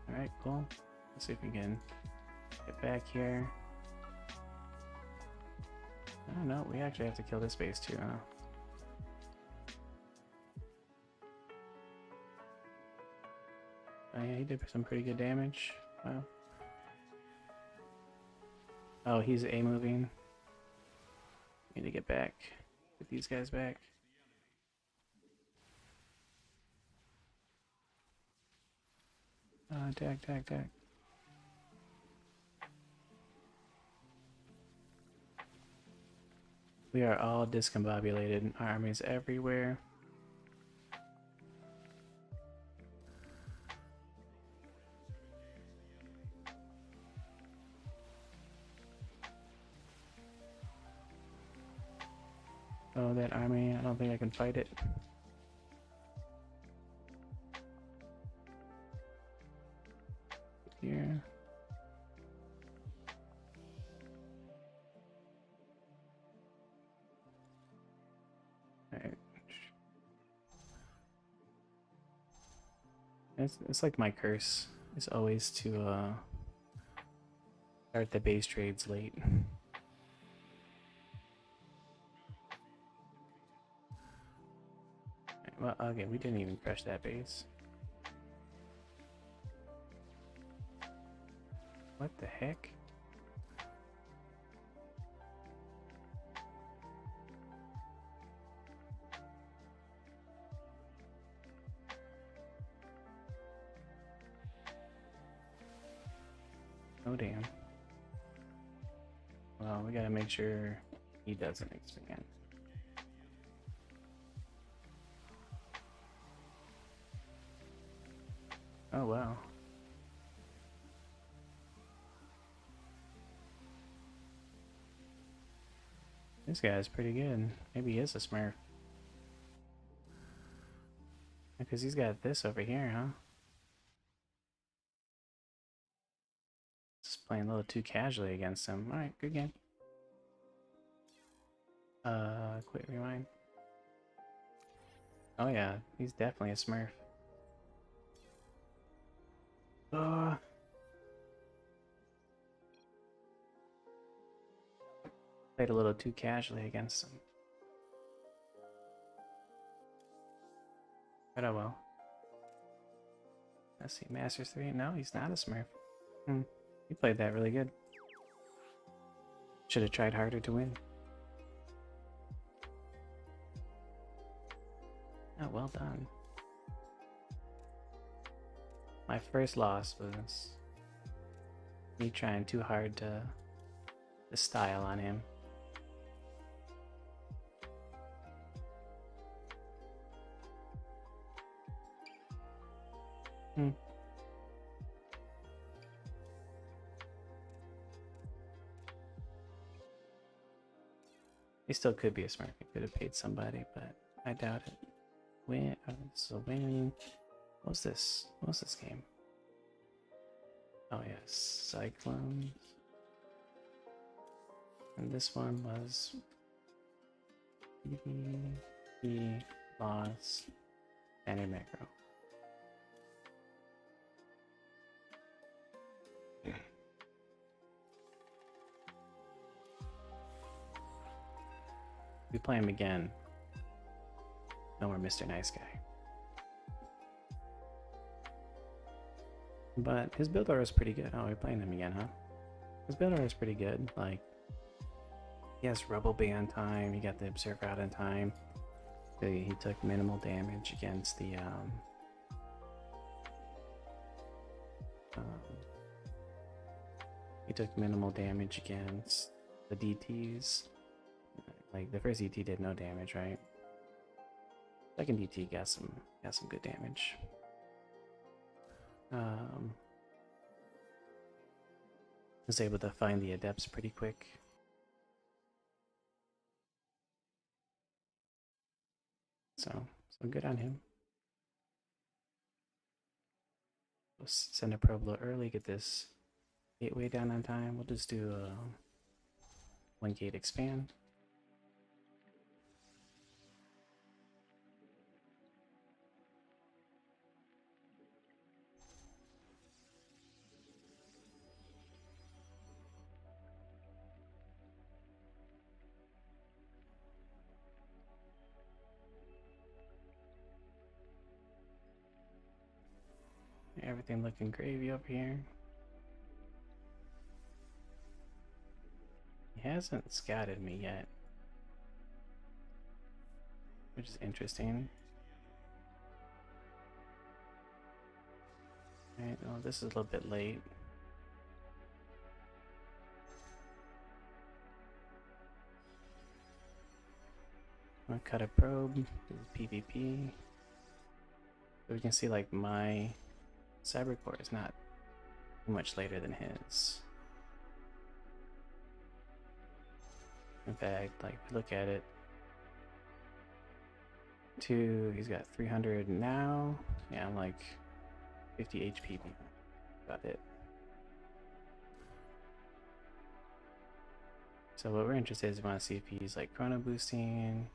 Alright, cool. Let's see if we can get back here. Oh no, we actually have to kill this base too, huh? Oh yeah, he did some pretty good damage. Wow. Oh, he's A moving. Need to get back. Get these guys back. Attack, attack, attack. We are all discombobulated. Armies everywhere. Oh, that army, I don't think I can fight it. Here. Alright. It's like my curse is always to start the base trades late. Well, okay, we didn't even crush that base. What the heck? Oh damn. Well, we gotta make sure he doesn't expand. Oh wow. This guy's pretty good. Maybe he is a smurf. Because he's got this over here, huh? Just playing a little too casually against him. Alright, good game. Quit rewind. Oh yeah, he's definitely a smurf. Played a little too casually against him. But oh well. Let's see, Masters 3? No, he's not a smurf. He played that really good. Should have tried harder to win. Oh, well done. My first loss was me trying too hard to style on him. He still could be a smart. He could have paid somebody, but I doubt it. Win. Oh, this is a win. What's this? What's this game? Oh yes, Cyclones. And this one was PvP loss and a macro. We play him again. No more Mr. Nice Guy. But his build order is pretty good. Oh, we're playing him again, huh? His build order is pretty good. Like, he has Rebel Bay on time. He got the Observer out on time. He took minimal damage against the he took minimal damage against the DTs. Like the first DT did no damage, right? Second DT got some good damage. Was able to find the adepts pretty quick. So good on him. Let's send a probe a little early, get this gateway down on time. We'll just do One gate expand. Everything looking gravy up here. He hasn't scouted me yet, which is interesting. Alright, well, this is a little bit late. I'm gonna cut a probe. This is PvP. So we can see like my Cybercore is not too much later than his. In fact, like if you look at it, he's got 300 now. Yeah, I'm like 50 HP. About it. So what we're interested in is we want to see if he's like chrono boosting.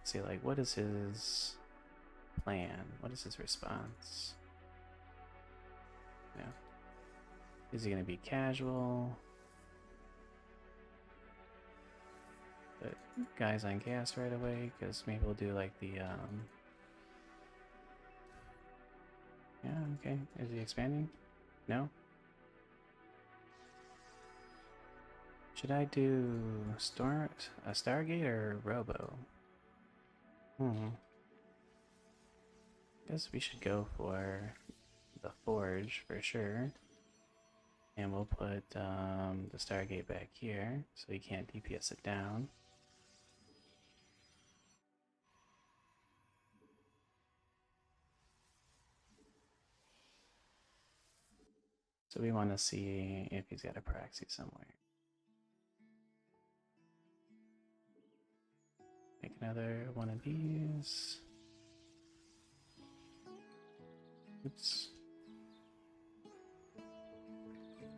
See like what is his plan? What is his response? Yeah. Is he gonna be casual? But guys on gas right away, because maybe we'll do like the yeah, okay. Is he expanding? No? Should I do a Stargate or Robo? Guess we should go for the Forge for sure. And we'll put the Stargate back here so he can't DPS it down. So we want to see if he's got a Praxis somewhere. Make another one of these. Oops.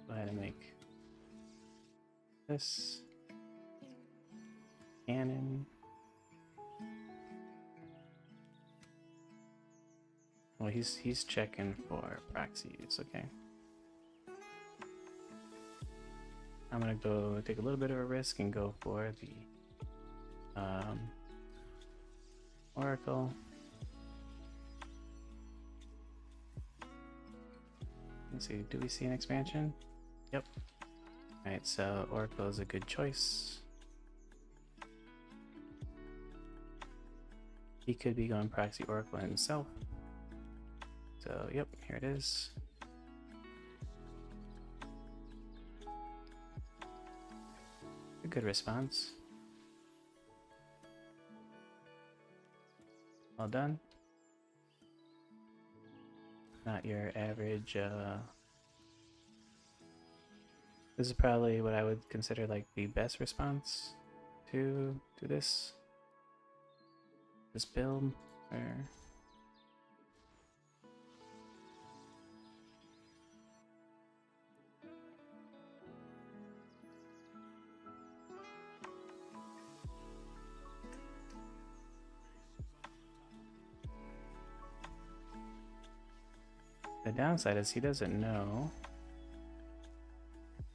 Go ahead and make this cannon. Well, he's checking for Praxis, okay. I'm gonna go take a little bit of a risk and go for the Oracle. Let's see, do we see an expansion? Yep. Alright, so Oracle is a good choice. He could be going Proxy Oracle himself. So, yep, here it is. A good response. Well done. Not your average, this is probably what I would consider like the best response to this build, or the downside is he doesn't know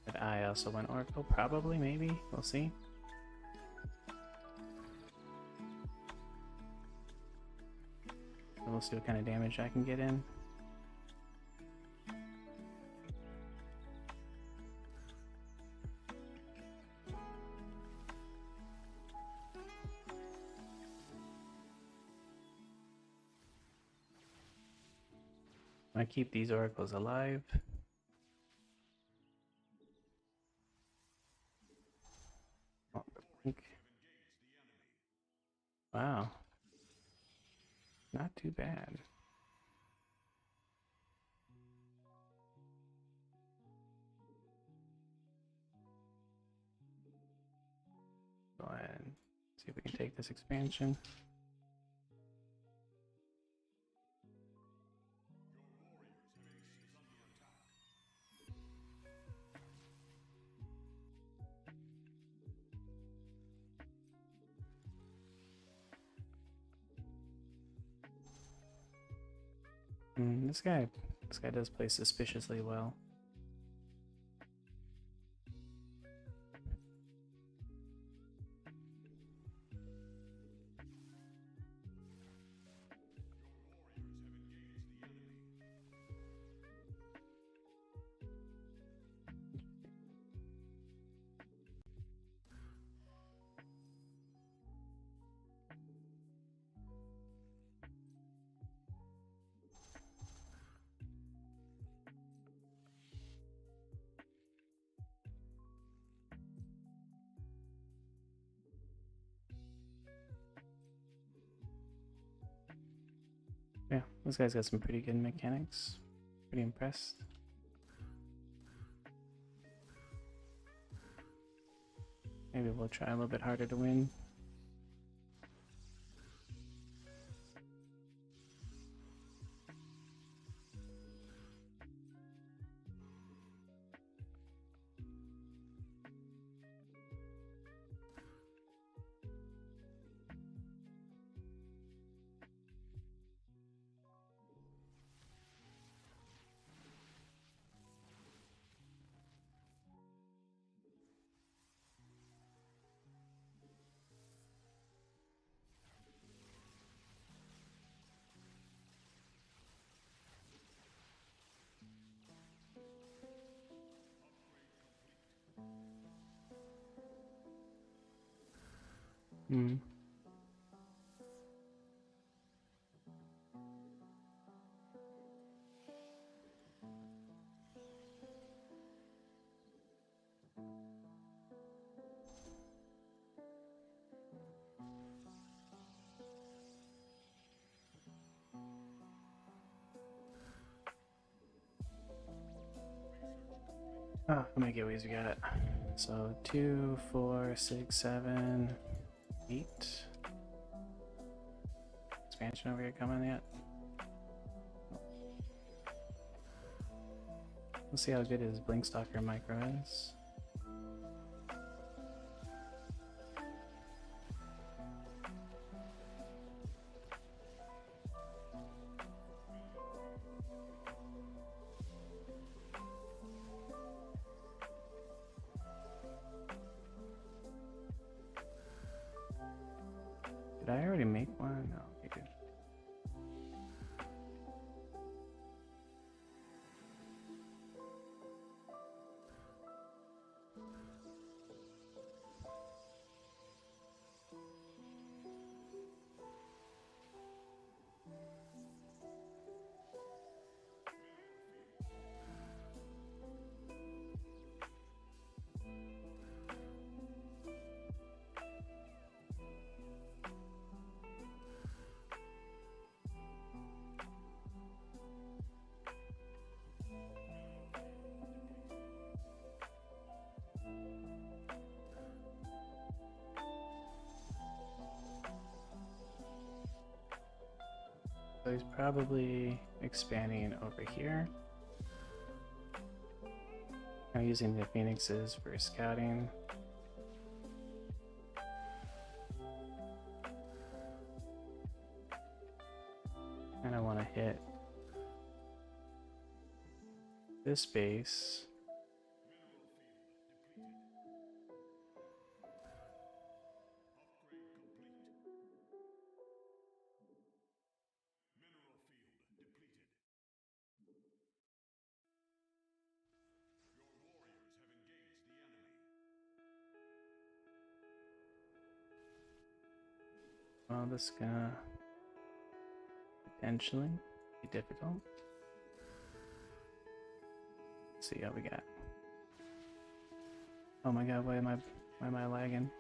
that I also went Oracle. Probably, maybe, we'll see. We'll see what kind of damage I can get in. I keep these oracles alive. Oh, wow. Not too bad. Go ahead and see if we can take this expansion. This guy does play suspiciously well. Yeah, this guy's got some pretty good mechanics. Pretty impressed. Maybe we'll try a little bit harder to win. Hmm. How many giveaways we got? So 2, 4, 6, 7, 8. Expansion over here coming yet? Let's see how good his Blinkstalker micro is. Did I already make one? No, okay, good. So he's probably expanding over here. I'm using the Phoenixes for scouting. And I want to hit this base. Well, this is gonna potentially be difficult. Let's see how we got. Oh my god, why am I lagging?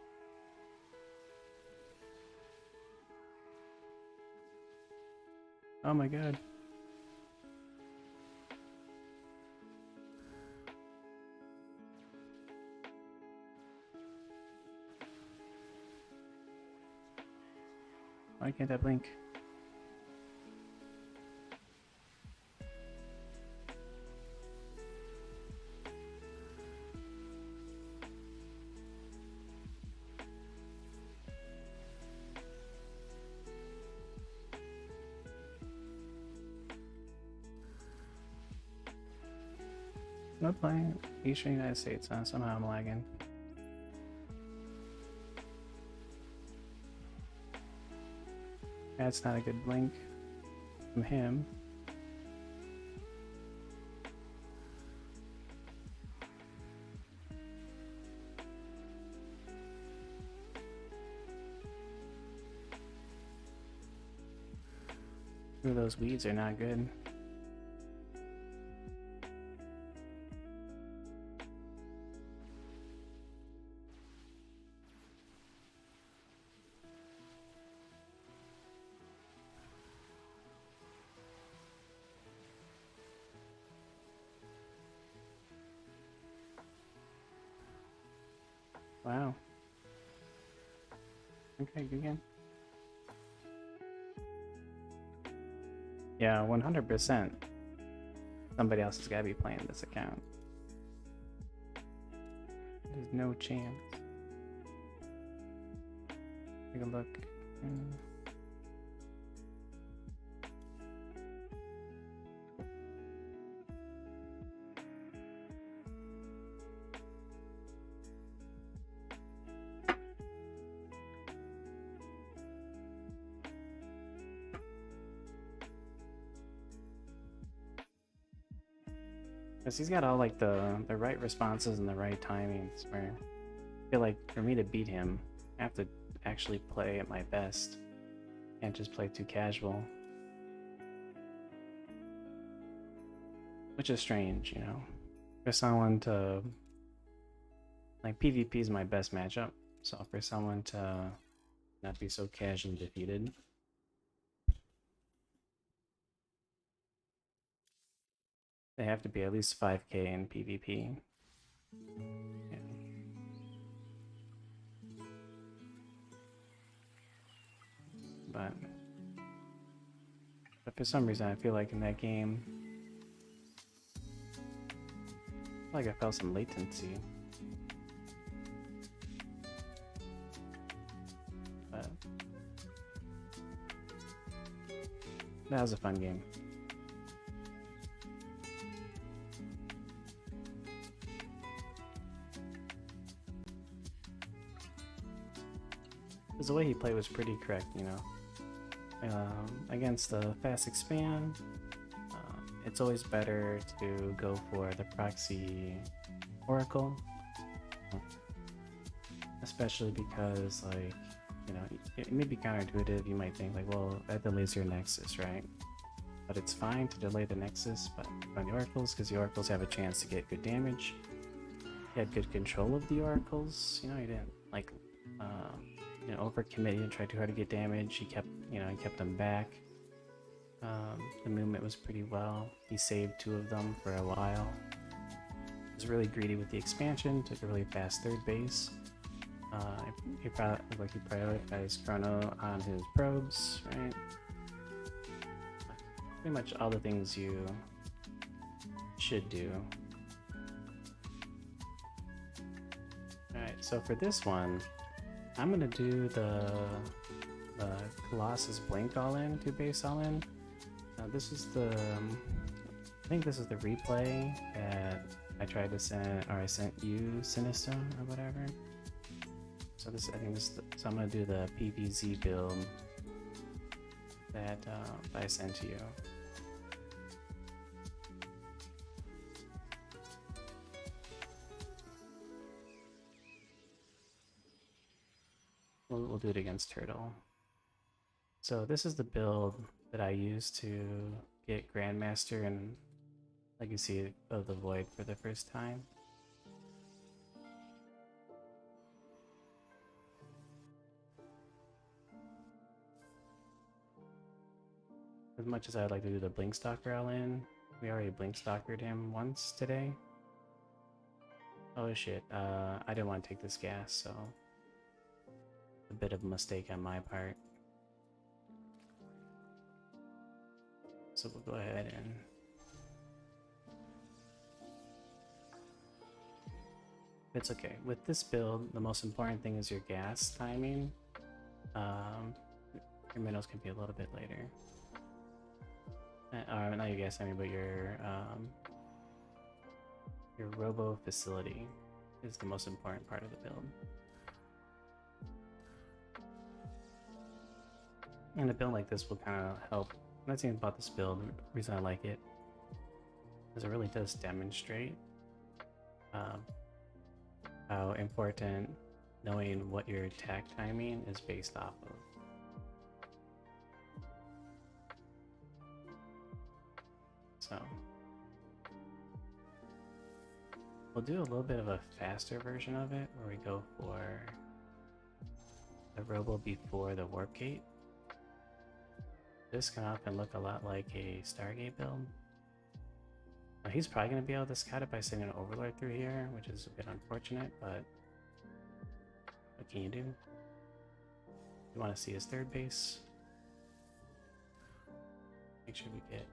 Oh my god. Why can't I blink? no playing Eastern United States, huh? Somehow I'm lagging. That's not a good blink from him. Ooh, those weeds are not good. Wow. Okay, good game. Yeah, 100%. Somebody else has got to be playing this account. There's no chance. Take a look. Because he's got all like the right responses and the right timings where I feel like for me to beat him, I have to actually play at my best. Can't just play too casual. Which is strange, you know. For someone to like PvP is my best matchup, so for someone to not be so casually defeated. They have to be at least 5k in PvP. Yeah. But for some reason I feel like in that game I feel like I felt some latency. But that was a fun game. Because the way he played was pretty correct, you know. Against the fast expand, it's always better to go for the proxy oracle, especially because, like, you know, it may be counterintuitive. You might think like, well, that delays your nexus, right? But it's fine to delay the nexus, but on the oracles, because the oracles have a chance to get good damage. He had good control of the oracles. You know, he didn't like you know, overcommit and try too hard to get damage. He kept, you know, he kept them back. The movement was pretty well. He saved 2 of them for a while. He was really greedy with the expansion. Took a really fast third base. He prioritized Chrono on his probes, right? Pretty much all the things you should do. Alright, so for this one, I'm gonna do the Colossus Blink all-in, 2-base all-in. This is the, I think this is the replay that I tried to send, or I sent you, Sinistone, or whatever. So this, I think this, so I'm gonna do the PVZ build that I sent to you. We'll do it against Turtle. So this is the build that I used to get Grandmaster and Legacy of the Void for the first time. As much as I'd like to do the Blinkstalker all-in, we already Blinkstalkered him once today. Oh shit, I didn't want to take this gas, so a bit of a mistake on my part. So we'll go ahead and it's okay. With this build, the most important thing is your gas timing. Your minnows can be a little bit later. Not your gas timing, but your Your robo facility is the most important part of the build. And a build like this will kind of help. That's the thing about this build, the reason I like it, is it really does demonstrate how important knowing what your attack timing is based off of. So we'll do a little bit of a faster version of it where we go for the robo before the warp gate. This can often look a lot like a Stargate build. Now, he's probably going to be able to scout it by sending an Overlord through here, which is a bit unfortunate, but what can you do? You want to see his third base. Make sure we get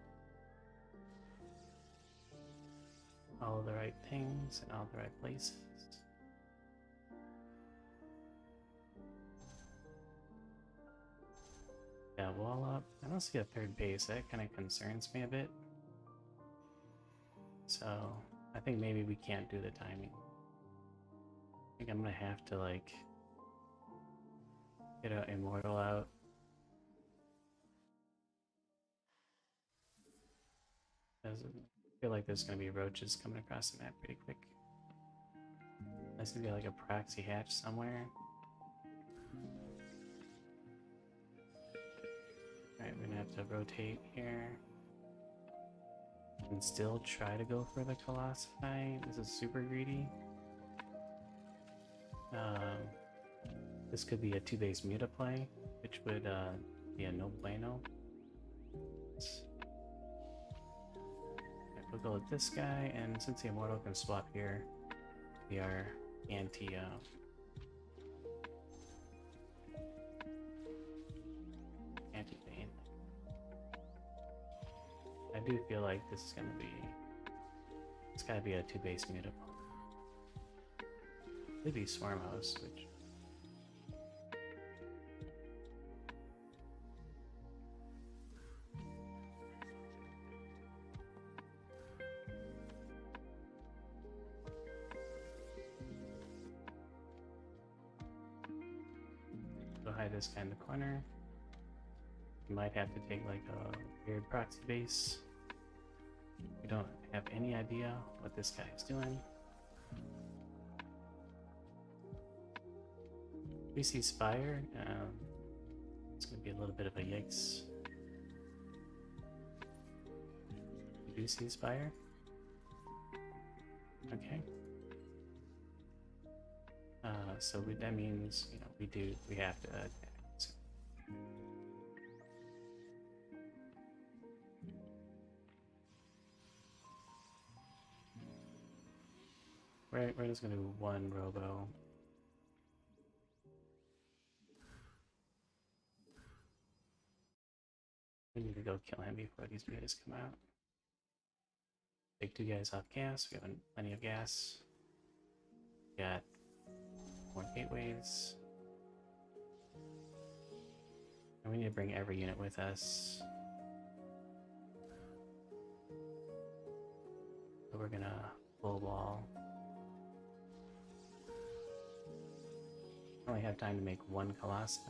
all of the right things in all the right places. Yeah, wall up. I don't see a third base. That kind of concerns me a bit. So I think maybe we can't do the timing. I think I'm gonna have to like get an Immortal out. I feel like there's gonna be roaches coming across the map pretty quick. There's gonna be like a proxy hatch somewhere. Alright, we're gonna have to rotate here. And still try to go for the Colossi. This is super greedy. This could be a 2-base Muta play, which would be a no bueno. We'll go with this guy, and since the Immortal can swap here, we are anti-bane. I do feel like this is gonna be, it's gotta be a 2-base Muta. Could be Swarm Host, which go hide this guy in the corner. You might have to take like a weird proxy base. We don't have any idea what this guy is doing. We see Spire. It's going to be a little bit of a yikes. We do see Spire. Okay. So that means, you know, we have to attack. So. We're just gonna do one robo. We need to go kill him before these mutas come out. Take 2 guys off gas. We have plenty of gas. Got more gateways. And we need to bring every unit with us. So we're gonna full wall. Only have time to make 1 Colossi.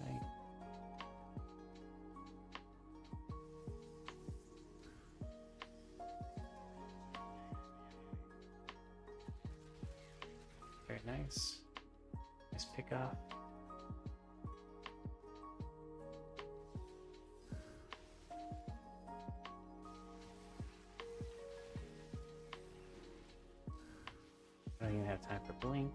Very nice. Nice pickoff. I don't even have time for blink.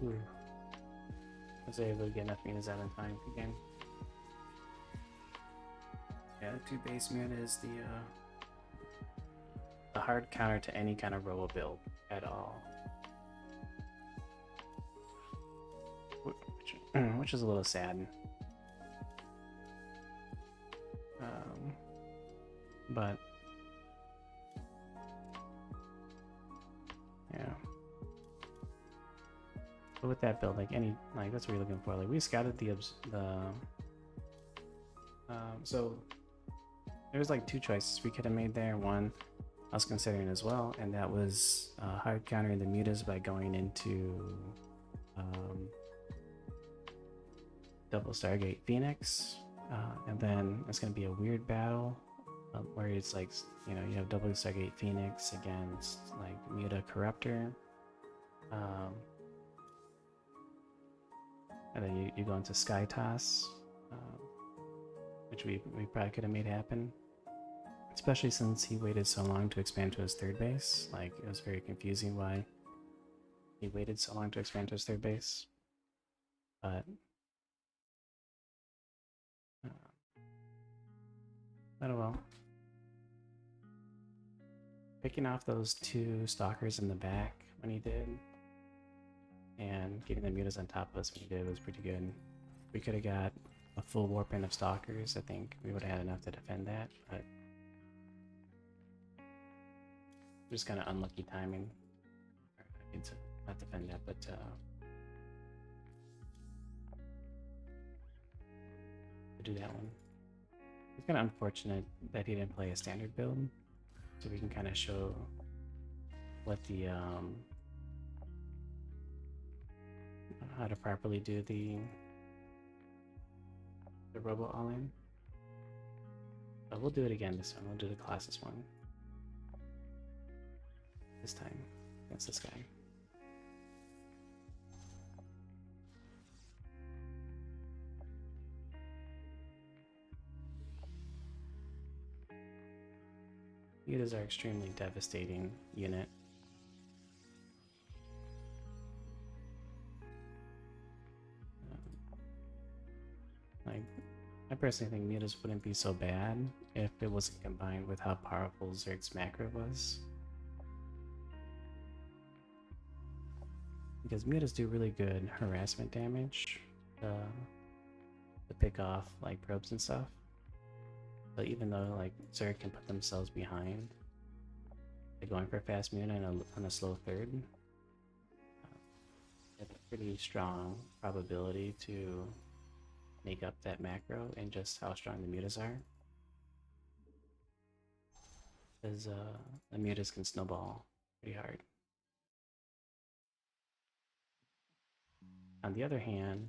Ooh. I was able to get enough mutas out in time for the game. Yeah, the 2-base Muta is the hard counter to any kind of robo build at all. Which is a little sad. Yeah. But with that build, like that's what we're looking for. Like we scouted so there was like two choices we could have made there. One I was considering as well, and that was hard countering the mutas by going into double Stargate Phoenix, and then it's going to be a weird battle where it's like, you know, you have double Stargate Phoenix against like Muta Corruptor, and then you go into Sky Toss, which we probably could have made happen, especially since he waited so long to expand to his third base. Like, it was very confusing why he waited so long to expand to his third base, but oh well. Picking off those two stalkers in the back when he did, and getting the mutas on top of us when he did was pretty good. We could have got a full warp in of stalkers. I think we would have had enough to defend that, but just kind of unlucky timing. It's not defend that, but to do that one. It's kind of unfortunate that he didn't play a standard build, so we can kind of show what the how to properly do the robo all-in. But we'll do it again this time. We'll do the classes one this time against this guy. Mutas are extremely devastating unit. Like, I personally think mutas wouldn't be so bad if it wasn't combined with how powerful Zerg's macro was. Because mutas do really good harassment damage to pick off like probes and stuff. But even though like Zerg can put themselves behind, like going for a fast muta on a slow third, they have a pretty strong probability to make up that macro and just how strong the mutas are. Because the mutas can snowball pretty hard. On the other hand,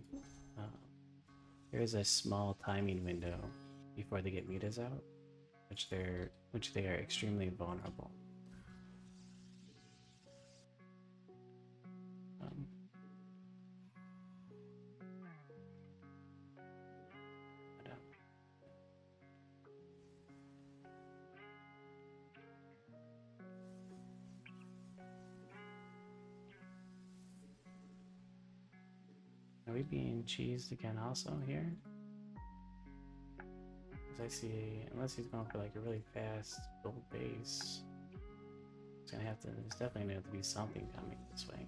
there is a small timing window before they get mutas out, which they are extremely vulnerable. Are we being cheesed again also here? Because I see, unless he's going for like a really fast gold base, it's gonna have to, there's definitely gonna have to be something coming this way.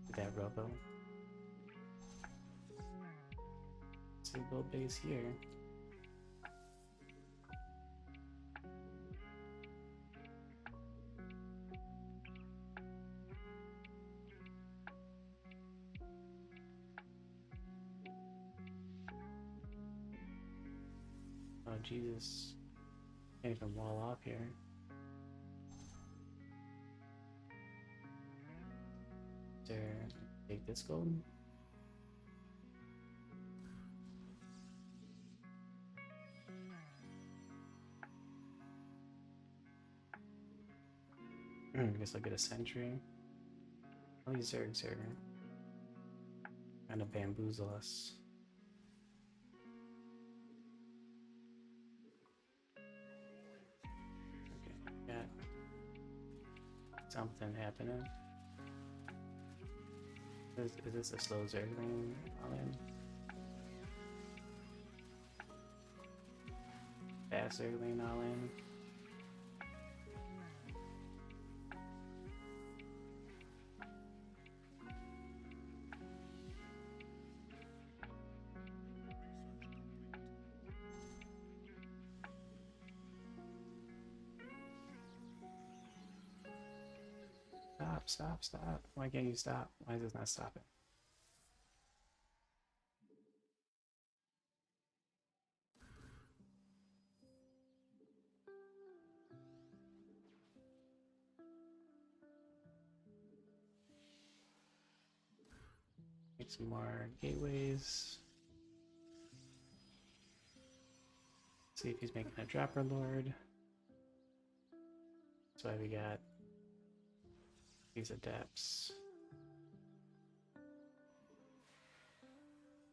With that robo. See gold base here. Oh Jesus, can't even wall off here. Is there, take this gold? I guess I'll get a sentry. All these Zergs are kind of bamboozle us. Something happening. Is this a slow Zergling all in? Fast Zergling all in? stop, stop. Why can't you stop? Why is this not stopping? Make some more gateways. See if he's making a dropper lord. That's why we got these adepts.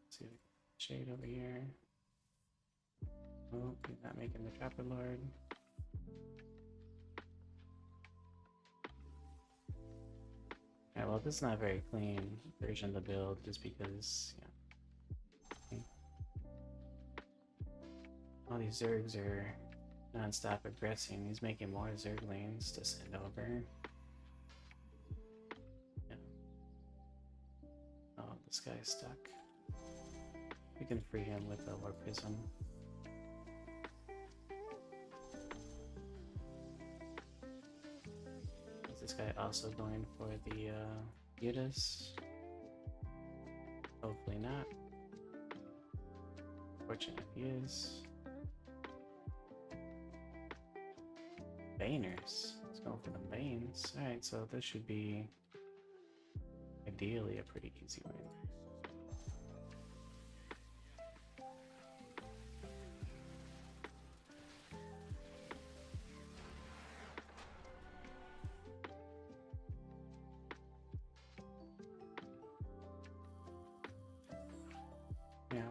Let's see if we can shade over here. Oh, he's not making the dropper lord. Alright, well, this is not a very clean version of the build just because, yeah. All these Zergs are non-stop aggressing. He's making more Zerglings to send over. Yeah. Oh, this guy's stuck. We can free him with the Warp Prism. Is this guy also going for the Utis? Hopefully not. Fortunate if he is. Baners. Let's go for the Banes. Alright, so this should be ideally a pretty easy win. Yeah.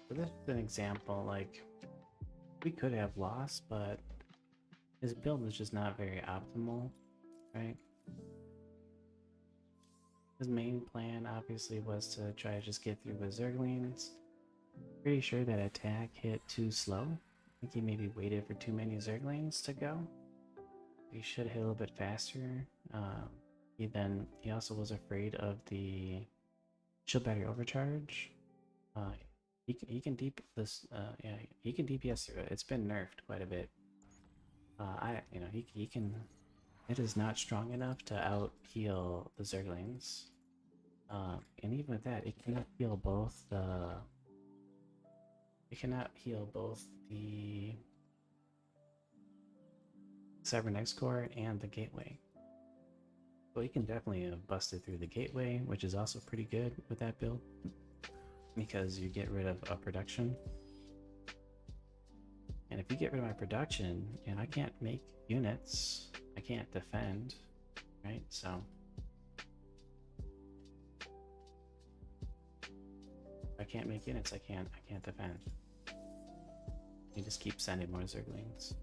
So this is an example, like, we could have lost, but his build was just not very optimal, right? His main plan obviously was to try to just get through with Zerglings. Pretty sure that attack hit too slow. I think he maybe waited for too many Zerglings to go. He should hit a little bit faster. He also was afraid of the shield battery overcharge. He can deep this yeah, he can DPS through it. It's been nerfed quite a bit. He can. It is not strong enough to out heal the Zerglings. And even with that, it cannot heal both the. It cannot heal both the Cybernetics core and the gateway. So he can definitely have busted through the gateway, which is also pretty good with that build, because you get rid of a production. And if you get rid of my production, and I can't make units, I can't defend, right? So if I can't make units, I can't defend. You just keep sending more Zerglings.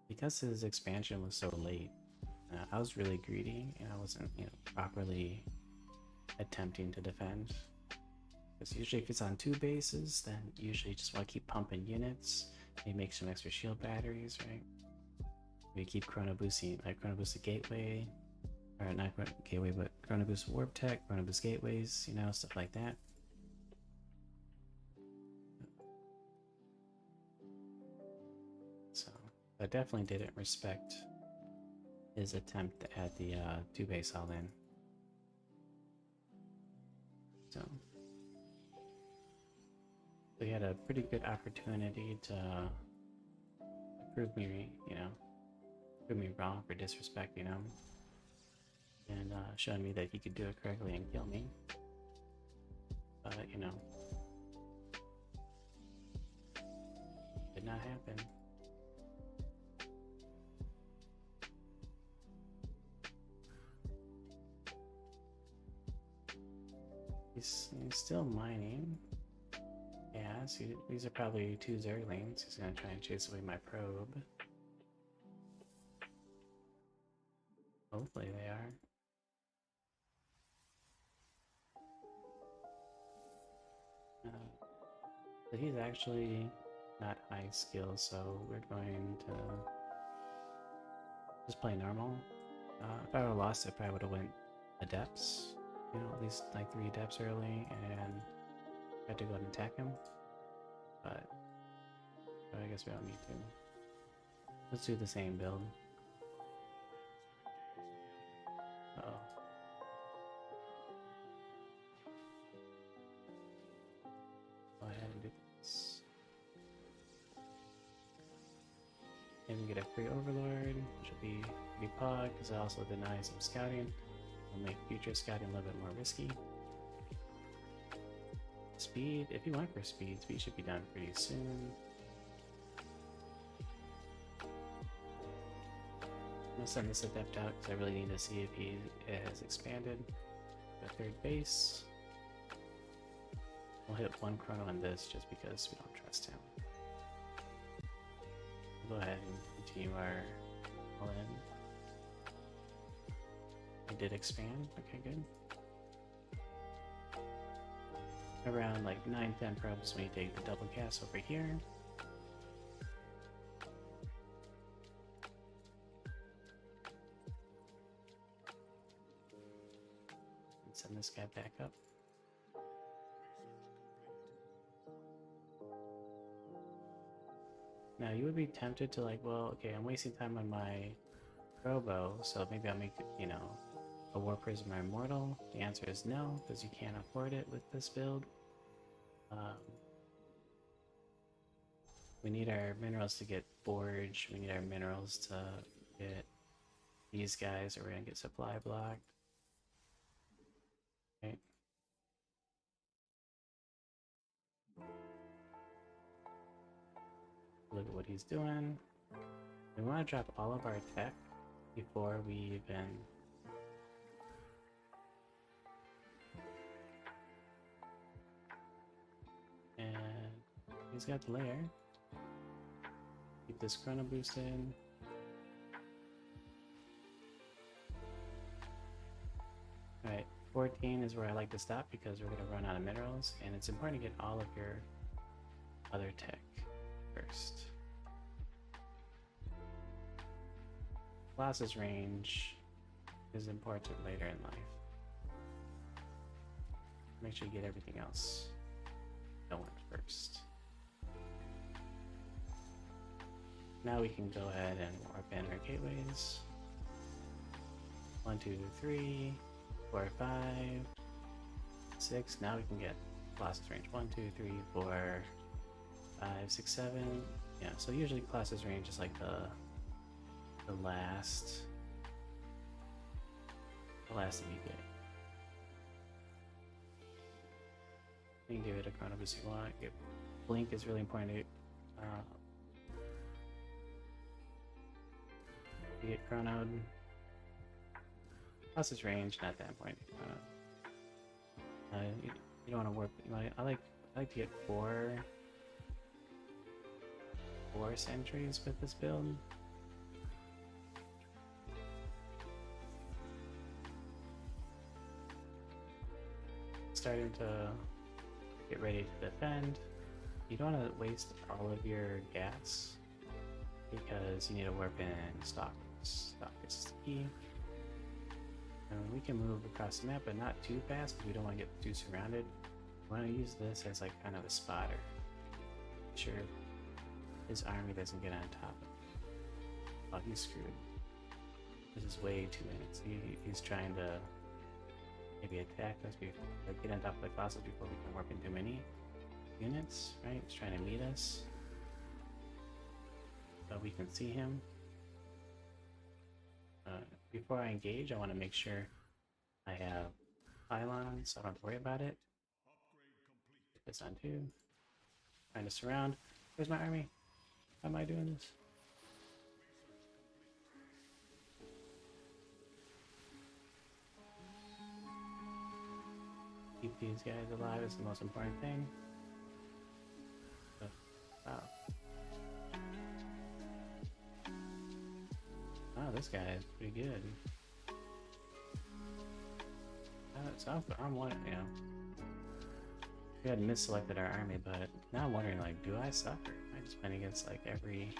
Because his expansion was so late, I was really greedy and I wasn't, properly attempting to defend. Because usually if it's on 2 bases, then usually you just want to keep pumping units. Maybe make some extra shield batteries, right? We keep chrono boosting, like chrono boost the gateway, or not gateway, but chrono boost warp tech, chrono boost gateways, stuff like that. So I definitely didn't respect his attempt at the 2 base all in. So he had a pretty good opportunity to prove me, prove me wrong for disrespecting him, and showing me that he could do it correctly and kill me. But did not happen. He's still mining. Yeah, see, these are probably 2 Zerglings. He's gonna try and chase away my probe. Hopefully they are. But he's actually not high skill, so we're going to just play normal. If I would have lost it, I probably would have went Adepts. At least like 3 Adepts early, and had to go and attack him. But But I guess we don't need to. Let's do the same build. Uh-oh. Go ahead and do this. And we get a free overlord, which will be pretty pog, because it also denies some scouting. It'll make future scouting a little bit more risky. Speed, if you want for speed, speed should be done pretty soon. I'm gonna send this adept out because I really need to see if he has expanded the third base. We'll hit one chrono on this just because we don't trust him. We'll go ahead and continue our all in. I did expand, okay, good. Around like 9-10 probes when you take the double cast over here. And send this guy back up. Now you would be tempted to like, well, okay, I'm wasting time on my Robo, so maybe I'll make, you know, a War Prism Immortal. The answer is no, because you can't afford it with this build. We need our minerals to get forged. We need our minerals to get these guys, or we're gonna get supply blocked. Okay. Look at what he's doing. We want to drop all of our tech before we even he's got the layer. Keep this chrono boosted. Alright, 14 is where I like to stop because we're going to run out of minerals, and it's important to get all of your other tech first. Colossus range is important later in life. Make sure you get everything else going first. Now we can go ahead and warp in our gateways. 1, 2, 3, 4, 5, 6. Now we can get Colossus range. 1, 2, 3, 4, 5, 6, 7. Yeah, so usually Colossus range is like the last thing you get. You can give it a chrono boost if you want. Blink is really important. You get chronoed. Colossus range, not that important. You don't want to warp. I like to get four sentries with this build. Starting to get ready to defend. You don't want to waste all of your gas because you need to warp in stock. Stock is the key. And we can move across the map, but not too fast because we don't want to get too surrounded. We want to use this as like kind of a spotter. Make sure his army doesn't get on top of him. Oh, he's screwed. This is way too many. He's trying to maybe attack us before, like get on top of the Colossus before we can warp in too many units, right? He's trying to meet us. So we can see him. Before I engage, I want to make sure I have pylons, so I don't have to worry about it. Put this on too. Trying to surround. Where's my army? How am I doing this? Keep these guys alive is the most important thing. Wow. Wow, this guy is pretty good. So I'm wondering, you know, we had misselected our army, but now I'm wondering, like, do I suffer? Am I just playing against like every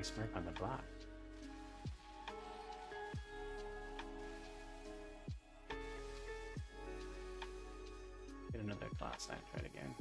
smirk on the block? Get another class sign, try it again.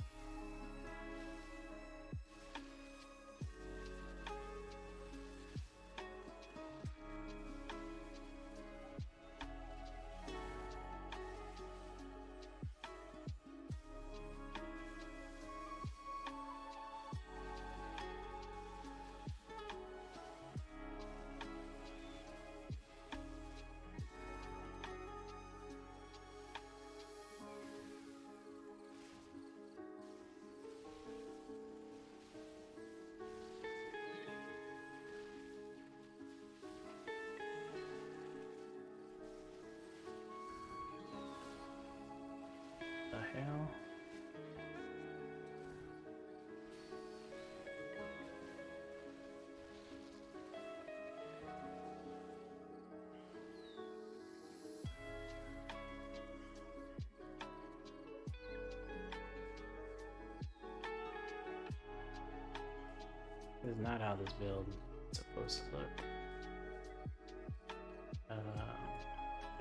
This is not how this build is supposed to look.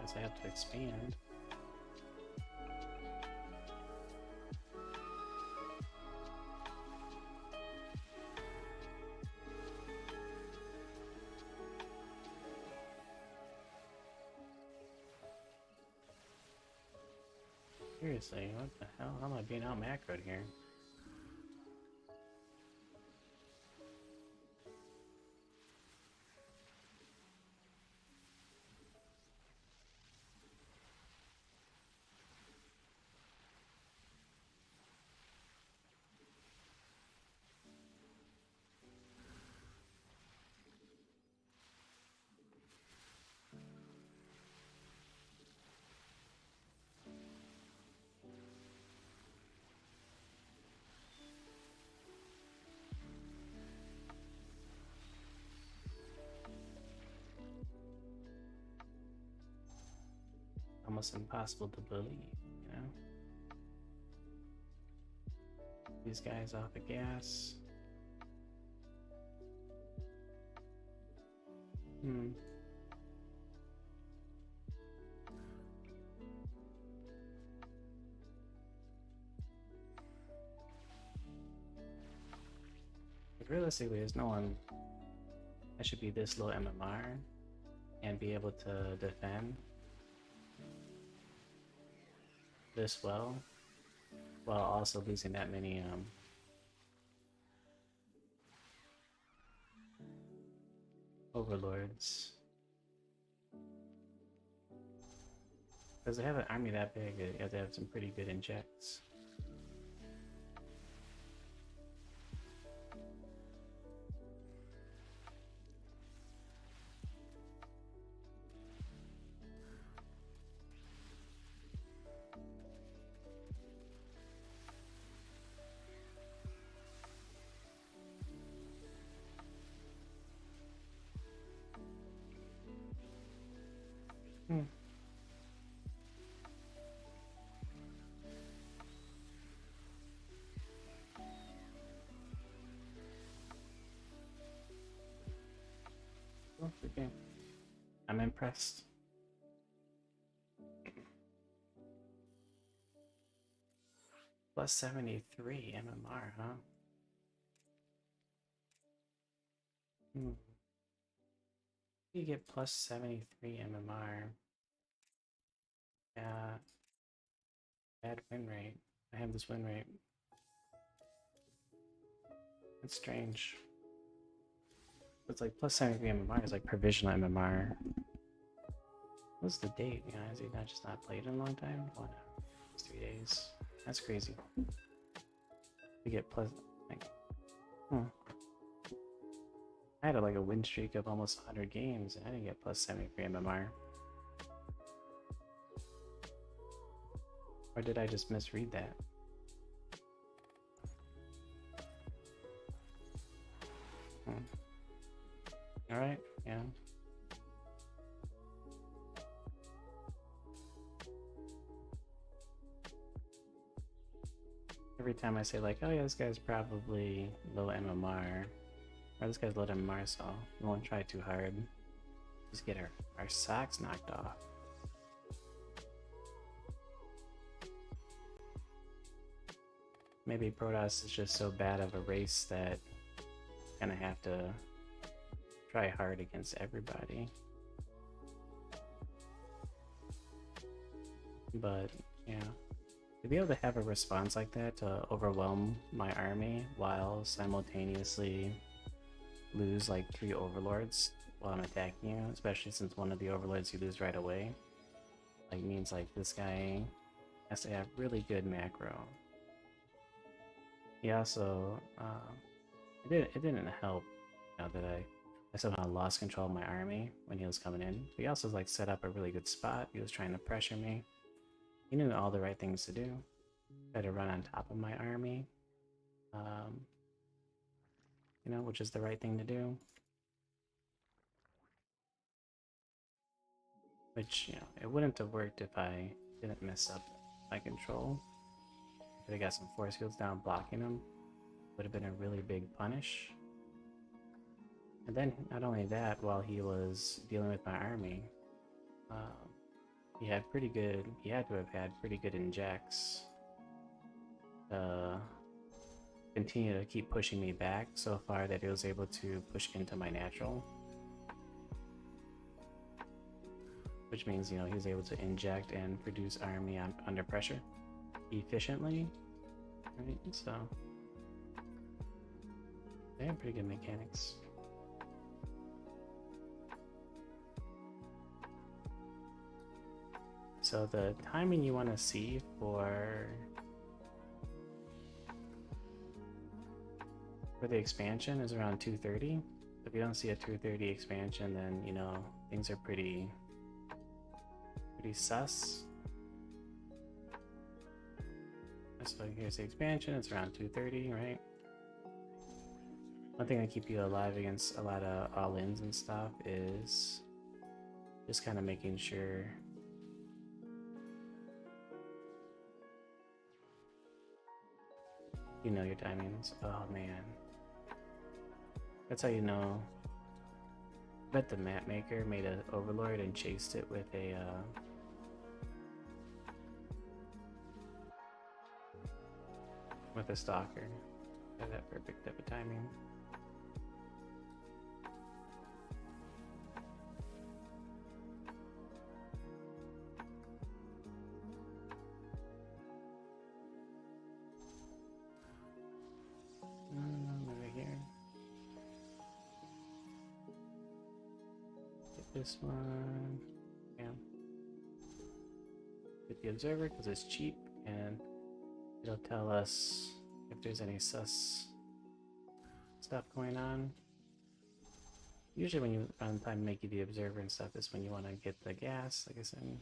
As I have to expand. Seriously, what the hell? How am I being out macroed here? Almost impossible to believe, you know? These guys off the gas. But realistically, there's no one that should be this low MMR and be able to defend this well while also losing that many overlords. Because they have an army that big, you have to have some pretty good injects. Okay. I'm impressed. Plus 73 MMR, huh? You get plus 73 MMR. Yeah. Bad win rate. I have this win rate. It's strange. It's like plus 73 MMR is like provisional MMR. What's the date? You know, has he not just not played in a long time? What? It's 3 days. That's crazy. We get plus like I had like a win streak of almost 100 games and I didn't get plus 73 MMR. Or did I just misread that? Alright, yeah. Every time I say like, oh yeah, this guy's probably low MMR, or this guy's low MMR, so we won't try too hard. Just get our socks knocked off. Maybe Protoss is just so bad of a race that you're gonna have to try hard against everybody. But yeah, to be able to have a response like that to overwhelm my army while simultaneously lose like 3 overlords while I'm attacking you, especially since one of the overlords you lose right away, like means like this guy has to have really good macro. He also it didn't help, you know, that I somehow lost control of my army when he was coming in. He also like set up a really good spot. He was trying to pressure me. He knew all the right things to do. Try to run on top of my army, you know, which is the right thing to do. Which, you know, it wouldn't have worked if I didn't mess up my control. Could have got some force fields down blocking him. Would have been a really big punish. And then, not only that, while he was dealing with my army, he had pretty good, he had to have had pretty good injects to continue to keep pushing me back so far that he was able to push into my natural. Which means, you know, he was able to inject and produce army under pressure efficiently. Right, so they have pretty good mechanics. So the timing you want to see for the expansion is around 2:30. If you don't see a 2:30 expansion, then you know things are pretty sus. So here's the expansion. It's around 2:30, right? One thing that keep you alive against a lot of all-ins and stuff is just kind of making sure you know your timings. Oh man, that's how you know. I bet the map maker made an overlord and chased it with a stalker. Had that perfect type of timing. Over here. Get this one. Yeah. Get the observer because it's cheap and it'll tell us if there's any sus stuff going on. Usually when you run time make you the observer and stuff is when you want to get the gas, like I said.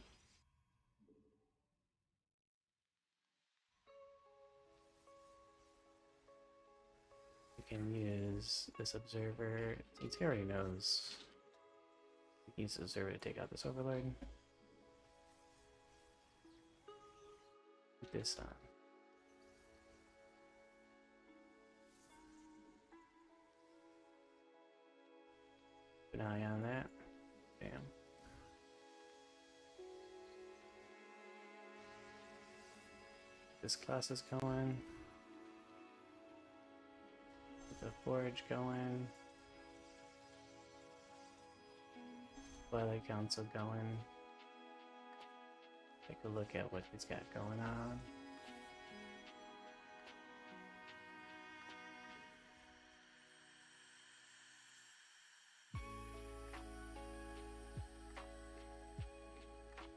You can use this observer, since he already knows. You can use the observer to take out this overlord. Put this on. Keep an eye on that. Bam. This class is going. Get the forge going. Twilight Council going. Take a look at what he's got going on.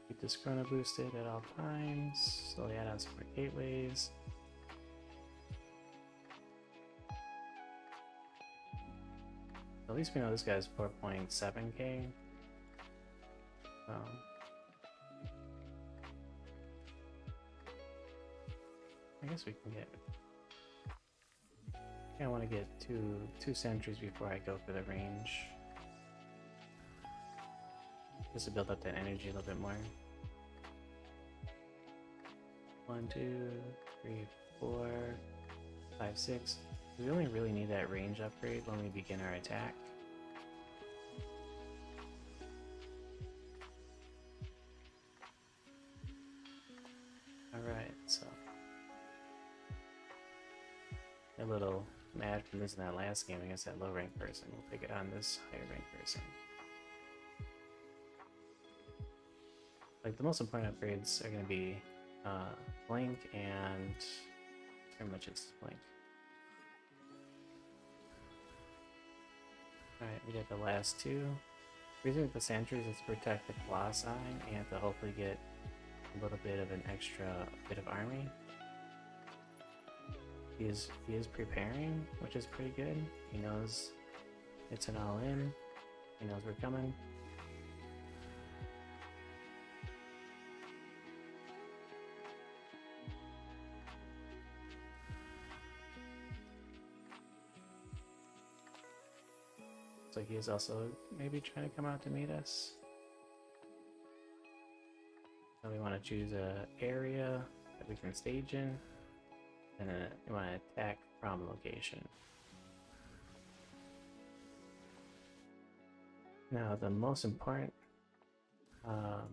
Keep this chrono boosted at all times. Slowly add on some more gateways. At least we know this guy's 4.7k. I guess we can get. I want to get two sentries before I go for the range. Just to build up that energy a little bit more. 1, 2, 3, 4, 5, 6. We only really need that range upgrade when we begin our attack. Alright, so. A little mad from losing that last game against that low rank person. We'll take it on this higher rank person. Like the most important upgrades are going to be Blink and pretty much it's Blink. Alright, we got the last two. The reason with the sentries is to protect the Colossi and to hopefully get a little bit of an extra bit of army. He is preparing, which is pretty good. He knows it's an all-in. He knows we're coming. Looks like he is also maybe trying to come out to meet us. So we want to choose a area that we can stage in. And then you want to attack from location. Now the most important, um,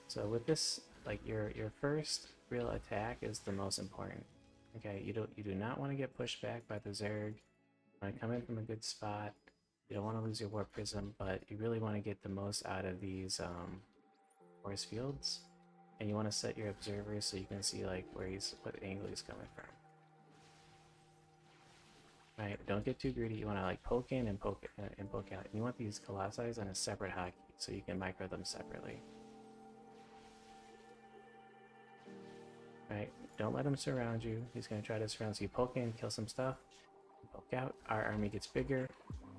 so with this, like your first real attack is the most important. Okay, you do not want to get pushed back by the Zerg. You want to come in from a good spot. You don't want to lose your Warp Prism, but you really want to get the most out of these force fields. And you want to set your observers so you can see like what angle he's coming from. Right, don't get too greedy. You want to like poke in and poke out. And you want these colossi on a separate hotkey so you can micro them separately. Right, don't let him surround you. He's gonna try to surround you. Poke in, kill some stuff. Poke out. Our army gets bigger.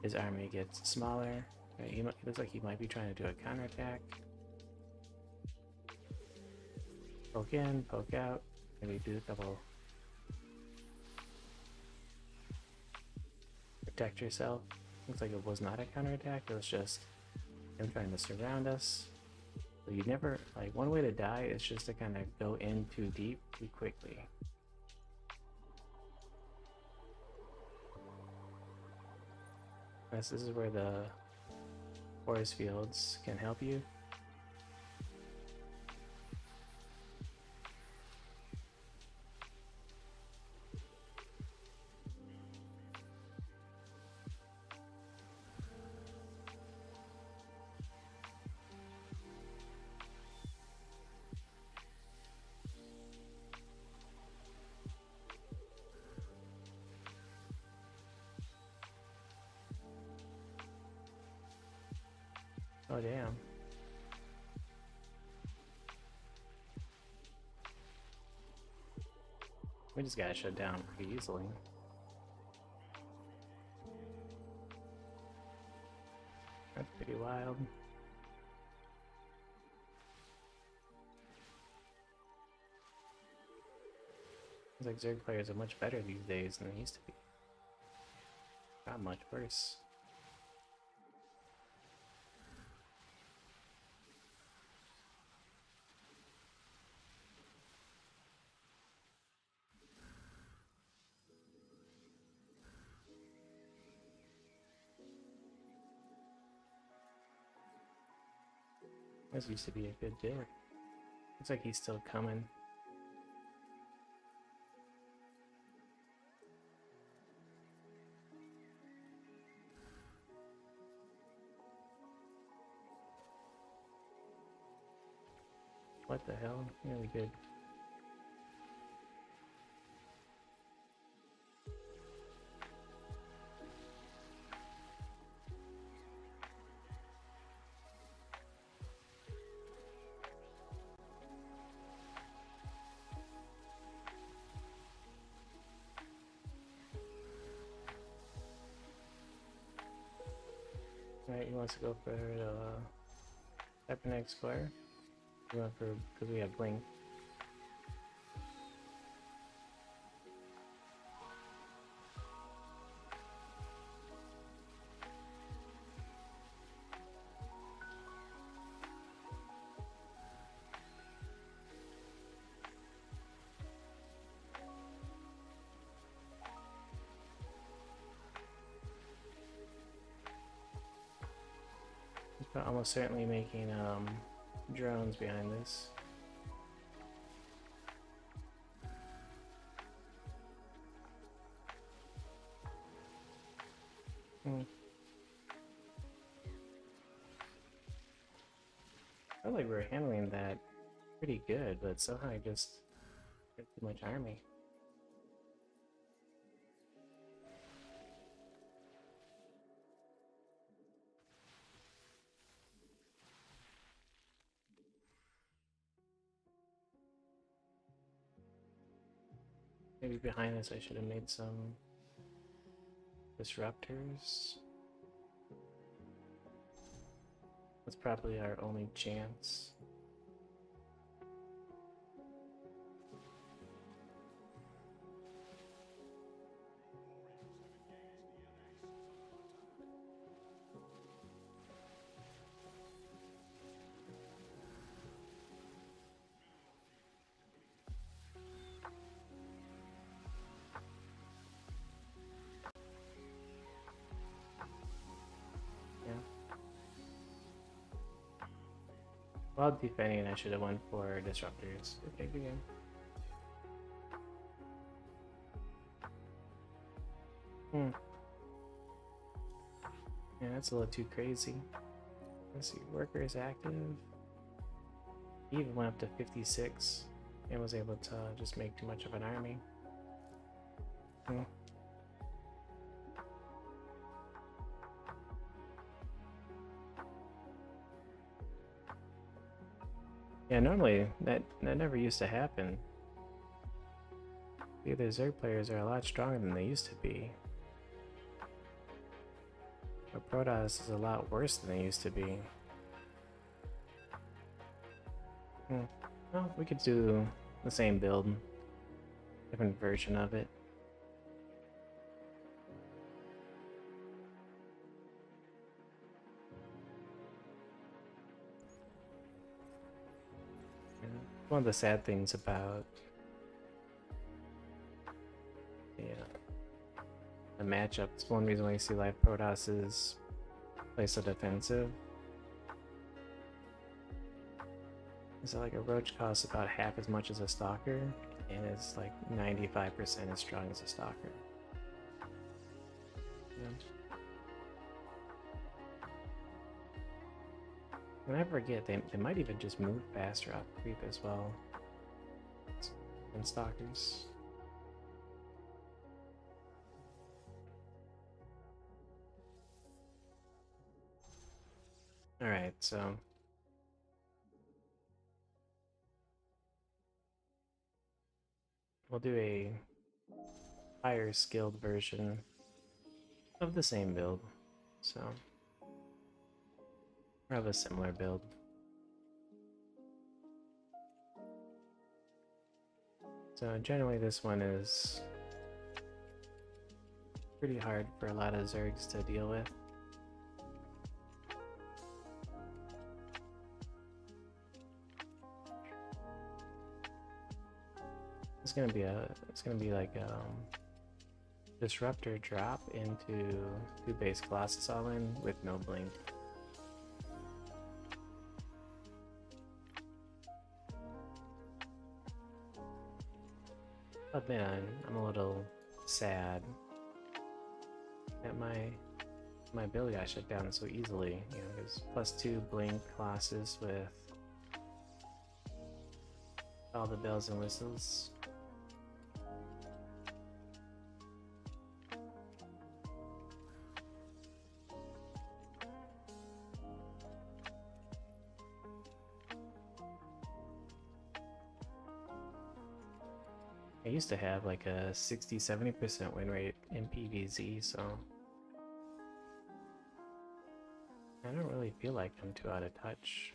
His army gets smaller. Right, it looks like he might be trying to do a counterattack. Poke in, poke out. Maybe do a couple. Protect yourself. Looks like it was not a counterattack. It was just him trying to surround us. So you never, like, one way to die is just to kind of go in too deep too quickly. This is where the forest fields can help you. Oh damn. We just got shut down pretty easily. That's pretty wild. Seems like Zerg players are much better these days than they used to be. Not much worse. This used to be a good build. Looks like he's still coming. What the hell? Really good. Alright, he wants to go for Cybernetic Square. We went for, because we have Blink. He's almost certainly making drones behind this. I feel like we're handling that pretty good, but somehow I just got too much army. Maybe behind us I should have made some disruptors. That's probably our only chance. While defending, I should have went for disruptors. Okay, good game. Yeah, that's a little too crazy. Let's see, workers active. He even went up to 56 and was able to just make too much of an army. Yeah, normally that never used to happen. The other Zerg players are a lot stronger than they used to be. But Protoss is a lot worse than they used to be. Well, we could do the same build, different version of it. One of the sad things about the matchup, it's one reason why you see live Protoss is play so defensive. Is that like a roach costs about half as much as a stalker and is like 95% as strong as a stalker. Yeah. And I forget, they might even just move faster off creep as well than stalkers. Alright, so we'll do a higher skilled version of the same build. So we have a similar build. So generally this one is pretty hard for a lot of Zergs to deal with. It's gonna be like disruptor drop into 2 base Colossus all in with no blink. But man, I'm a little sad that my ability got shut down so easily. You know, there's +2 blink Colossus with all the bells and whistles. I used to have like a 60-70% win rate in PvZ, so I don't really feel like I'm too out of touch.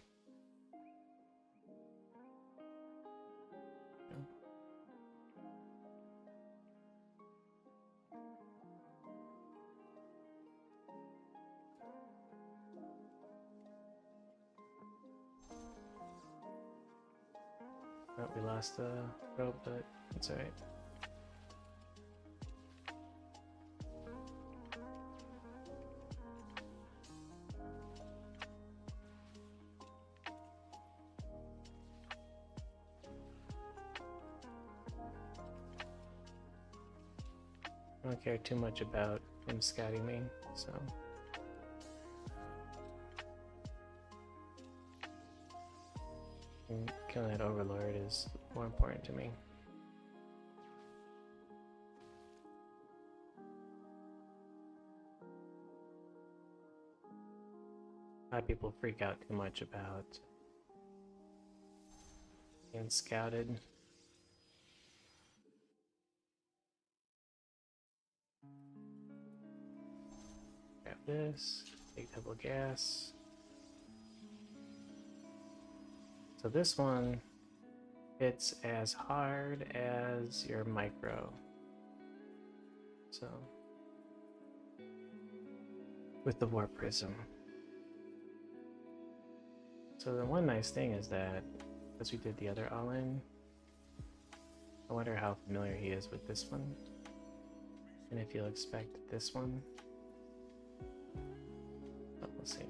Oh, we lost the rope, but it's alright. I don't care too much about him scouting me, so and killing that Overlord is more important to me. A lot of people freak out too much about being scouted. Grab this, take double gas. So this one hits as hard as your micro. So with the Warp Prism. So the one nice thing is that as we did the other all-in, I wonder how familiar he is with this one, and if he'll expect this one. But we'll see.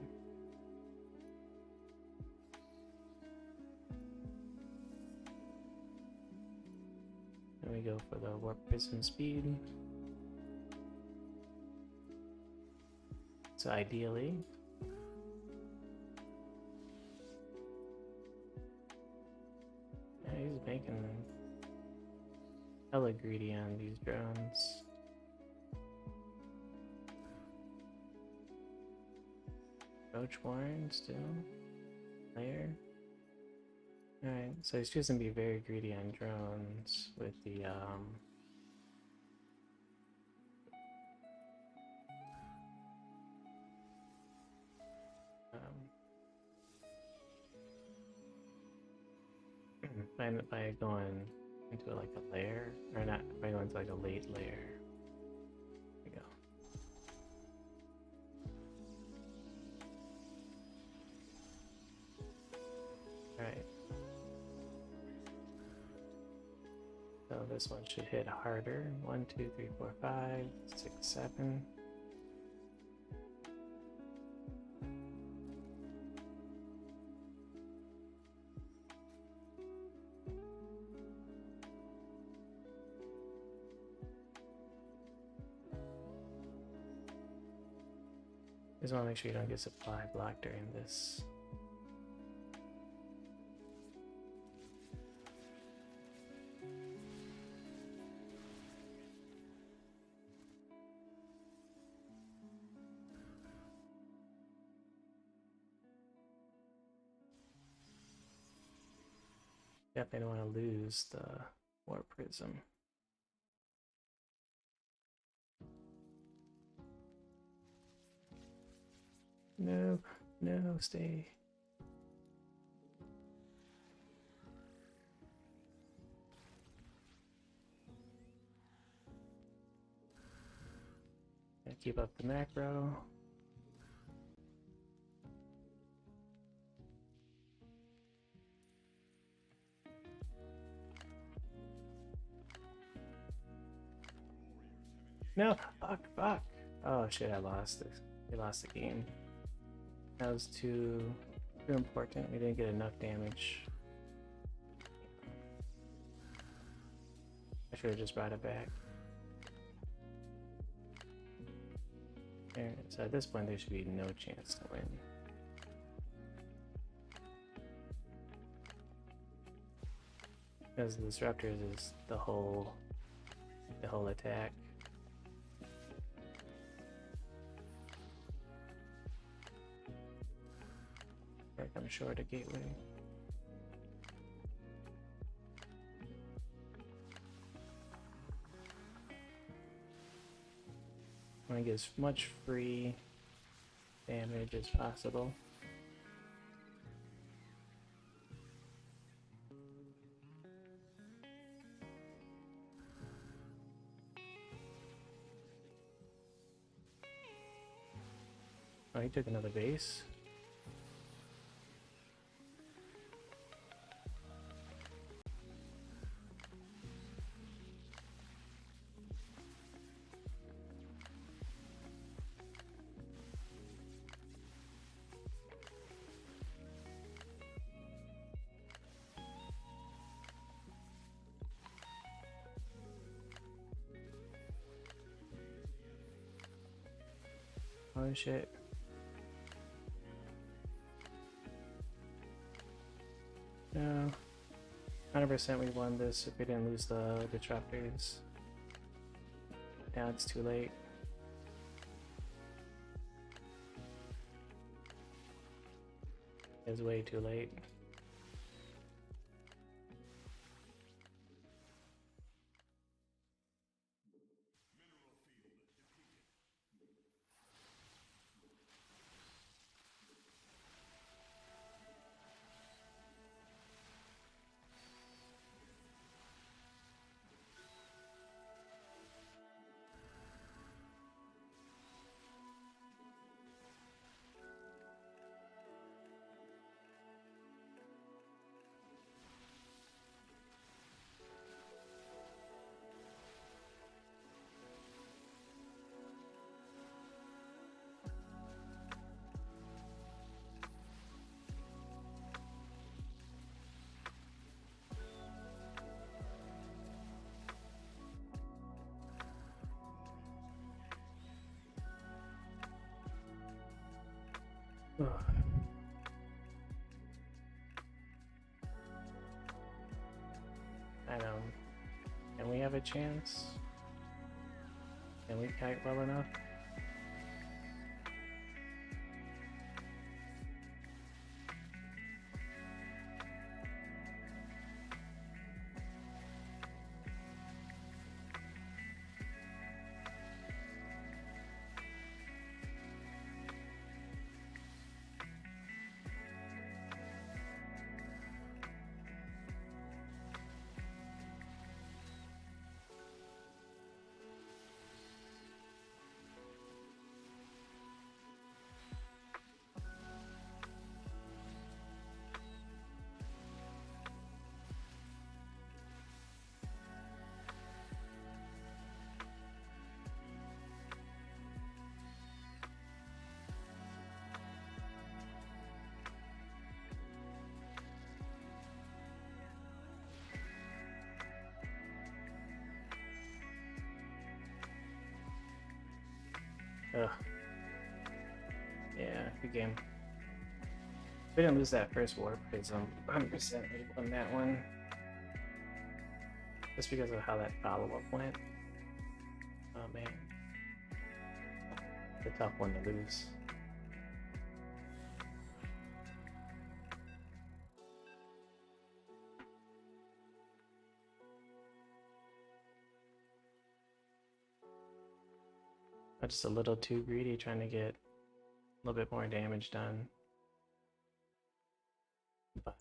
we go for the warp prism speed. So ideally, yeah, he's making hella greedy on these drones. Roach Warren still there. Alright, so he's choosing to be very greedy on drones with the by going into like a layer, or not, by going to like a late layer. There we go. Alright. So this one should hit harder. 1, 2, 3, 4, 5, 6, 7. Just want to make sure you don't get supply blocked during this. Definitely don't want to lose the warp prism. No, no, stay. Gotta keep up the macro. No, fuck. Oh shit, I lost this. We lost the game. That was too important. We didn't get enough damage. I should have just brought it back. There, so at this point, there should be no chance to win. Because the disruptors is the whole attack. Like I'm short a gateway. I want to get as much free damage as possible. Oh, he took another base. Oh shit. No. 100% we won this if we didn't lose the disruptors. Now it's too late. It's way too late. Ugh. I know. Can we have a chance? Can we kite well enough? Ugh. Yeah, good game. We didn't lose that first war because 100% we won that one. Just because of how that follow-up went. Oh man. It's a tough one to lose. I'm just a little too greedy trying to get a little bit more damage done. But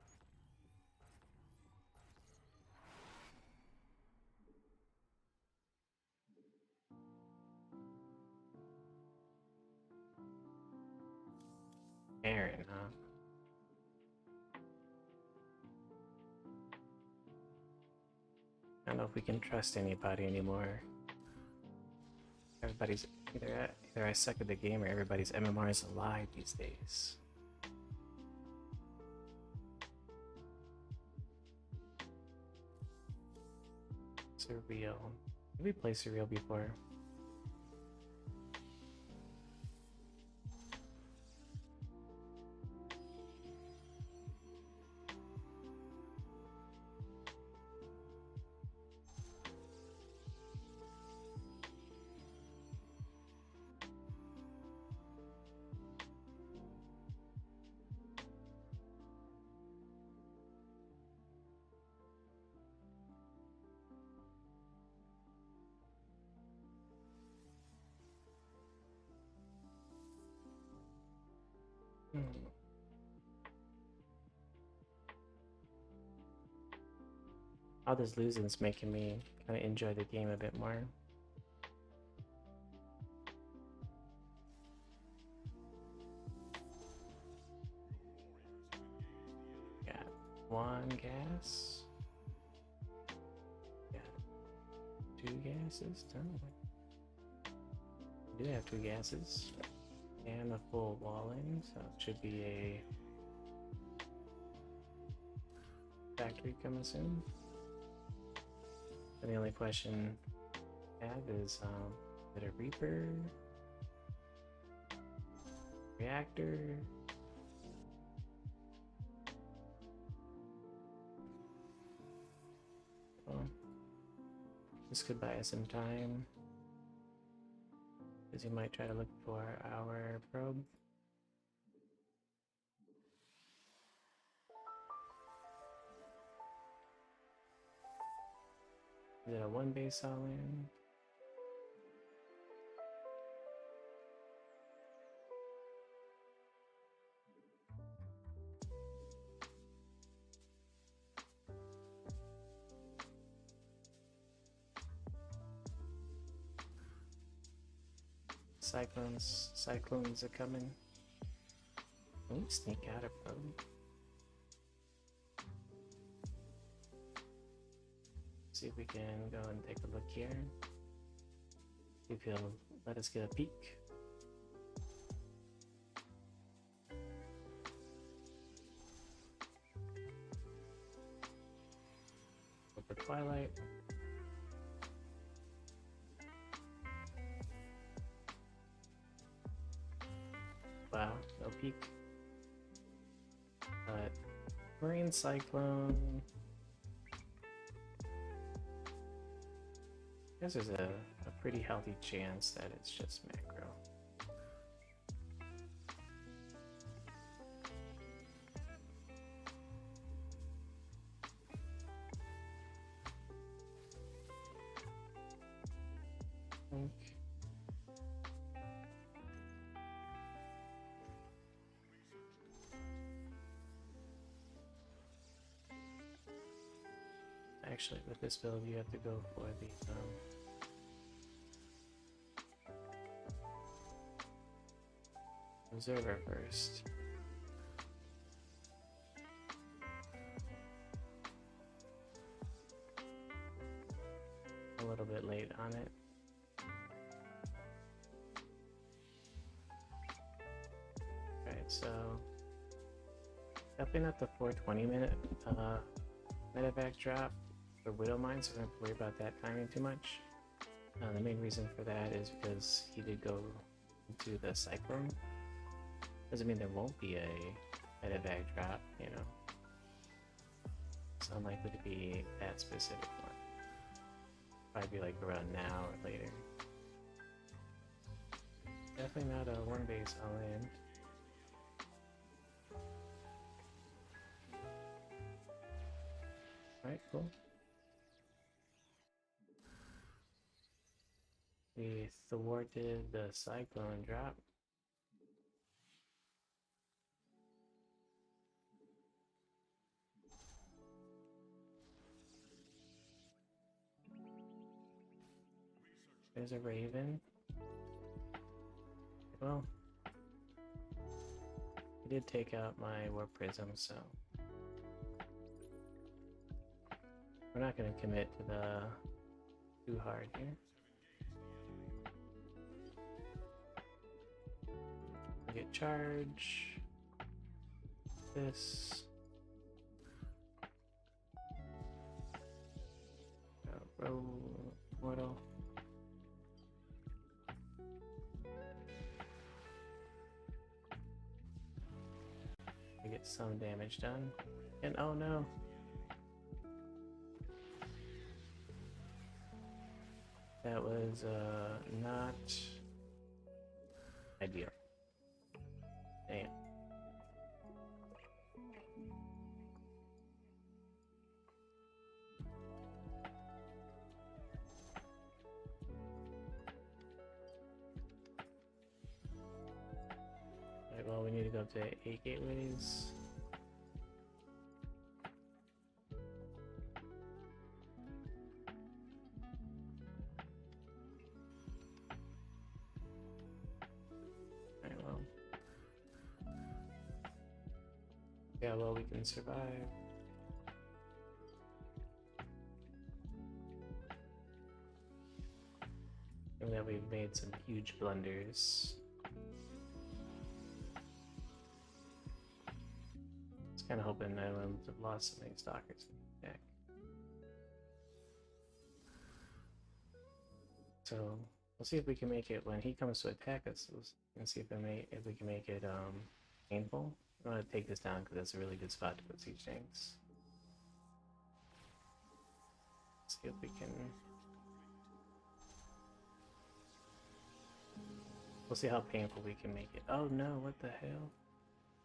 Aaron, huh? I don't know if we can trust anybody anymore. Everybody's either I suck at the game or everybody's MMR is alive these days. Surreal. Did we play Surreal before? All this losing's making me kind of enjoy the game a bit more. Got one gas. Got two gases. We do have two gases. And a full walling, so it should be a factory coming soon. And the only question I have is it a Reaper? Reactor? Well, this could buy us some time. Because he might try to look for our probe. Is it a one base all in? Cyclones are coming. Can we sneak out a probe? See if we can go and take a look here. See if he'll let us get a peek. Over Twilight. Wow, no peek. Marine Cyclone. I guess there's a pretty healthy chance that it's just macro. Actually, with this build, you have to go for the observer first. A little bit late on it. Alright, so definitely not the 420 medevac drop for Widow Mine, so I don't have to worry about that timing too much. The main reason for that is because he did go into the Cyclone. Doesn't mean there won't be a medevac drop, you know. It's unlikely to be that specific one. Probably be like around now or later. Definitely not a one base all in. Alright, cool. We thwarted the Cyclone drop. There's a Raven. Well, I did take out my Warp Prism, so we're not going to commit to the too hard here. We get charge. This. Row mortal. We get some damage done. And oh no. That was not ideal. Damn. Alright, well, we need to go up to 8 gateways. Yeah, well, we can survive. And that we've made some huge blunders. I was kind of hoping I wouldn't have lost so many stalkers in the deck. So we'll see if we can make it when he comes to attack us. We'll see if we can make it painful. I want to take this down because that's a really good spot to put siege tanks. See if we can. We'll see how painful we can make it. Oh no, what the hell?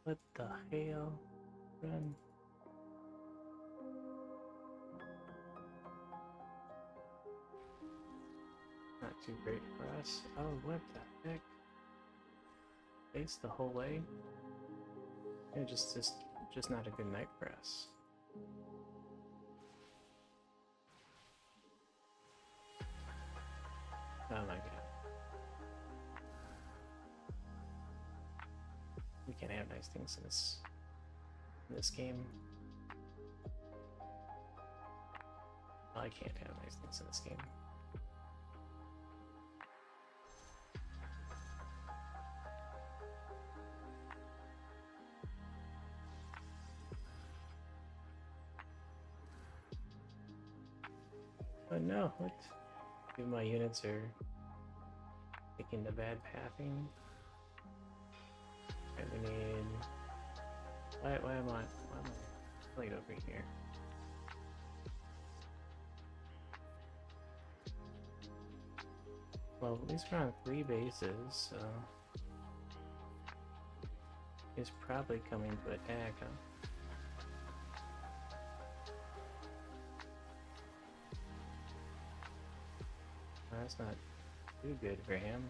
What the hell? Run. Not too great for us. Oh, what the heck? Face the whole way? Yeah, just not a good night for us. Oh my god. We can't have nice things in this game. Well, I can't have nice things in this game. Oh no, what? Maybe my units are taking the bad pathing. Alright, we need... Why am I... Right over here. Well, at least we're on 3 bases, so he's probably coming to attack, huh? That's not too good for him.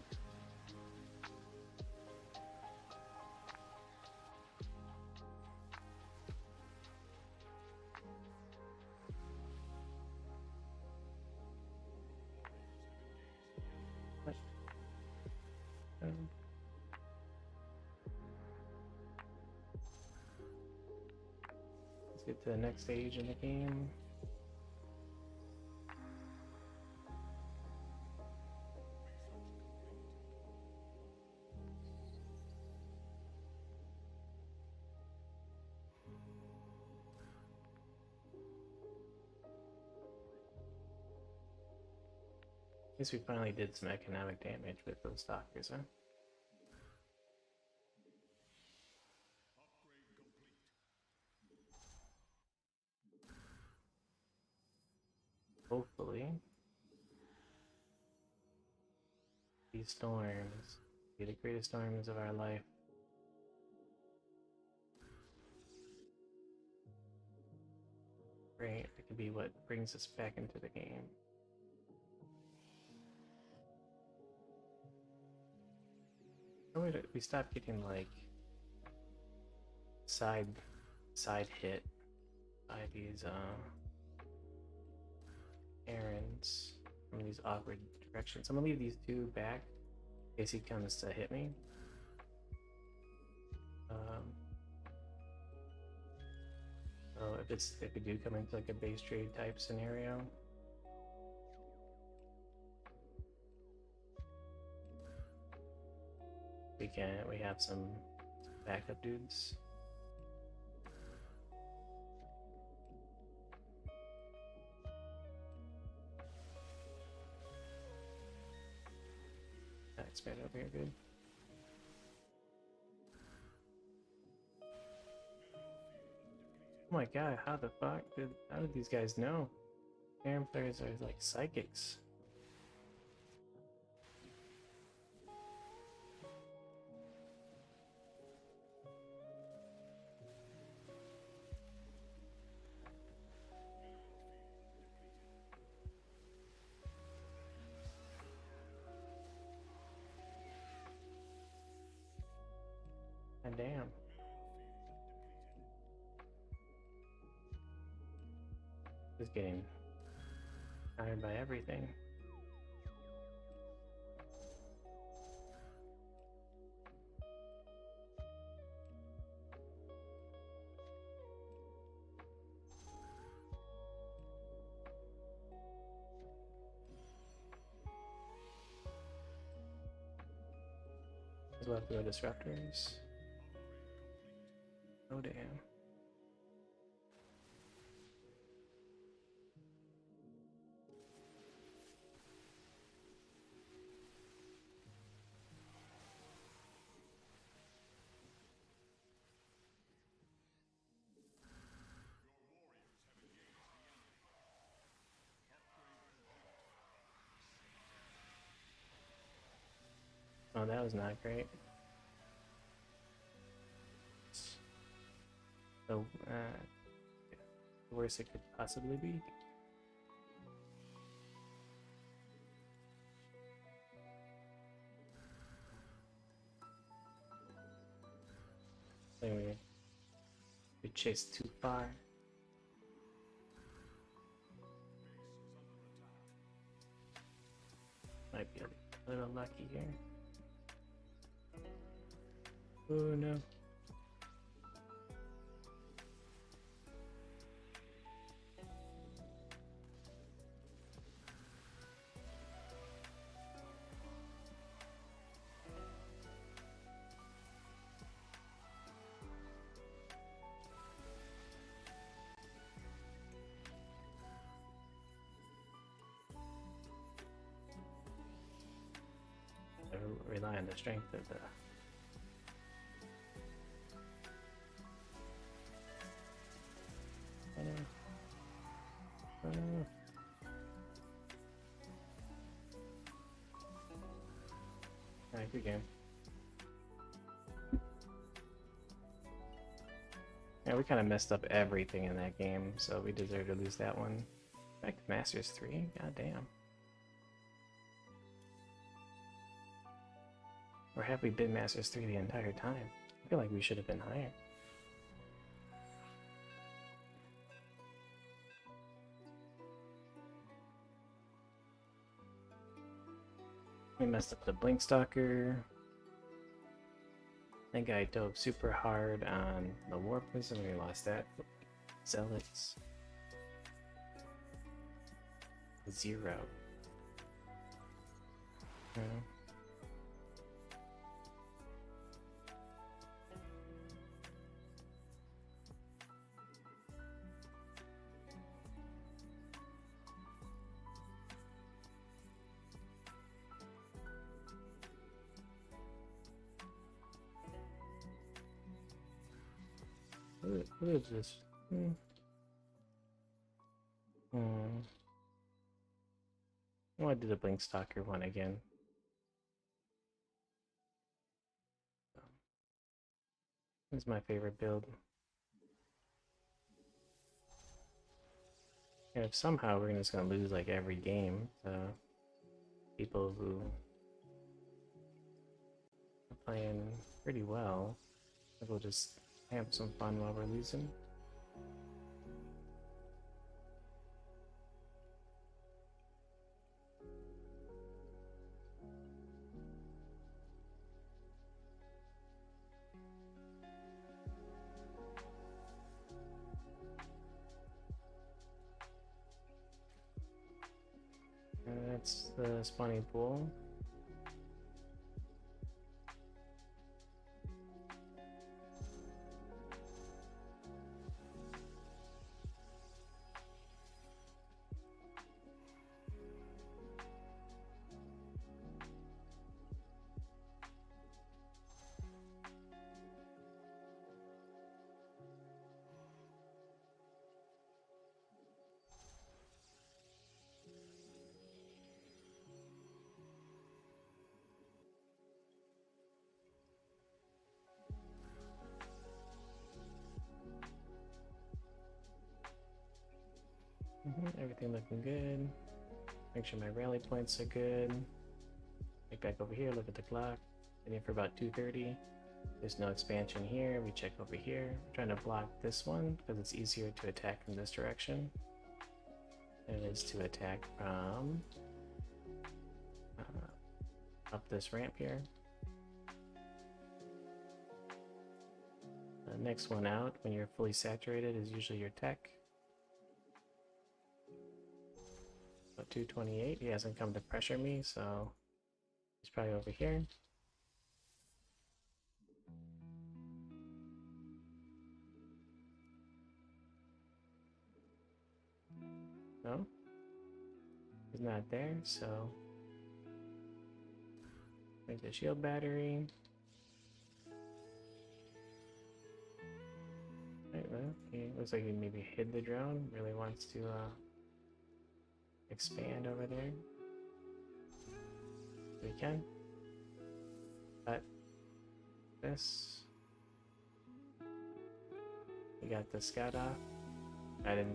What? Let's get to the next stage in the game. I guess we finally did some economic damage with those stalkers, huh? Hopefully. These storms be the greatest storms of our life. Great, it could be what brings us back into the game. We stopped getting like side hit by these errands from these awkward directions. I'm gonna leave these 2 back in case he comes to hit me. So if we do come into like a base trade type scenario, we have some backup dudes. Expand over here, good. Oh my god, how the fuck how did these guys know? Aaron players are like psychics. God damn. Just getting tired by everything. As well as the disruptors. Oh damn. Oh, that was not great. So, the worst it could possibly be. Anyway, we chased too far. Might be a little lucky here. Oh no. Rely on the strength of the Alright, good game. Yeah, we kind of messed up everything in that game, so we deserve to lose that one. Back to Masters 3? God damn. Or have we been Masters 3 the entire time? I feel like we should have been higher. We messed up the Blink Stalker. I think I dove super hard on the War Prism, we lost that. Zealots. 0. What is this? I want to do the Blink Stalker one again. This is my favorite build. And if somehow we're just gonna lose like every game to people who are playing pretty well, we'll just have some fun while we're losing. That's the spawning pool. Everything looking good. Make sure my rally points are good. Get back over here, look at the clock. Been here for about 2:30. There's no expansion here. We check over here. We're trying to block this one because it's easier to attack from this direction than it is to attack from up this ramp here. The next one out when you're fully saturated is usually your tech. 228. He hasn't come to pressure me, so he's probably over here. No, he's not there, so make the shield battery. Right, well, he looks like he maybe hid the drone. Really wants to expand over there. We can. But this. We got the scout off. I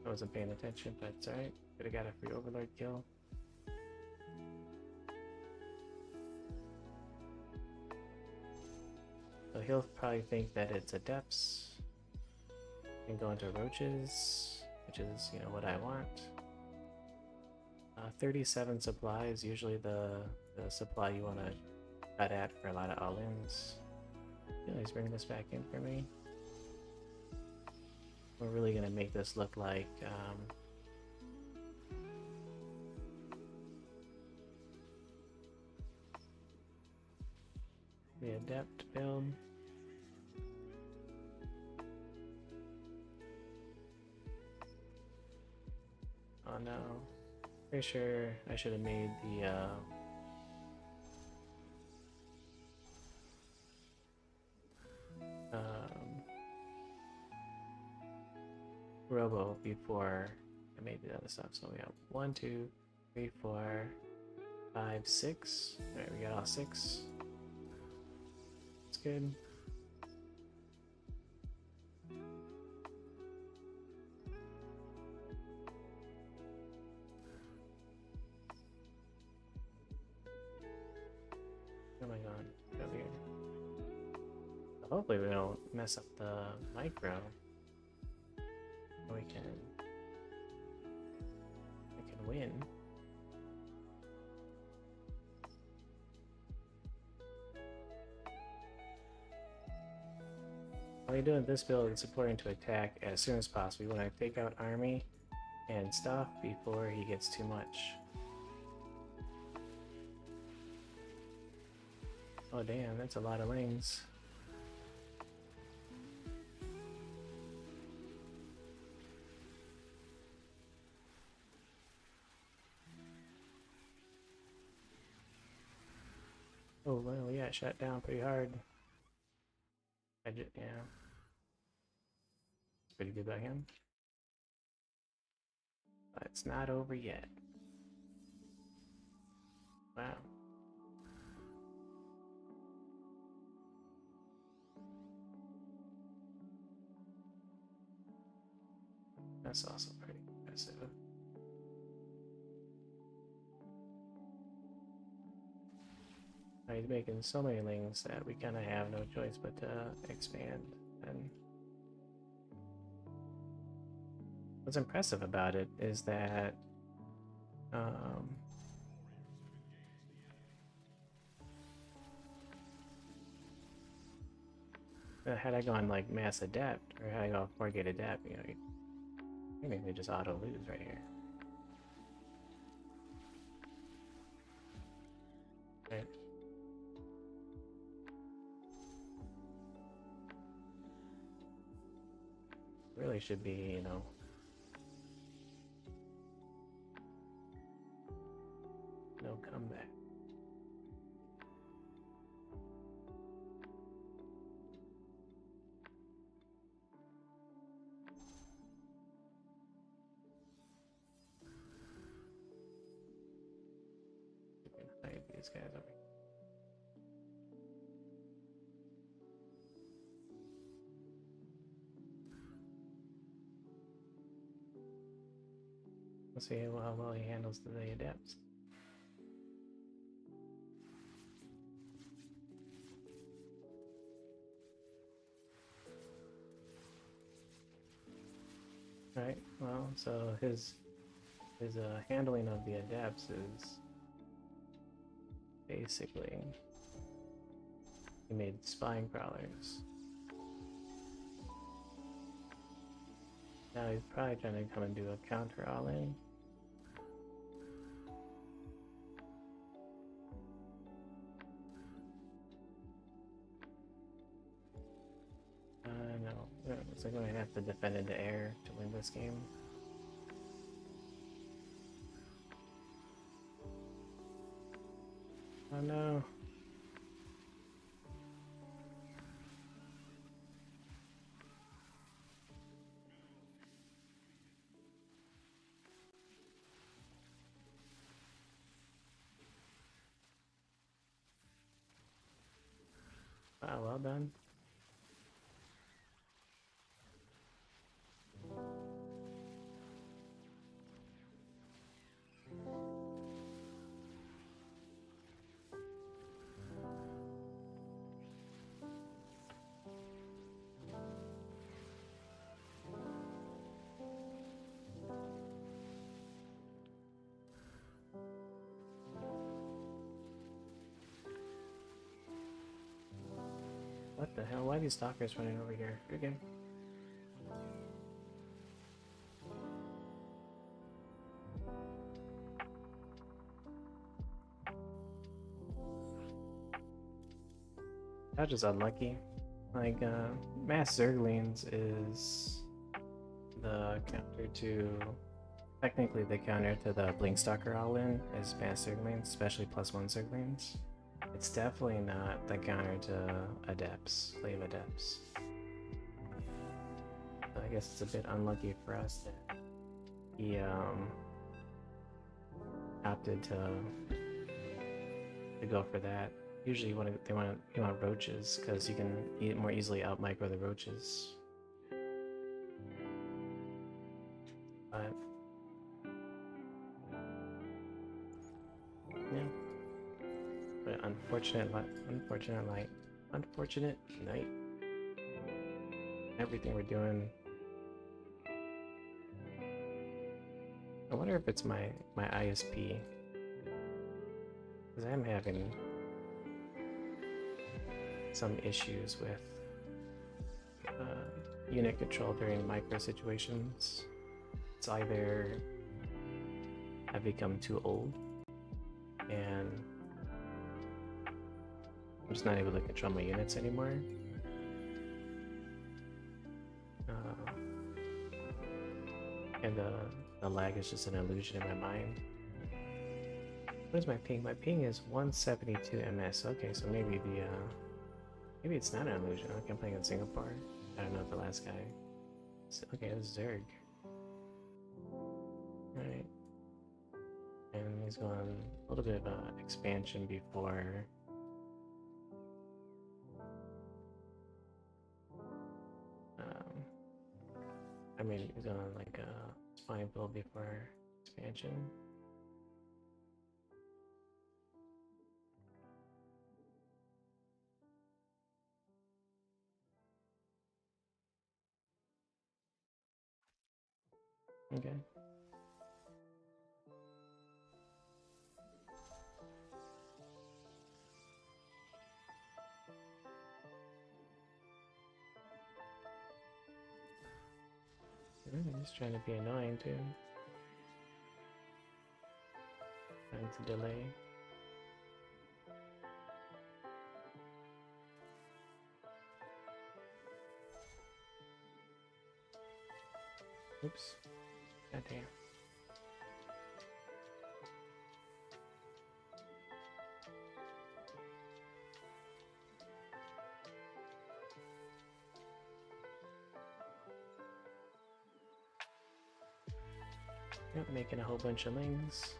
wasn't paying attention, but it's alright. Could have got a free overlord kill. So he'll probably think that it's adepts. And go into roaches, which is, you know, what I want. 37 supply is usually the supply you want to cut at for a lot of all-ins. He's bringing this back in for me. We're really going to make this look like the adept build. Oh no. Pretty sure I should have made the robo before I made the other stuff. So we have 1, 2, 3, 4, 5, 6. Alright, we got all 6. That's good. Oh my god, over here. Hopefully we don't mess up the micro. We can win. While you're doing this build, it's important to attack as soon as possible. You want to take out army and stuff before he gets too much. Oh damn, that's a lot of lings. Oh well, we got shut down pretty hard. Yeah. It's pretty good by him. But it's not over yet. Wow. That's also pretty impressive. He's making so many lings that we kind of have no choice but to expand. And what's impressive about it is that had I gone like mass adapt, or had I gone forget adapt, you know, you make me just auto lose right here. Right. Really should be, you know, no comeback. You can hide these guys over here. Let's see how well he handles the adepts. Right, well, so his handling of the adepts is basically he made spine crawlers. Now he's probably trying to come and do a counter all in. No, looks like we're gonna have to defend into air to win this game. Oh no. Wow, well done. What the hell? Why are these stalkers running over here? Good game. That's just unlucky. Like, Mass Zerglings is the counter to... Technically the counter to the Blinkstalker all-in is Mass Zerglings, especially +1 Zerglings. It's definitely not the counter to Adepts, Slave Adepts. So I guess it's a bit unlucky for us that he opted to to go for that. Usually you want roaches because you can more easily out micro the roaches. But yeah, but unfortunate night. Everything we're doing. I wonder if it's my ISP, because I'm having some issues with unit control during micro situations. It's either I've become too old and I'm just not able to control my units anymore. And the lag is just an illusion in my mind. What is my ping? My ping is 172 ms. Okay, so maybe maybe it's not an illusion. Okay, I'm playing in Singapore. I don't know the last guy. Okay, this is Zerg. Alright. And he's going a little bit of expansion before. I mean, he's going like a spine build before expansion. Okay. He's trying to be annoying too. Trying to delay. Oops. God damn. Yep, making a whole bunch of lings.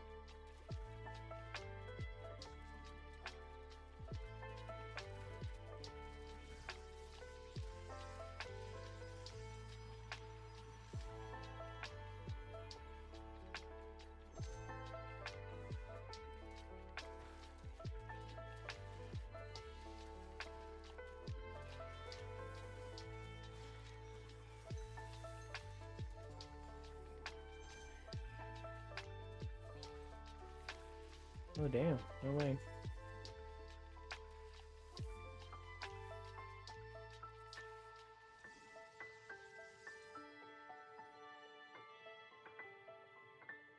Oh damn, no way.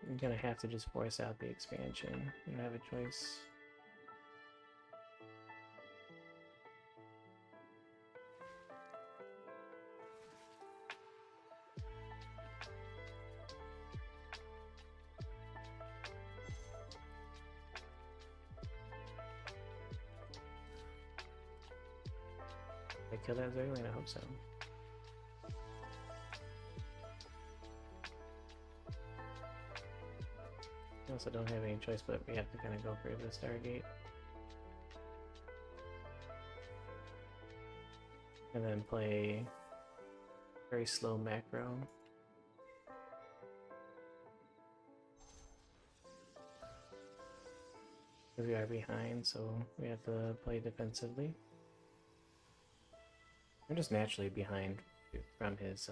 I'm gonna have to just force out the expansion. You don't have a choice. Did I kill that Zergling? I hope so. I also don't have any choice, but we have to kind of go for the Stargate. And then play very slow macro. We are behind, so we have to play defensively. I'm just naturally behind from his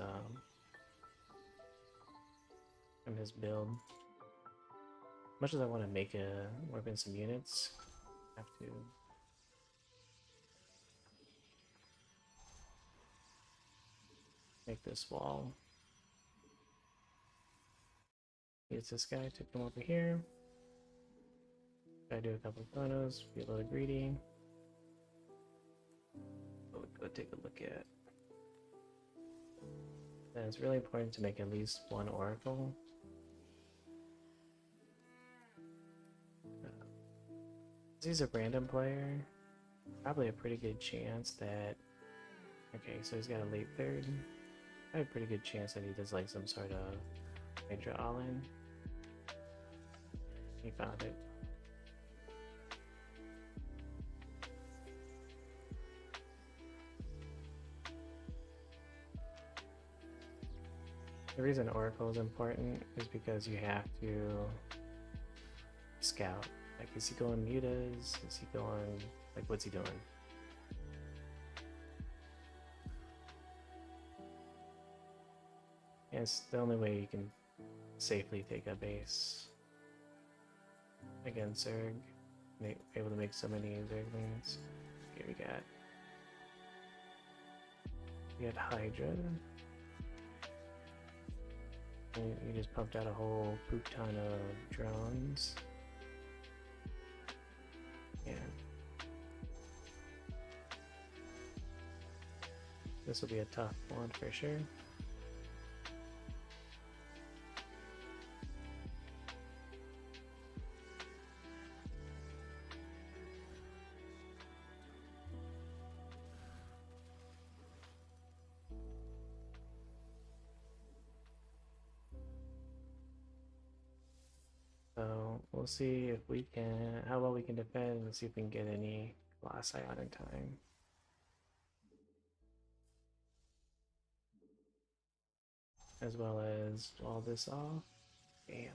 build. Much as I want to make a warp in some units, I have to make this wall. Use this guy to come over here. Try to do a couple of photos, be a little greedy. Go take a look at. And it's really important to make at least one oracle. He's a random player. Probably a pretty good chance that. Okay, so he's got a late third. I have a pretty good chance that he does like some sort of Hydra all-in. He found it. The reason Oracle is important is because you have to scout. Like, is he going mutas? Is he going, like, what's he doing? And it's the only way you can safely take a base against Zerg. Able to make so many Zerglings. Here we got Hydra. And you just pumped out a whole poop ton of drones. Yeah. This will be a tough one for sure. So we'll see if we can, how well we can defend, and see if we can get any Colossi out in time. As well as wall this off. Damn.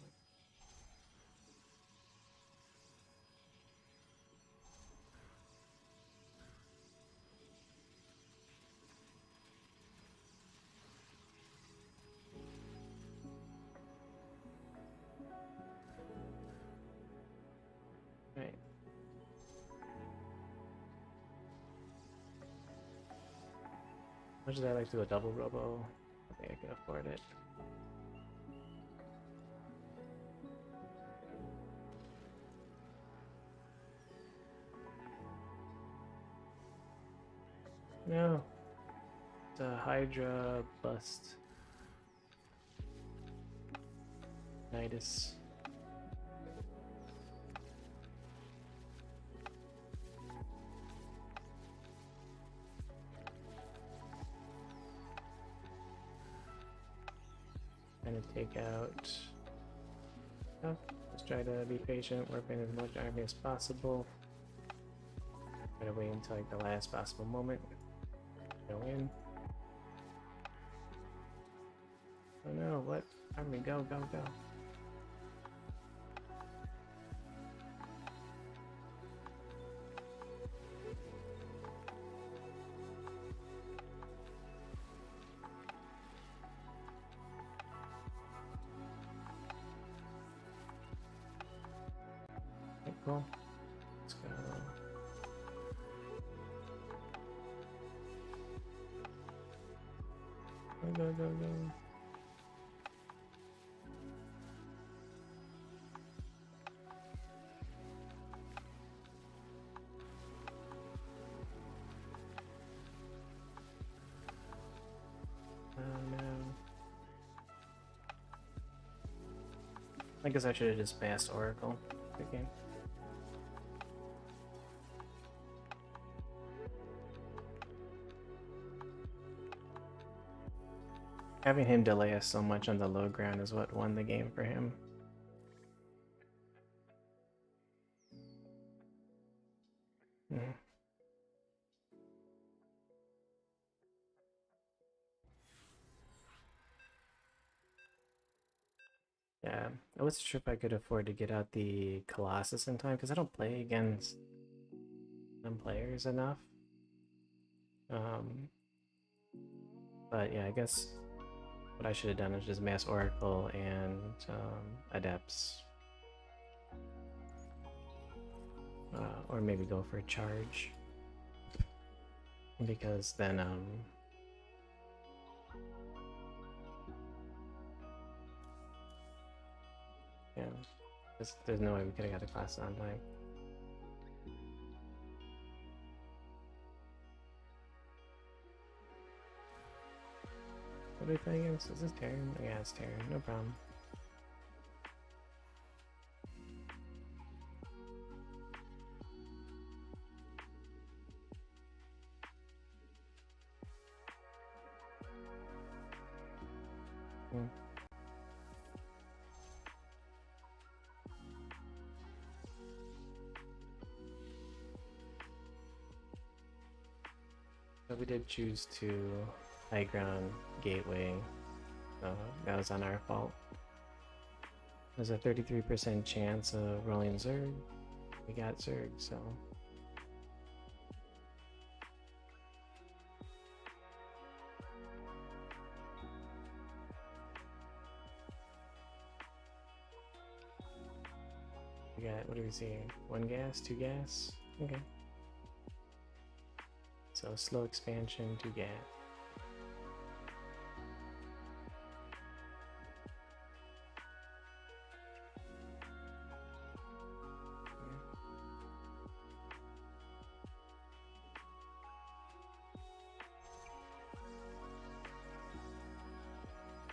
Right. Much as I like to do a double robo, I think I can afford it. No. It's a Hydra bust. Nidus. Trying to take out. Oh, just try to be patient, work in as much army as possible. Try to wait until like the last possible moment. Go in. Oh no, what? Army, go, go, go. Okay, cool. Let's go. Go, go, go, go. Oh no. I guess I should have just passed Oracle again. Having him delay us so much on the low ground is what won the game for him. Mm. Yeah, I wasn't sure if I could afford to get out the Colossus in time because I don't play against some players enough. But yeah, I guess what I should have done is just mass Oracle and Adepts. Or maybe go for a charge. Because then, yeah, there's no way we could have got the class on time. What are we playing against? Is this Terran? Yeah, it's Terran, no problem. So we did choose to high ground gateway So that was on our fault. There's a 33% chance of rolling Zerg. We got Zerg, so. We got, what do we see? 1 gas, 2 gas? Okay. So slow expansion, 2 gas.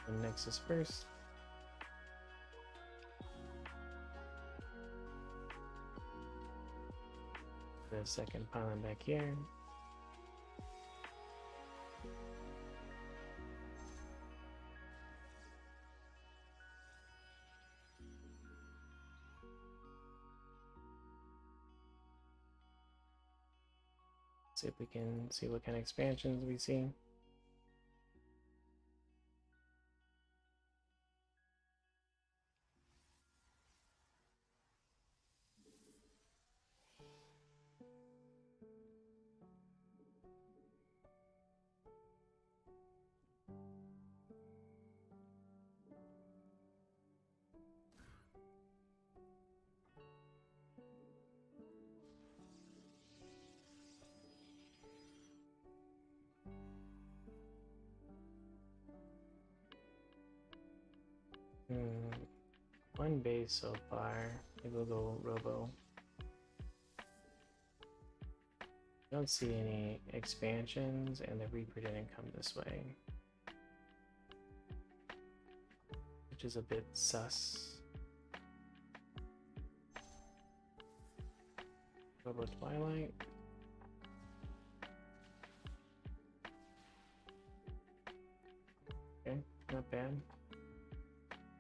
And Nexus first. The second pylon back here. See if we can see what kind of expansions we see. One base so far. Maybe we'll go Robo. Don't see any expansions, and the Reaper didn't come this way, which is a bit sus. Robo Twilight. Okay, not bad.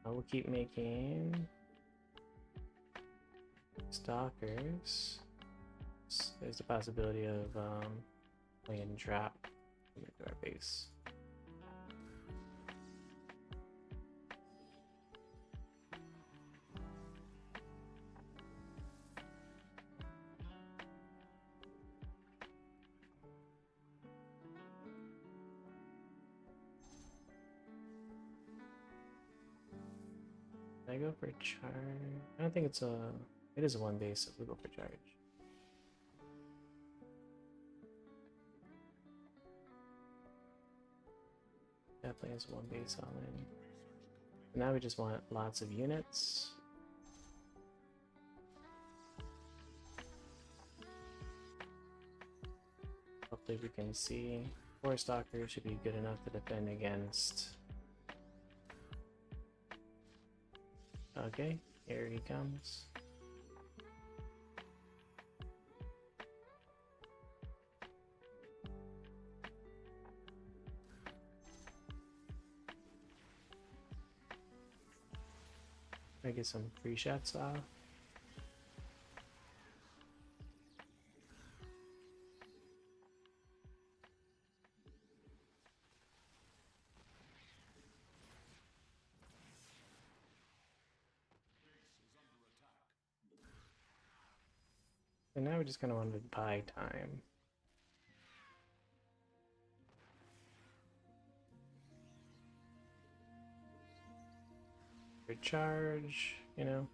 We'll keep making stalkers. There's the possibility of playing drop into our base. I go for charge? I don't think it's a. It is a 1 base, so we'll go for charge. Definitely has 1 base all in. And now we just want lots of units. Hopefully we can see 4 stalkers should be good enough to defend against. Okay, here he comes. I get some free shots off. And now we just kind of want to buy time. Recharge, you know.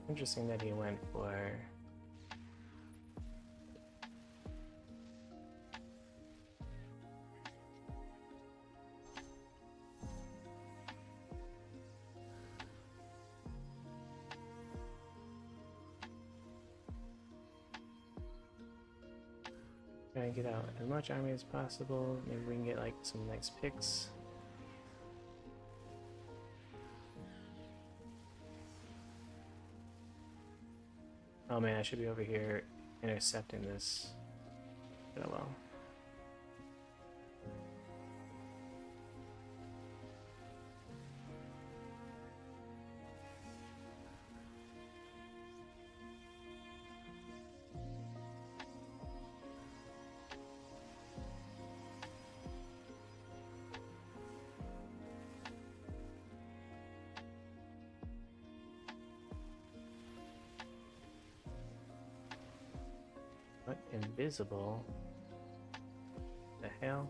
Interesting that he went for trying to get out as much army as possible. Maybe we can get like some nice picks. Oh man, I should be over here intercepting this. Oh well. invisible. The hell?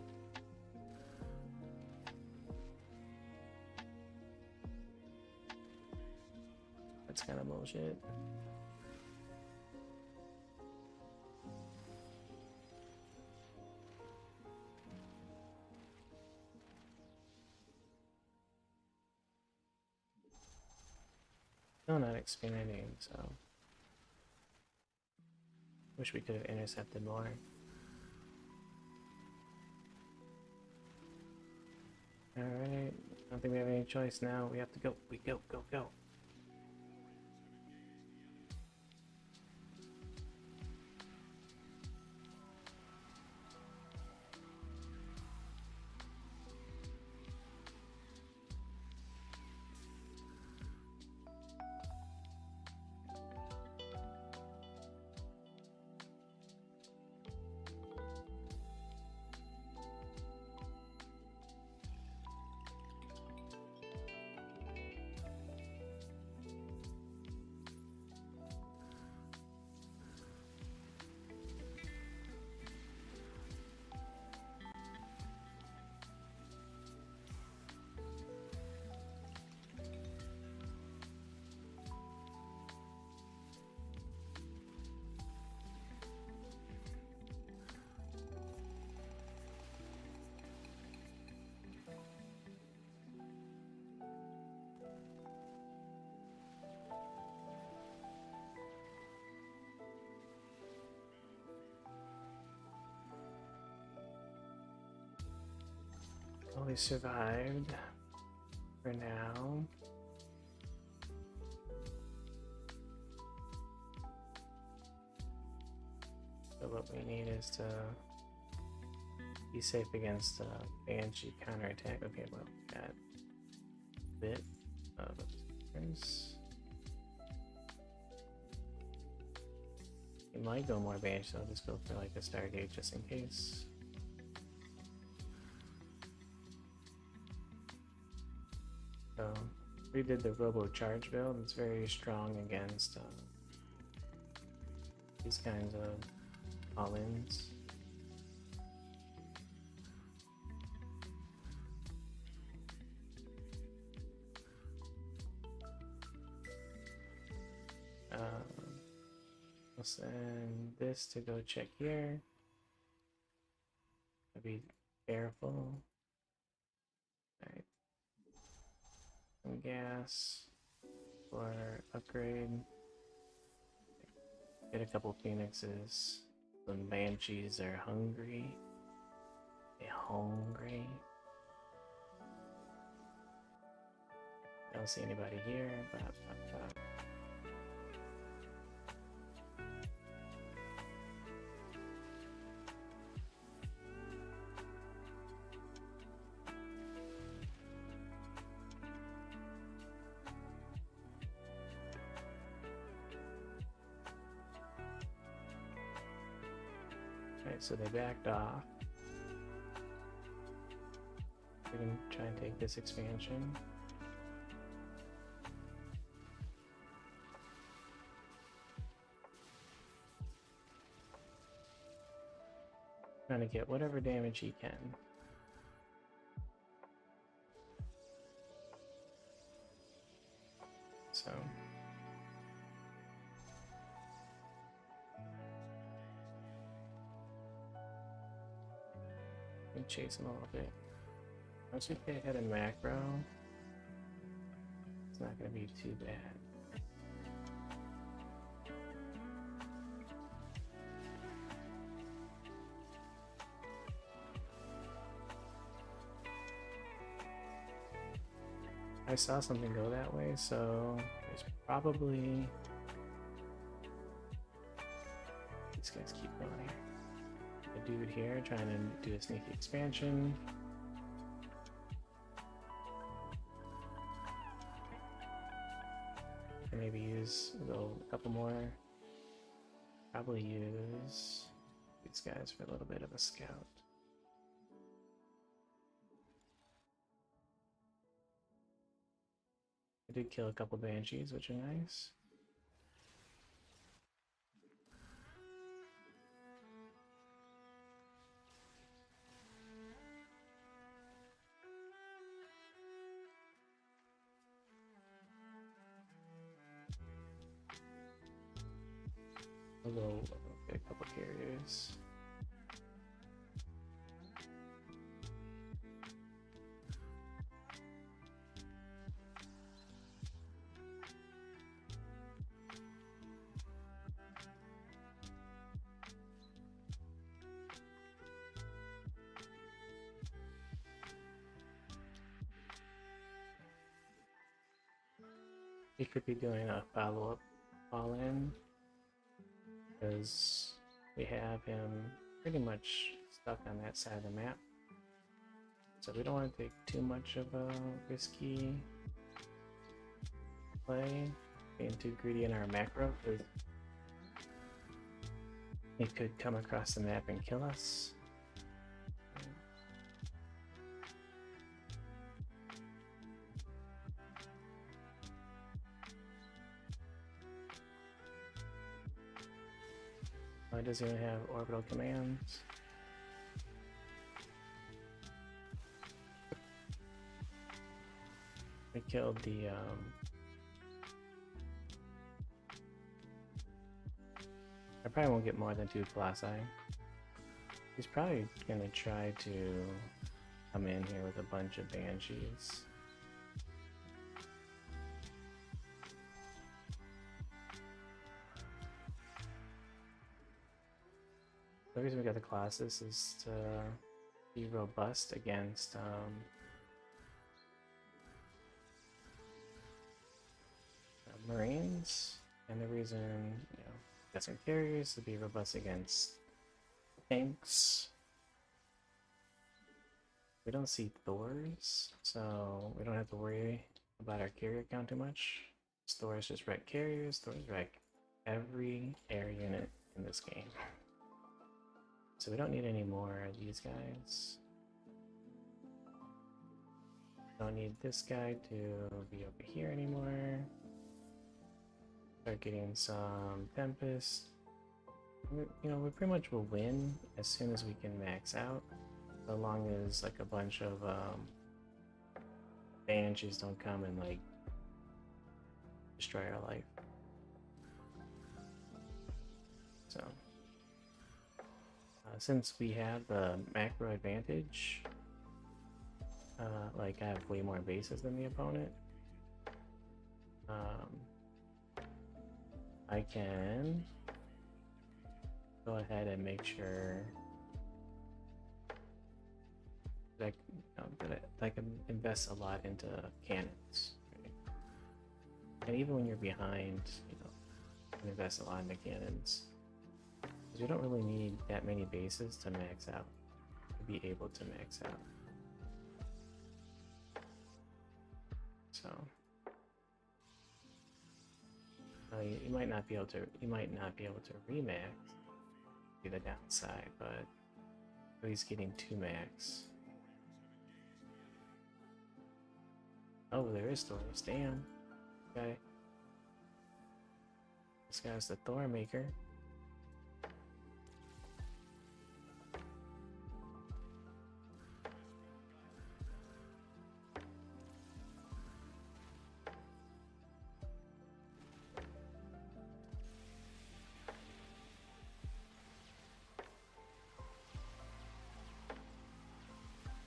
That's kind of bullshit. Still not expanding, so wish we could have intercepted more. Alright, I don't think we have any choice now. We have to go. We go, go, go. Well, we survived for now. So what we need is to be safe against Banshee counterattack. Okay, well, got a bit of this. We might go more Banshee, so I'll just go for like a Stargate just in case. So we did the Robo Charge build. It's very strong against these kinds of all-ins. We'll send this to go check here. Be careful. Alright. Some gas for upgrade. Get a couple phoenixes. Some banshees are hungry. They're hungry. I don't see anybody here. Alright, so they backed off. We can try and take this expansion. Trying to get whatever damage he can. So we can chase him a little bit. Once we get ahead in macro, it's not going to be too bad. I saw something go that way, so there's probably... These guys keep going here. The dude here trying to do a sneaky expansion. And maybe use a couple more. Probably use these guys for a little bit of a scout. I did kill a couple banshees, which are nice. Although, get a couple carriers. He could be doing a follow-up all-in because we have him pretty much stuck on that side of the map. So we don't want to take too much of a risky play, being too greedy in our macro, because he could come across the map and kill us. Oh, he doesn't even have orbital commands. We killed the I probably won't get more than 2 Colossi. He's probably gonna try to come in here with a bunch of Banshees. The reason we got the Colossus is to be robust against Marines, and the reason, you know, got some carriers to be robust against tanks. We don't see Thors, so we don't have to worry about our carrier count too much. Thors just wreck carriers, Thors wreck every air unit in this game. So we don't need any more of these guys. Don't need this guy to be over here anymore. Start getting some Tempest. You know, we pretty much will win as soon as we can max out, so long as like a bunch of Banshees don't come and like destroy our life. So since we have the macro advantage, like I have way more bases than the opponent, I can go ahead and make sure that I can invest a lot into cannons. Right? And even when you're behind, you know, you can invest a lot into cannons. Because you don't really need that many bases to max out, to be able to max out. So you might not be able to remax, be the downside, but at least getting 2 max. Oh, there is Thors. Damn. Okay. This guy's the Thor maker.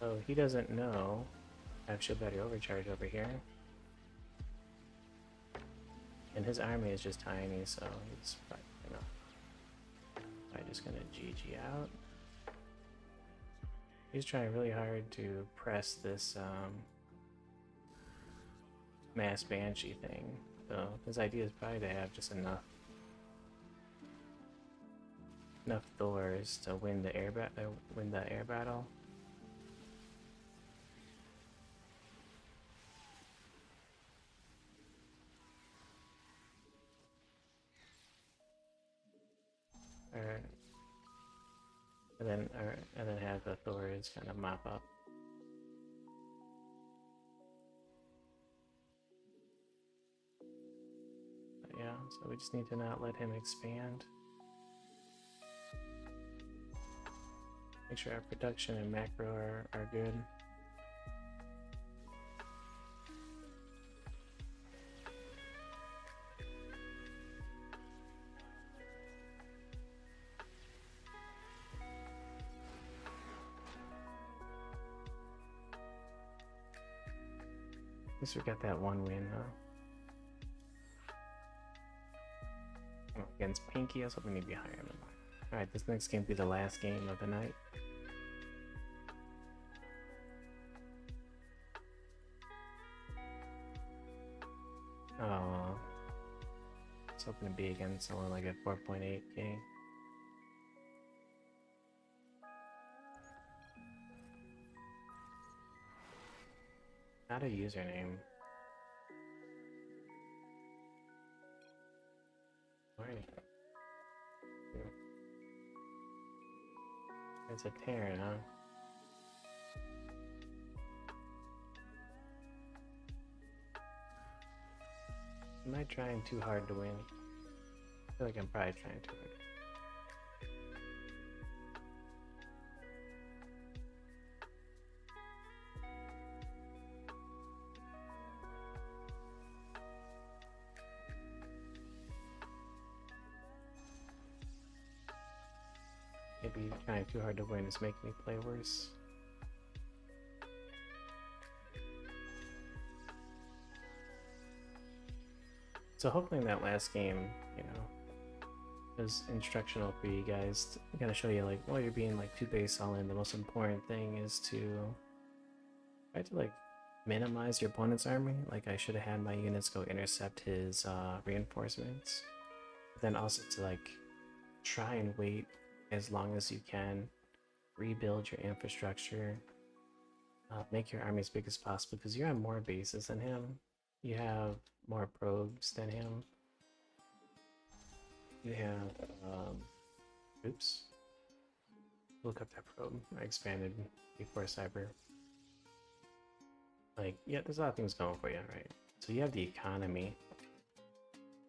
Oh, he doesn't know I have Shield Battery Overcharge over here. And his army is just tiny, so he's probably just gonna GG out. He's trying really hard to press this mass Banshee thing. So his idea is probably to have just enough Thors to win the air battle. And then have the Thors kind of mop up. But yeah, so we just need to not let him expand. Make sure our production and macro are good. At least we got that one win, huh? Oh, against Pinky, I was hoping he'd be higher than mine. Alright, this next game will be the last game of the night. Oh, I was hoping to be against someone like at 4.8k. Not a username. Alright. It's a Terran, huh? Am I trying too hard to win? I feel like I'm probably trying too hard. Maybe trying too hard to win is making me play worse. So hopefully in that last game, you know, was instructional for you guys. I'm gonna show you like while you're being like 2 base all in, the most important thing is to try to like minimize your opponent's army. Like I should have had my units go intercept his reinforcements. But then also to like try and wait as long as you can, rebuild your infrastructure, make your army as big as possible because you have more bases than him. You have more probes than him. You have, oops. Look up that probe. I expanded before Cyber. Like, yeah, there's a lot of things going for you, right? So you have the economy.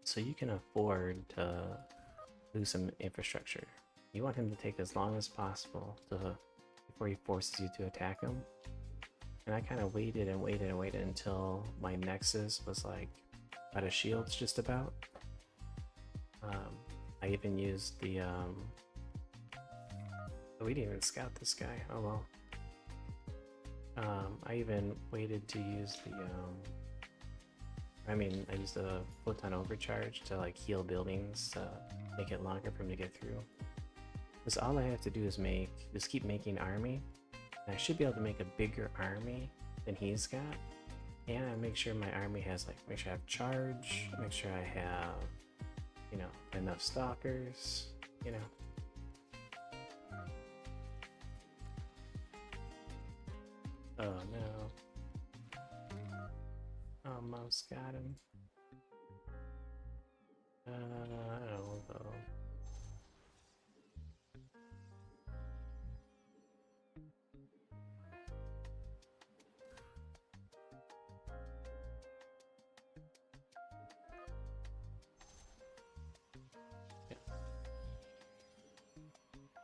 So you can afford to lose some infrastructure. You want him to take as long as possible before he forces you to attack him. And I kind of waited and waited and waited until my Nexus was like out of shields just about. I even used the oh, we didn't even scout this guy. Oh well. I even waited to use the I used the photon overcharge to like heal buildings to make it longer for him to get through. Because all I have to do is just keep making army. And I should be able to make a bigger army than he's got. And I make sure my army has make sure I have charge, make sure I have, you know, enough stalkers, you know. Oh no. Almost got him. I don't know though.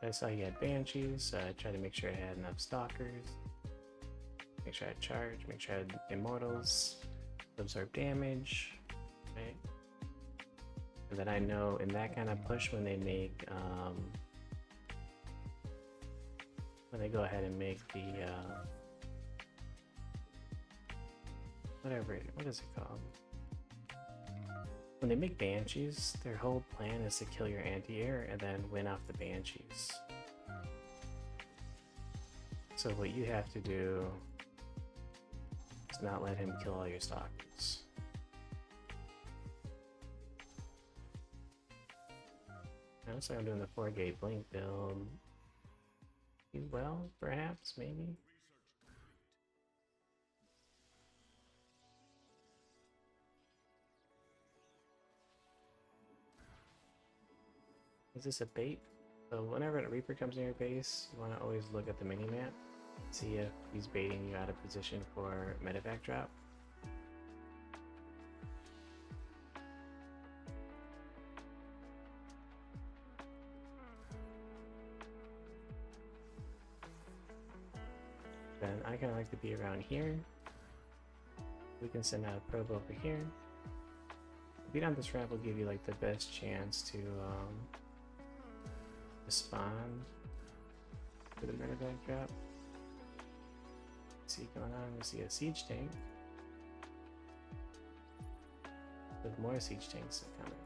I saw you had Banshees, so I tried to make sure I had enough Stalkers. Make sure I had Charge, make sure I had Immortals, absorb damage, right? And then I know in that kind of push when they make, when they go ahead and make the, what is it called? When they make Banshees, their whole plan is to kill your anti-air and then win off the Banshees. So what you have to do is not let him kill all your Stalkers. Looks like I'm doing the 4-gate blink build. Well, perhaps, maybe. Is this a bait? So whenever a Reaper comes near your base, you want to always look at the mini-map. See if he's baiting you out of position for medevac drop. Then I kind of like to be around here. We can send out a probe over here. Beat on this ramp will give you like the best chance to respond to the medevac drop. See going on, we see a siege tank. more siege tanks are coming.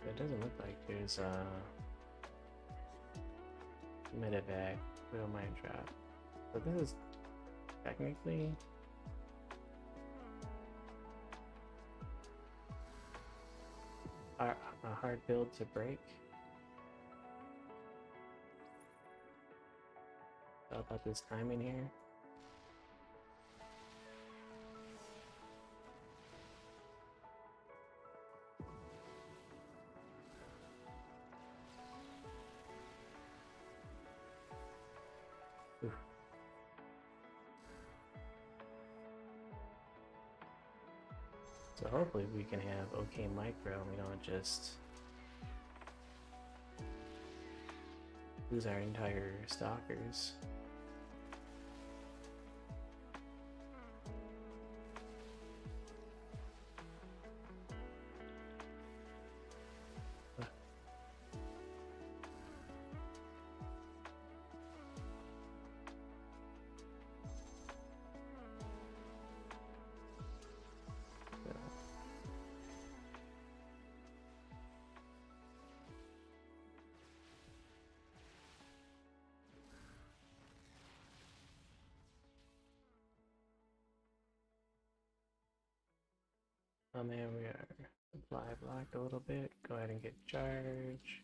It doesn't look like there's a medevac Widow Mine Trap. So this is technically a hard build to break. How about this timing here? Oof. So hopefully we can have okay micro and we don't just lose our entire stalkers. Oh man, we are supply blocked a little bit. Go ahead and get charge.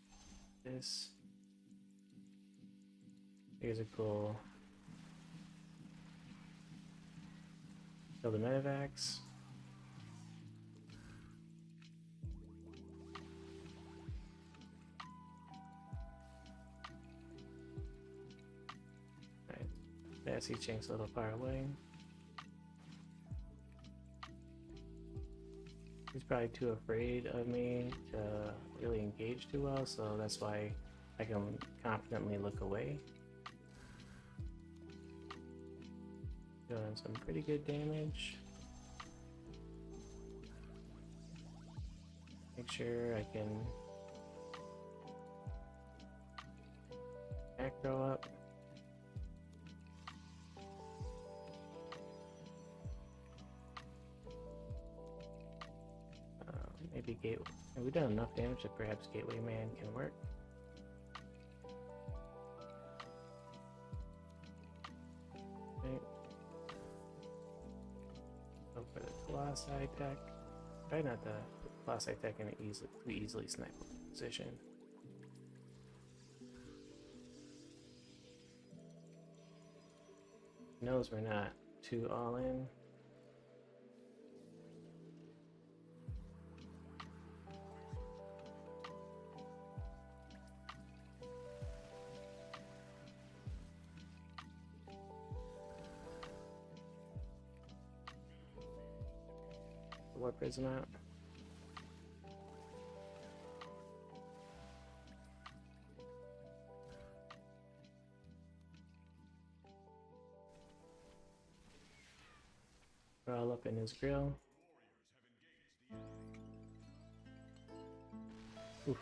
This. Here's a cool. Kill the medevacs. Alright. That sea chank's a little far away. He's probably too afraid of me to really engage too well, so that's why I can confidently look away. Doing some pretty good damage. Make sure I can macro up. Maybe Gateway. We've done enough damage that perhaps Gateway Man can work. Right. Go for the Colossi tech. Try not to Colossi tech in an easily snipeable position. Knows we're not too all in. Warp prism out. We're all up in his grill. Oof.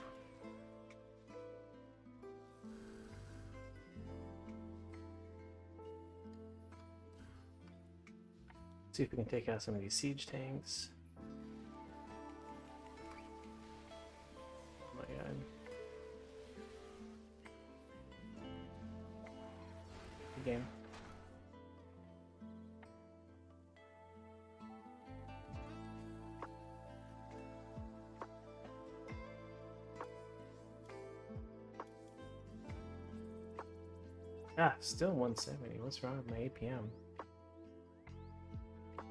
See if we can take out some of these siege tanks. Oh my god. Good game. Ah, still 170. What's wrong with my APM?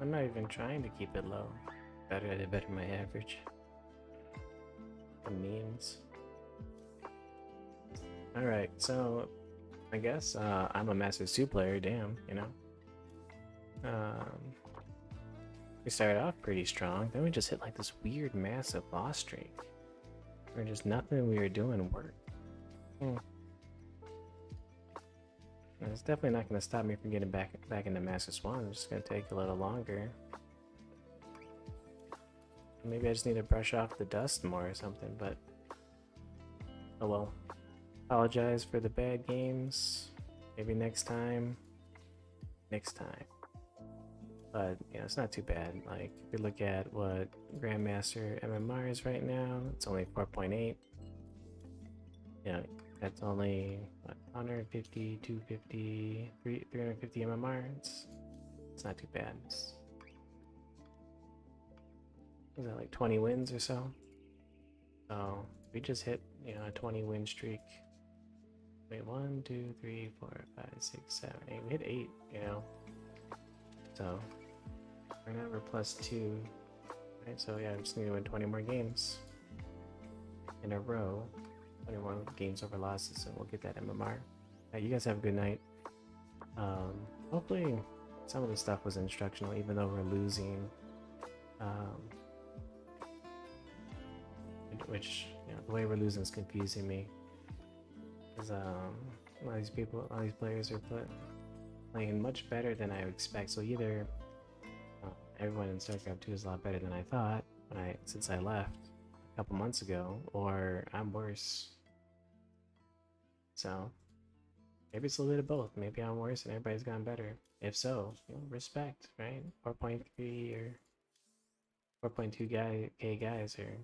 I'm not even trying to keep it low. Better my average. The memes. Alright, so I guess I'm a Masters 2 player, damn, you know. We started off pretty strong, then we just hit like this weird massive loss streak. Where just nothing we were doing worked. And it's definitely not going to stop me from getting back into Masters 1. It's just going to take a little longer. Maybe I just need to brush off the dust more or something, but oh well. Apologize for the bad games. Maybe next time next time. But you know, it's not too bad. Like if you look at what Grandmaster MMR is right now, it's only 4.8. You know, that's only what, 150, 250, 350 MMR. It's not too bad. Was that like 20 wins or so? So we just hit, you know, a 20 win streak. Wait, 1, 2, 3, 4, 5, 6, 7, 8. We hit 8, you know. So right now we're +2. Right, so yeah, I just need to win 20 more games in a row. 20 more games over losses, and we'll get that MMR. Right, you guys have a good night. Hopefully some of the stuff was instructional, even though we're losing. Which, you know, the way we're losing is confusing me. Because a lot of these people, all these players are playing much better than I would expect. So either everyone in StarCraft 2 is a lot better than I thought since I left a couple months ago, or I'm worse. So maybe it's a little bit of both. Maybe I'm worse and everybody's gotten better. If so, you know, respect, right? 4.3 or 4.2 K guys are